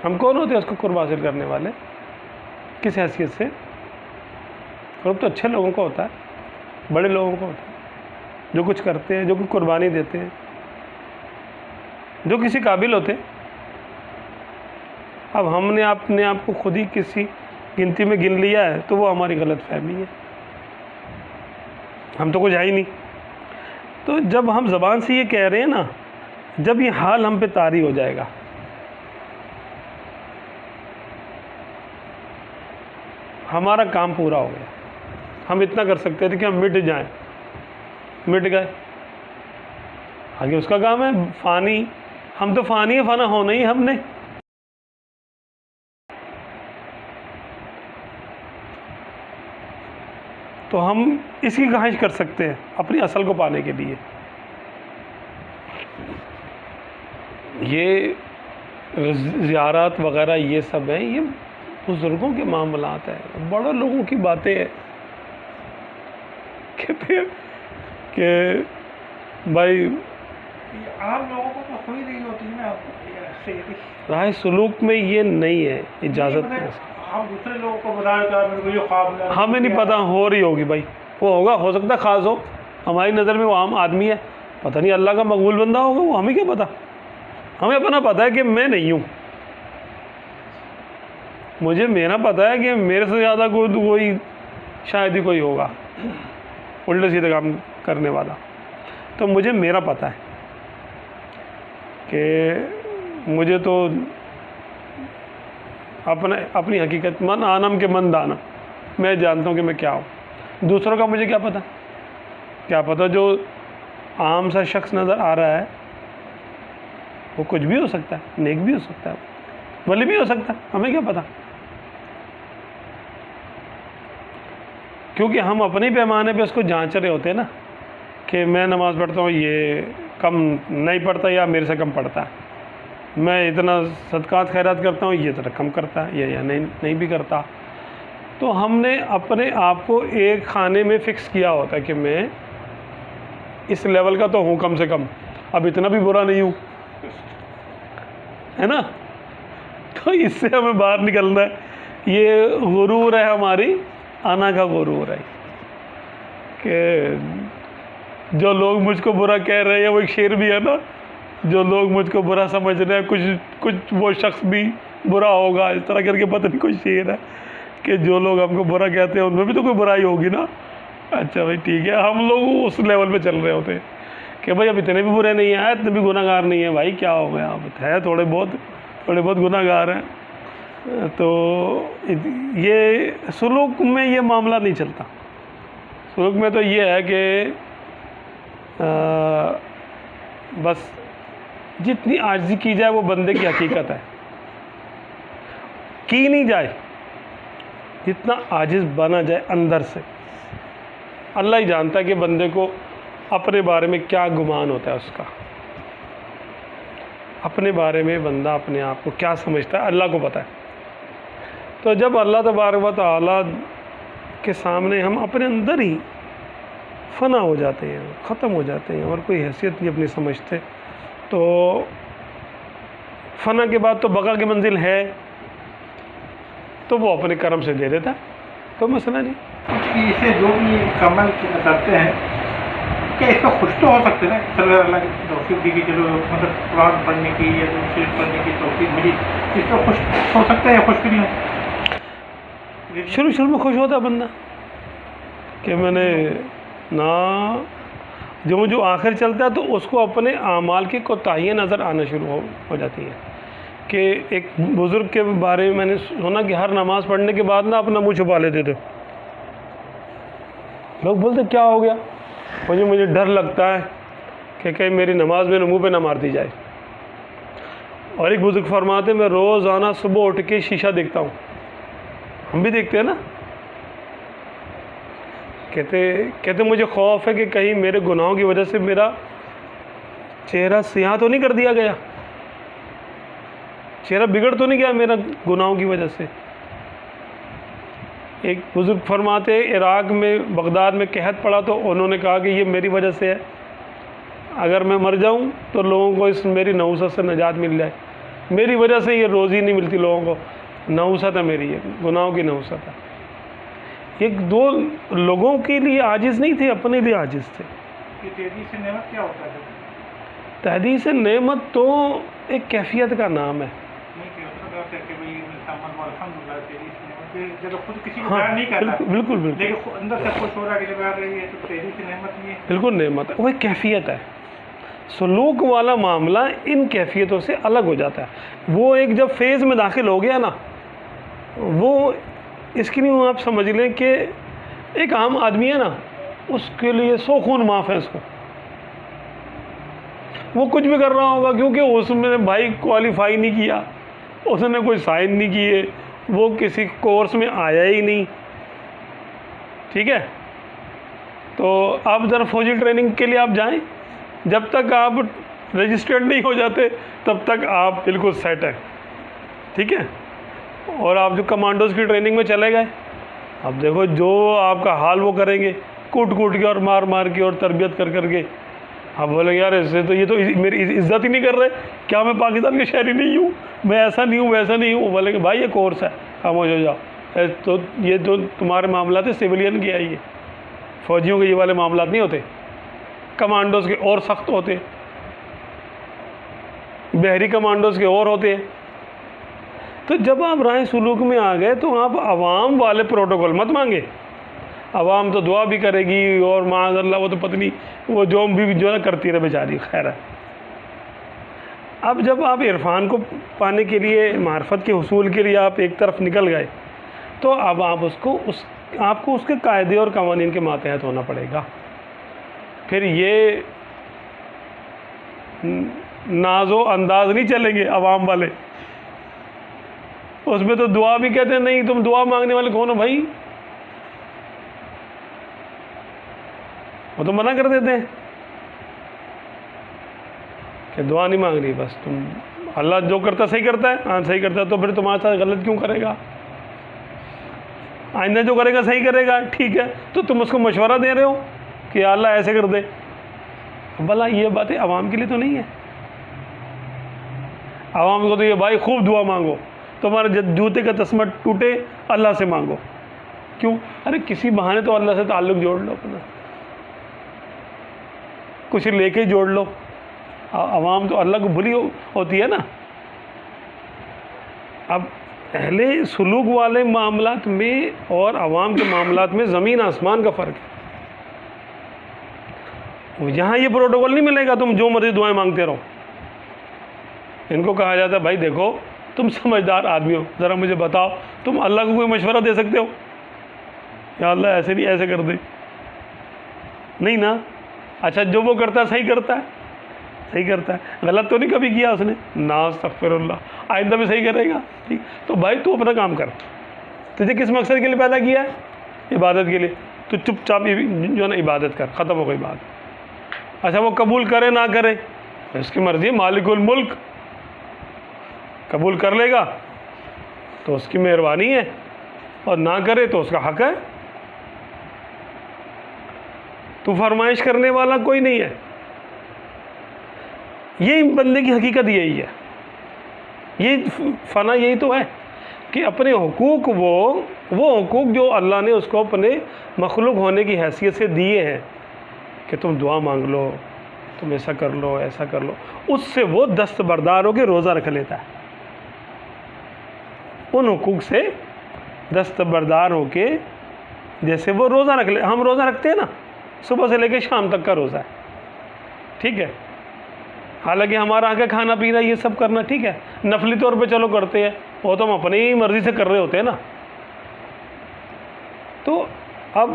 ہم کون ہوتے ہیں اس کو قرب حاصل کرنے والے؟ کس حیثیت سے؟ قرب تو اچھے لوگوں کا ہوتا ہے، بڑے لوگوں کا ہوتا ہے، جو کچھ کرتے ہیں، جو کچھ قربانی دیتے ہیں، جو کسی قابل ہوتے ہیں. اب ہم نے اپنے آپ کو خود ہی کسی گنتی میں گن لیا ہے تو وہ ہماری غلط فہمی ہے. ہم تو کچھ ہے ہی نہیں. تو جب ہم زبان سے یہ کہہ رہے ہیں نا، جب یہ حال ہم پہ طاری ہو جائے گا، ہمارا کام پورا ہو گیا. ہم اتنا کر سکتے تھے کہ ہم مٹ جائیں، مٹ گئے. آگے اس کا کام ہے فانی. ہم تو فانی ہے، فنا ہونا ہی ہم نے. تو ہم اس کی خواہش کر سکتے ہیں اپنی اصل کو پانے کے لیے. یہ زیارات وغیرہ یہ سب ہیں، یہ بزرگوں کے معاملات ہیں، بڑے لوگوں کی باتیں ہیں کہ بھائی عام لوگوں کو تو ہوئی نہیں ہوتی نا. راہ سلوک میں یہ نہیں ہے اجازت. آپ دوسرے لوگوں کو بتا کر میرے کو یہ خواب لیا، ہمیں نہیں پتہ ہو رہی ہوگی بھائی، وہ ہوگا، ہو سکتا ہے خاص ہو. ہماری نظر میں وہ عام آدمی ہے، پتہ نہیں اللہ کا مقبول بندہ ہوگا وہ، ہمیں کیا پتہ. ہمیں اپنا پتہ ہے کہ میں نہیں ہوں. مجھے میرا پتہ ہے کہ میرے سے زیادہ کوئی شاید ہی کوئی ہوگا الٹے سیدھے کام کرنے والا. تو مجھے میرا پتہ ہے کہ مجھے تو اپنی حقیقت من آنم کے من دانم، میں جانتا ہوں کہ میں کیا ہوں. دوسروں کا مجھے کیا پتہ، کیا پتہ جو عام سا شخص نظر آ رہا ہے وہ کچھ بھی ہو سکتا ہے، نیک بھی ہو سکتا ہے، ولی بھی ہو سکتا ہے، ہمیں کیا پتہ. کیونکہ ہم اپنے پیمانے پہ اس کو جانچ رہے ہوتے ہیں نا کہ میں نماز پڑھتا ہوں، یہ کم نہیں پڑھتا یا میرے سے کم پڑھتا ہے. میں اتنا صدقات خیرات کرتا ہوں، یہ ذرا کم کرتا ہے یا نہیں بھی کرتا. تو ہم نے اپنے آپ کو ایک خانے میں فکس کیا ہوتا ہے کہ میں اس لیول کا تو ہوں کم سے کم، اب اتنا بھی برا نہیں ہوں، ہے نا. تو اس سے ہمیں باہر نکلنا ہے. یہ غرور ہے ہماری انا کا غرور ہے کہ جو لوگ مجھ کو برا کہہ رہے ہیں، وہ ایک شعر بھی ہے نا، جو لوگ مجھ کو برا سمجھ رہے ہیں کچھ وہ شخص بھی برا ہوگا، اس طرح کر کے پتہ نہیں کوئی شعر ہے کہ جو لوگ ہم کو برا کہتے ہیں ان میں بھی تو کوئی برائی ہوگی نا. اچھا بھائی ٹھیک ہے، ہم لوگ اس لیول پہ چل رہے ہوتے ہیں کہ بھائی اب اتنے بھی برے نہیں ہیں، اتنے بھی گناہ گار نہیں ہیں. بھائی کیا ہو گیا، اب ہے تھوڑے بہت گناہ گار ہیں. تو یہ سلوک میں یہ معاملہ نہیں چلتا. سلوک میں تو یہ ہے کہ بس جتنی عاجزی کی جائے وہ بندے کی حقیقت ہے، کی نہیں جائے جتنا عاجز بنا جائے اندر سے. اللہ ہی جانتا ہے کہ بندے کو اپنے بارے میں کیا گمان ہوتا ہے اس کا. اپنے بارے میں بندہ اپنے آپ کو کیا سمجھتا ہے اللہ کو پتہ ہے. تو جب اللہ تبارک و تعالیٰ کے سامنے ہم اپنے اندر ہی فنا ہو جاتے ہیں, ختم ہو جاتے ہیں اور کوئی حیثیت نہیں اپنی سمجھتے, تو فنا کے بعد تو بقا کی منزل ہے, تو وہ اپنے کرم سے دے دیتا ہے, کوئی مسئلہ نہیں. اسے جو بھی عمل کرتے ہیں کیا اس کا خوش تو ہو سکتے ہیں نا, چلو اللہ کی توفیق دی کہ چلو مطلب قرآن پڑھنے کی یا شریف پڑھنے کی توفیق ملی, اس کا خوش ہو سکتا ہے یا خوش بھی نہیں ہو. شروع میں خوش ہوتا ہے بندہ کہ میں نے نا جو آخر چلتا ہے تو اس کو اپنے اعمال کی کوتاہیاں نظر آنا شروع ہو جاتی ہیں. کہ ایک بزرگ کے بارے میں نے سنا کہ ہر نماز پڑھنے کے بعد نا اپنا منہ چھپا لیتے تھے. لوگ بولتے کیا ہو گیا؟ مجھے ڈر لگتا ہے کہ کہیں میری نماز میرے منہ پہ نہ مار دی جائے. اور ایک بزرگ فرماتے میں روزانہ صبح اٹھ کے شیشہ دیکھتا ہوں. ہم بھی دیکھتے ہیں نا. کہتے مجھے خوف ہے کہ کہیں میرے گناہوں کی وجہ سے میرا چہرہ سیاہ تو نہیں کر دیا گیا, چہرہ بگڑ تو نہیں گیا میرا گناہوں کی وجہ سے. ایک بزرگ فرماتے عراق میں بغداد میں قحط پڑا تو انہوں نے کہا کہ یہ میری وجہ سے ہے, اگر میں مر جاؤں تو لوگوں کو اس میری نحوست سے نجات مل جائے. میری وجہ سے یہ روزی نہیں ملتی لوگوں کو, نحوست ہے میری, یہ گناہوں کی نحوست ہے. ایک دو لوگوں کے لیے عاجز نہیں تھے, اپنے لیے عاجز تھے. تحدیث نعمت کیا ہوتا ہے؟ تحدیث نعمت تو ایک کیفیت کا نام ہے. بالکل بالکل نعمت ہے, وہ ایک کیفیت ہے. سلوک والا معاملہ ان کیفیتوں سے الگ ہو جاتا ہے. وہ ایک جب فیز میں داخل ہو گیا نا, وہ اس کے لیے آپ سمجھ لیں کہ ایک عام آدمی ہے نا, اس کے لیے 100 خون معاف ہے اس کو. وہ کچھ بھی کر رہا ہوگا کیونکہ اس میں بھائی کوالیفائی نہیں کیا, اس نے کوئی سائن نہیں کیے, وہ کسی کورس میں آیا ہی نہیں. ٹھیک ہے, تو آپ ذرا فوجی ٹریننگ کے لیے آپ جائیں, جب تک آپ رجسٹرڈ نہیں ہو جاتے تب تک آپ بالکل سیٹ ہیں. ٹھیک ہے, اور آپ جو کمانڈوز کی ٹریننگ میں چلے گئے, اب دیکھو جو آپ کا حال وہ کریں گے, کوٹ کے اور مار کے اور تربیت کر کے. آپ بولیں گے یار ایسے تو یہ تو میری عزت ہی نہیں کر رہے, کیا میں پاکستان کے شہری نہیں ہوں, میں ایسا نہیں ہوں ویسا نہیں ہوں. بولیں گے بھائی یہ کورس ہے, خاموش ہو جاؤ. تو یہ تو تمہارے معاملات ہیں سویلین کے, آئیے فوجیوں کے یہ والے معاملات نہیں ہوتے, کمانڈوز کے اور سخت ہوتے, بحری کمانڈوز کے اور ہوتے ہیں. تو جب آپ راہ سلوک میں آ گئے تو آپ عوام والے پروٹوکول مت مانگے. عوام تو دعا بھی کرے گی اور معاذ اللہ وہ تو پتنی وہ جو بھی جو ہے کرتی رہے بیچاری, خیر ہے. اب جب آپ عرفان کو پانے کے لیے, معرفت کے حصول کے لیے آپ ایک طرف نکل گئے, تو اب آپ آپ کو اس کے قاعدے اور قوانین کے ماتحت ہونا پڑے گا. پھر یہ ناز و انداز نہیں چلیں گے عوام والے. اس میں تو دعا بھی کہتے ہیں نہیں تم دعا مانگنے والے کون ہو بھائی, وہ تو منع کر دیتے ہیں کہ دعا نہیں مانگ رہی, بس تم اللہ جو کرتا صحیح کرتا ہے, ہاں صحیح کرتا ہے, تو پھر تمہارے ساتھ غلط کیوں کرے گا؟ آئندہ جو کرے گا صحیح کرے گا, ٹھیک ہے, تو تم اس کو مشورہ دے رہے ہو کہ اللہ ایسے کر دے. بھلا یہ باتیں عوام کے لیے تو نہیں ہے. عوام کو تو یہ بھائی خوب دعا مانگو, تمہارے جوتے کا تسمہ ٹوٹے اللہ سے مانگو. کیوں؟ ارے کسی بہانے تو اللہ سے تعلق جوڑ لو اپنا, کچھ لے کے جوڑ لو. عوام تو اللہ کو بھلی ہوتی ہے نا. اب اہل سلوک والے معاملات میں اور عوام کے معاملات میں زمین آسمان کا فرق ہے. یہاں یہ پروٹوکول نہیں ملے گا تم جو مرضی دعائیں مانگتے رہو. ان کو کہا جاتا ہے بھائی دیکھو تم سمجھدار آدمی ہو, ذرا مجھے بتاؤ تم اللہ کو کوئی مشورہ دے سکتے ہو؟ یا اللہ ایسے نہیں ایسے کر دے, نہیں نا. اچھا جو وہ کرتا ہے صحیح کرتا ہے, صحیح کرتا ہے, غلط تو نہیں کبھی کیا اس نے, نا استغفر اللہ, آئندہ بھی صحیح کرے گا. ٹھیک, تو بھائی تو اپنا کام کر, تجھے کس مقصد کے لیے پیدا کیا ہے؟ عبادت کے لیے. تو چپ چاپ جو ہے نا عبادت کر, ختم ہو گئی بات. اچھا وہ قبول کرے نہ کرے اس کی مرضی ہے, مالک الملک قبول کر لے گا تو اس کی مہربانی ہے, اور نہ کرے تو اس کا حق ہے. تو فرمائش کرنے والا کوئی نہیں ہے. یہ بندے کی حقیقت یہی ہے, یہ فنا یہی تو ہے کہ اپنے حقوق وہ حقوق جو اللہ نے اس کو اپنے مخلوق ہونے کی حیثیت سے دیے ہیں کہ تم دعا مانگ لو, تم ایسا کر لو, ایسا کر لو, اس سے وہ دستبردار ہو کے روزہ رکھ لیتا ہے. ان حقوق سے دستبردار ہو کے, جیسے وہ روزہ رکھ لے, ہم روزہ رکھتے ہیں نا صبح سے لے کے شام تک کا روزہ ہے, ٹھیک ہے, حالانکہ ہمارا حق ہے کھانا پینا یہ سب کرنا, ٹھیک ہے, نفلی طور پہ چلو کرتے ہیں, وہ تو ہم اپنی مرضی سے کر رہے ہوتے ہیں نا. تو اب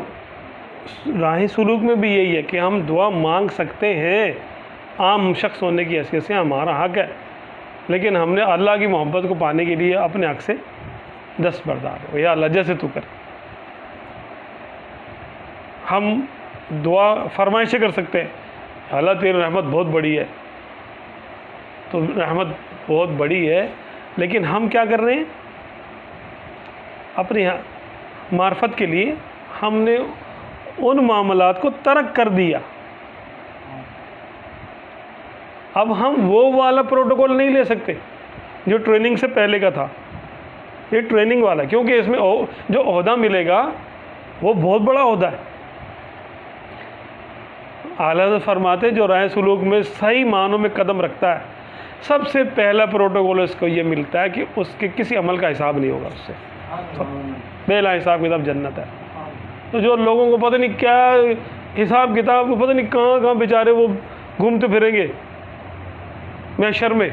راہ سلوک میں بھی یہی ہے کہ ہم دعا مانگ سکتے ہیں, عام شخص ہونے کی حیثیت سے ہمارا حق ہے, لیکن ہم نے اللہ کی محبت کو پانے کے لیے اپنے حق سے دستبردار ہو, یا اللہ جیسے تو کر. ہم دعا فرمائشیں کر سکتے ہیں, اللہ تیری رحمت بہت بڑی ہے, تو رحمت بہت بڑی ہے, لیکن ہم کیا کر رہے ہیں اپنی معرفت کے لیے ہم نے ان معاملات کو ترک کر دیا. اب ہم وہ والا پروٹوکول نہیں لے سکتے جو ٹریننگ سے پہلے کا تھا. یہ ٹریننگ والا, کیونکہ اس میں جو عہدہ ملے گا وہ بہت بڑا عہدہ ہے. اعلیٰ حضرت فرماتے جو راہ سلوک میں صحیح معنوں میں قدم رکھتا ہے, سب سے پہلا پروٹوکول اس کو یہ ملتا ہے کہ اس کے کسی عمل کا حساب نہیں ہوگا, اس سے پہلا حساب کتاب جنت ہے. تو جو لوگوں کو پتہ نہیں کیا حساب کتاب, پتہ نہیں کہاں کہاں بیچارے وہ گھومتے پھریں گے محشر میں,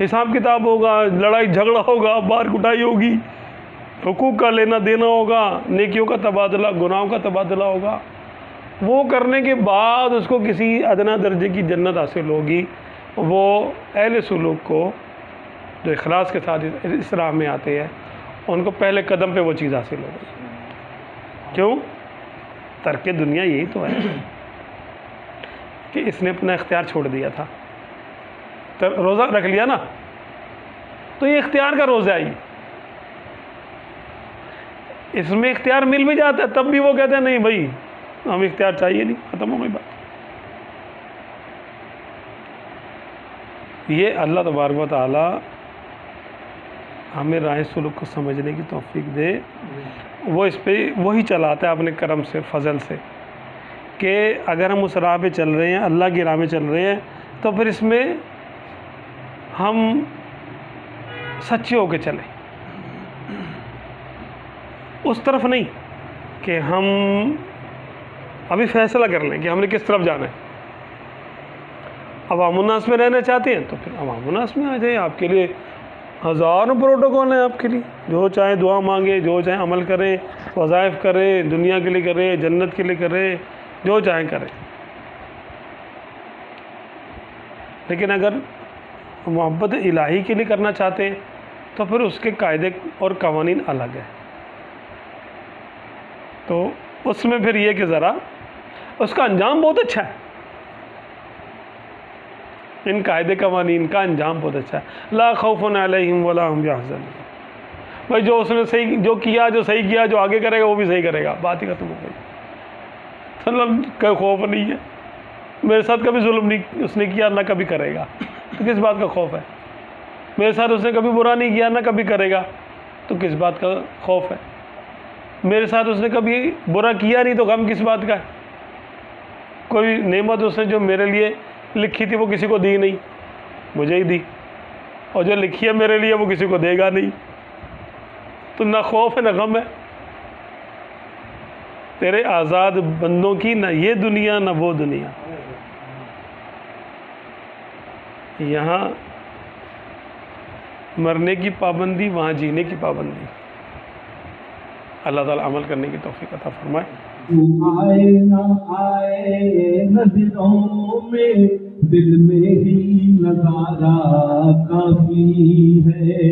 حساب کتاب ہوگا, لڑائی جھگڑا ہوگا, مار کٹائی ہوگی, حقوق کا لینا دینا ہوگا, نیکیوں کا تبادلہ, گناہوں کا تبادلہ ہوگا. وہ کرنے کے بعد اس کو کسی ادنا درجے کی جنت حاصل ہوگی. وہ اہل سلوک کو جو اخلاص کے ساتھ اس راہ میں آتے ہیں ان کو پہلے قدم پہ وہ چیز حاصل ہوگی. کیوں؟ ترک دنیا یہی تو ہے کہ اس نے اپنا اختیار چھوڑ دیا تھا, روزہ رکھ لیا نا, تو یہ اختیار کا روزہ ہے. اس میں اختیار مل بھی جاتا ہے, تب بھی وہ کہتے ہیں نہیں بھائی ہمیں اختیار چاہیے نہیں, ختم ہو گئی بات. یہ اللہ تبارک و تعالی ہمیں راہ سلوک کو سمجھنے کی توفیق دے. وہ اس پہ وہی چلاتا ہے اپنے کرم سے, فضل سے, کہ اگر ہم اس راہ پہ چل رہے ہیں, اللہ کی راہ میں چل رہے ہیں, تو پھر اس میں ہم سچے ہو کے چلیں. اس طرف نہیں کہ ہم ابھی فیصلہ کر لیں کہ ہم نے کس طرف جانا ہے. عوام الناس میں رہنا چاہتے ہیں تو پھر عوام الناس میں آ جائیں, آپ کے لیے ہزاروں پروٹوکول ہیں آپ کے لیے, جو چاہیں دعا مانگے, جو چاہیں عمل کریں, وظائف کریں, دنیا کے لیے کریں, جنت کے لیے کریں, جو چاہیں کریں. لیکن اگر محبت الہی کے لیے کرنا چاہتے ہیں تو پھر اس کے قاعدے اور قوانین الگ ہیں. تو اس میں پھر یہ کہ ذرا اس کا انجام بہت اچھا ہے, ان قاعدے قوانین کا انجام بہت اچھا ہے. لا خوف علیہم ولا هم يحزنون. بھائی جو اس نے صحیح جو صحیح کیا, جو آگے کرے گا وہ بھی صحیح کرے گا, بات ہی ختم ہو گئی. ظلم کا خوف نہیں ہے, میرے ساتھ کبھی ظلم نہیں اس نے کیا, نہ کبھی کرے گا, تو کس بات کا خوف ہے. میرے ساتھ اس نے کبھی برا نہیں کیا, نہ کبھی کرے گا, تو کس بات کا خوف ہے. میرے ساتھ اس نے کبھی برا کیا نہیں, تو غم کس بات کا ہے. کوئی نعمت اس نے جو میرے لیے لکھی تھی وہ کسی کو دی نہیں, مجھے ہی دی, اور جو لکھی ہے میرے لیے وہ کسی کو دے گا نہیں. تو نہ خوف ہے نہ غم ہے تیرے آزاد بندوں کی, نہ یہ دنیا نہ وہ دنیا. یہاں مرنے کی پابندی, وہاں جینے کی پابندی. اللہ تعالیٰ عمل کرنے کی توفیق عطا فرمائے. آئے نہ آئے نظروں میں, دل میں ہی نظارہ کافی ہے.